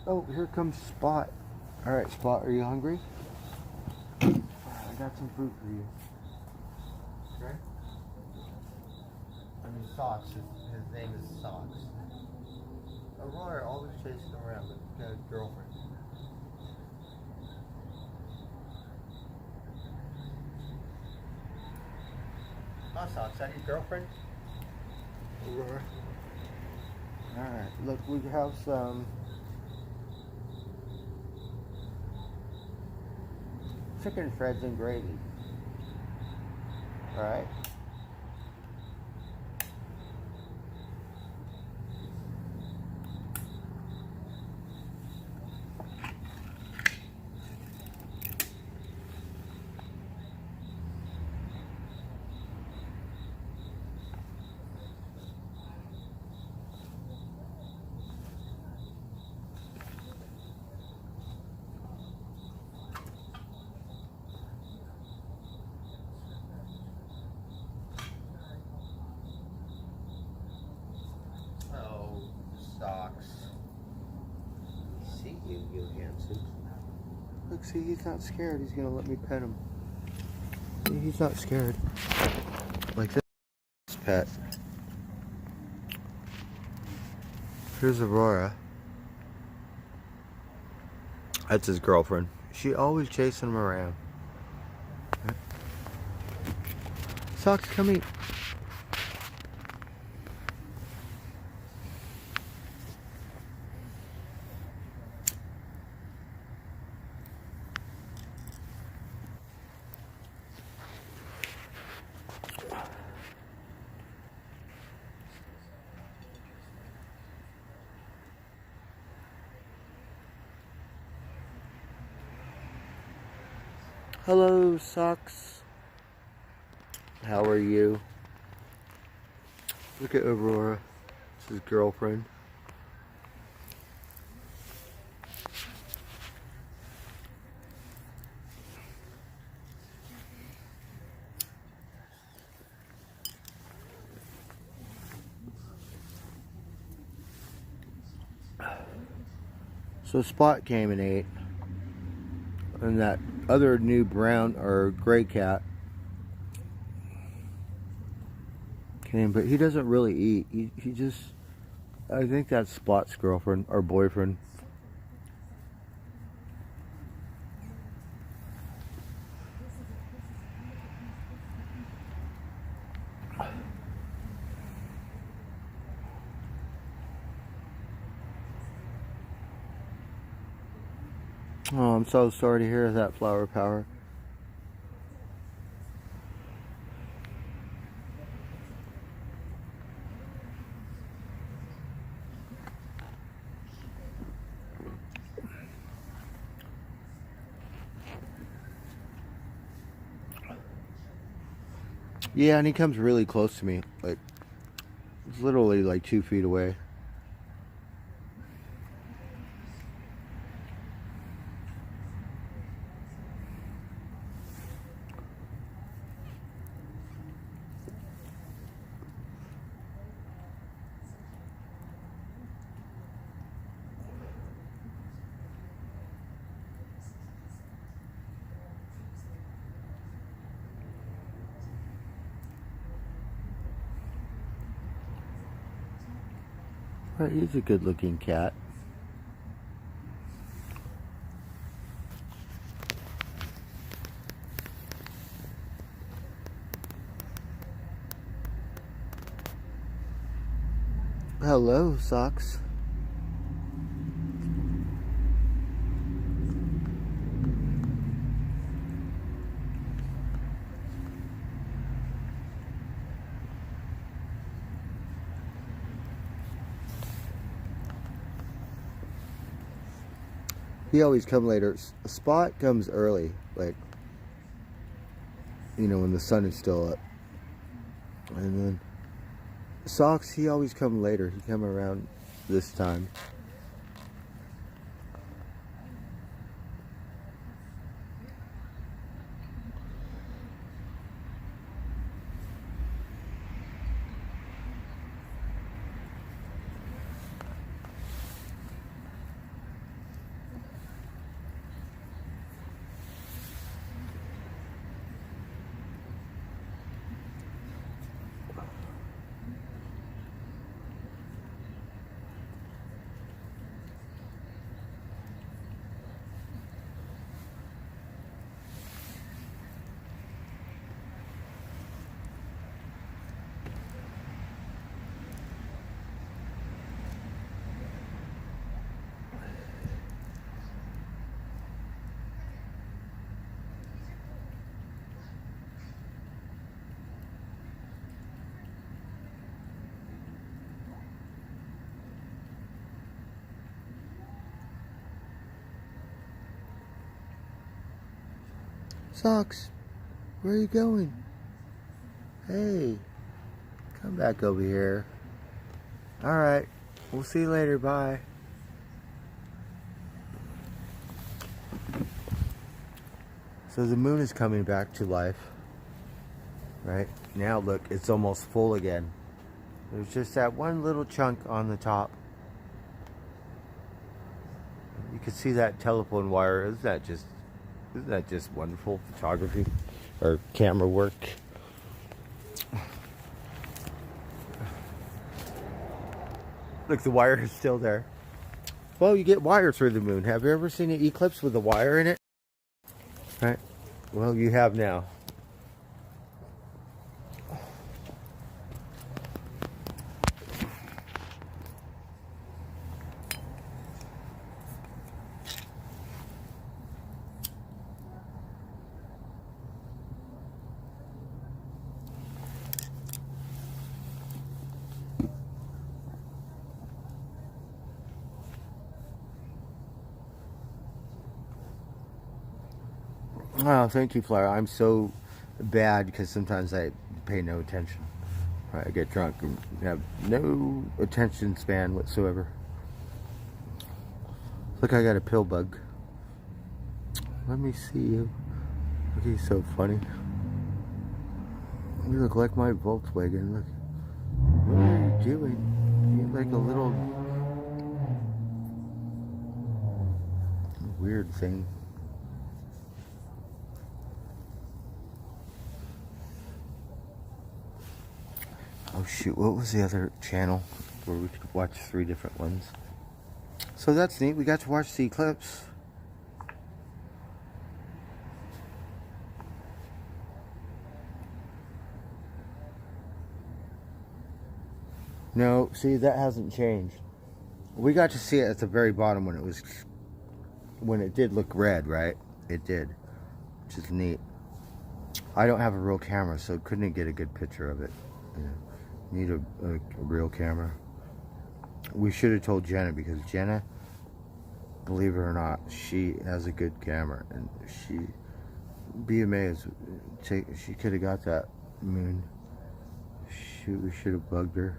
Oh, here comes Spot. All right, Spot, are you hungry? I got some food for you. Okay? I mean, Socks. His name is Socks. Aurora always chasing him around with his girlfriend. Huh, Socks? Is that your girlfriend? Aurora. Alright, look, we have some chicken shreds and gravy. Alright. Socks. See you handsome. Look, see, he's not scared. He's gonna let me pet him. See, he's not scared. Like this pet. Here's Aurora. That's his girlfriend. She always chasing him around. Socks, come eat. Hello, Socks. How are you? Look at Aurora. It's his girlfriend. So Spot came and ate. And that other new brown or gray cat came, but he doesn't really eat. He just, I think that's Spot's girlfriend or boyfriend. Oh, I'm so sorry to hear that, Flower Power. Yeah, and he comes really close to me. Like, it's literally like 2 feet away. Right, he's a good-looking cat. Hello, Socks. He always comes later. Spot comes early, like, you know, when the sun is still up. And then Socks, he always come later. He come around this time. Socks, where are you going? Hey, come back over here. Alright, we'll see you later, bye. So the moon is coming back to life. Right? Now look, it's almost full again. There's just that one little chunk on the top. You can see that telephone wire. Isn't that just wonderful photography or camera work? Look, the wire is still there. Well, you get wire through the moon. Have you ever seen an eclipse with a wire in it? Right? Well, you have now. Oh, thank you, Flower. I'm so bad because sometimes I pay no attention. I get drunk and have no attention span whatsoever. Look, I got a pill bug. Let me see you. Look, he's so funny. You look like my Volkswagen. Look. What are you doing? You're like a little weird thing. Oh shoot, what was the other channel where we could watch 3 different ones? So that's neat, we got to watch the eclipse. No, see, that hasn't changed. We got to see it at the very bottom when it was when it did look red, right? It did, which is neat. I don't have a real camera, so couldn't get a good picture of it. Need a real camera. We should have told Jenna, because Jenna, believe it or not, she has a good camera, and be amazed. She could have got that moon. Shoot, we should have bugged her.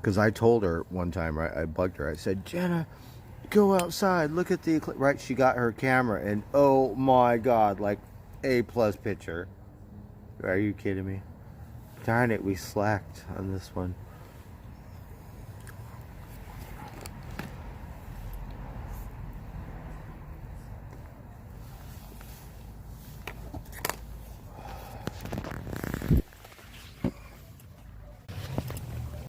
Because I told her one time, right? I bugged her. I said, Jenna, go outside. Look at the eclipse. Right? She got her camera, and oh my God, like A+ picture. Are you kidding me? Darn it, we slacked on this one.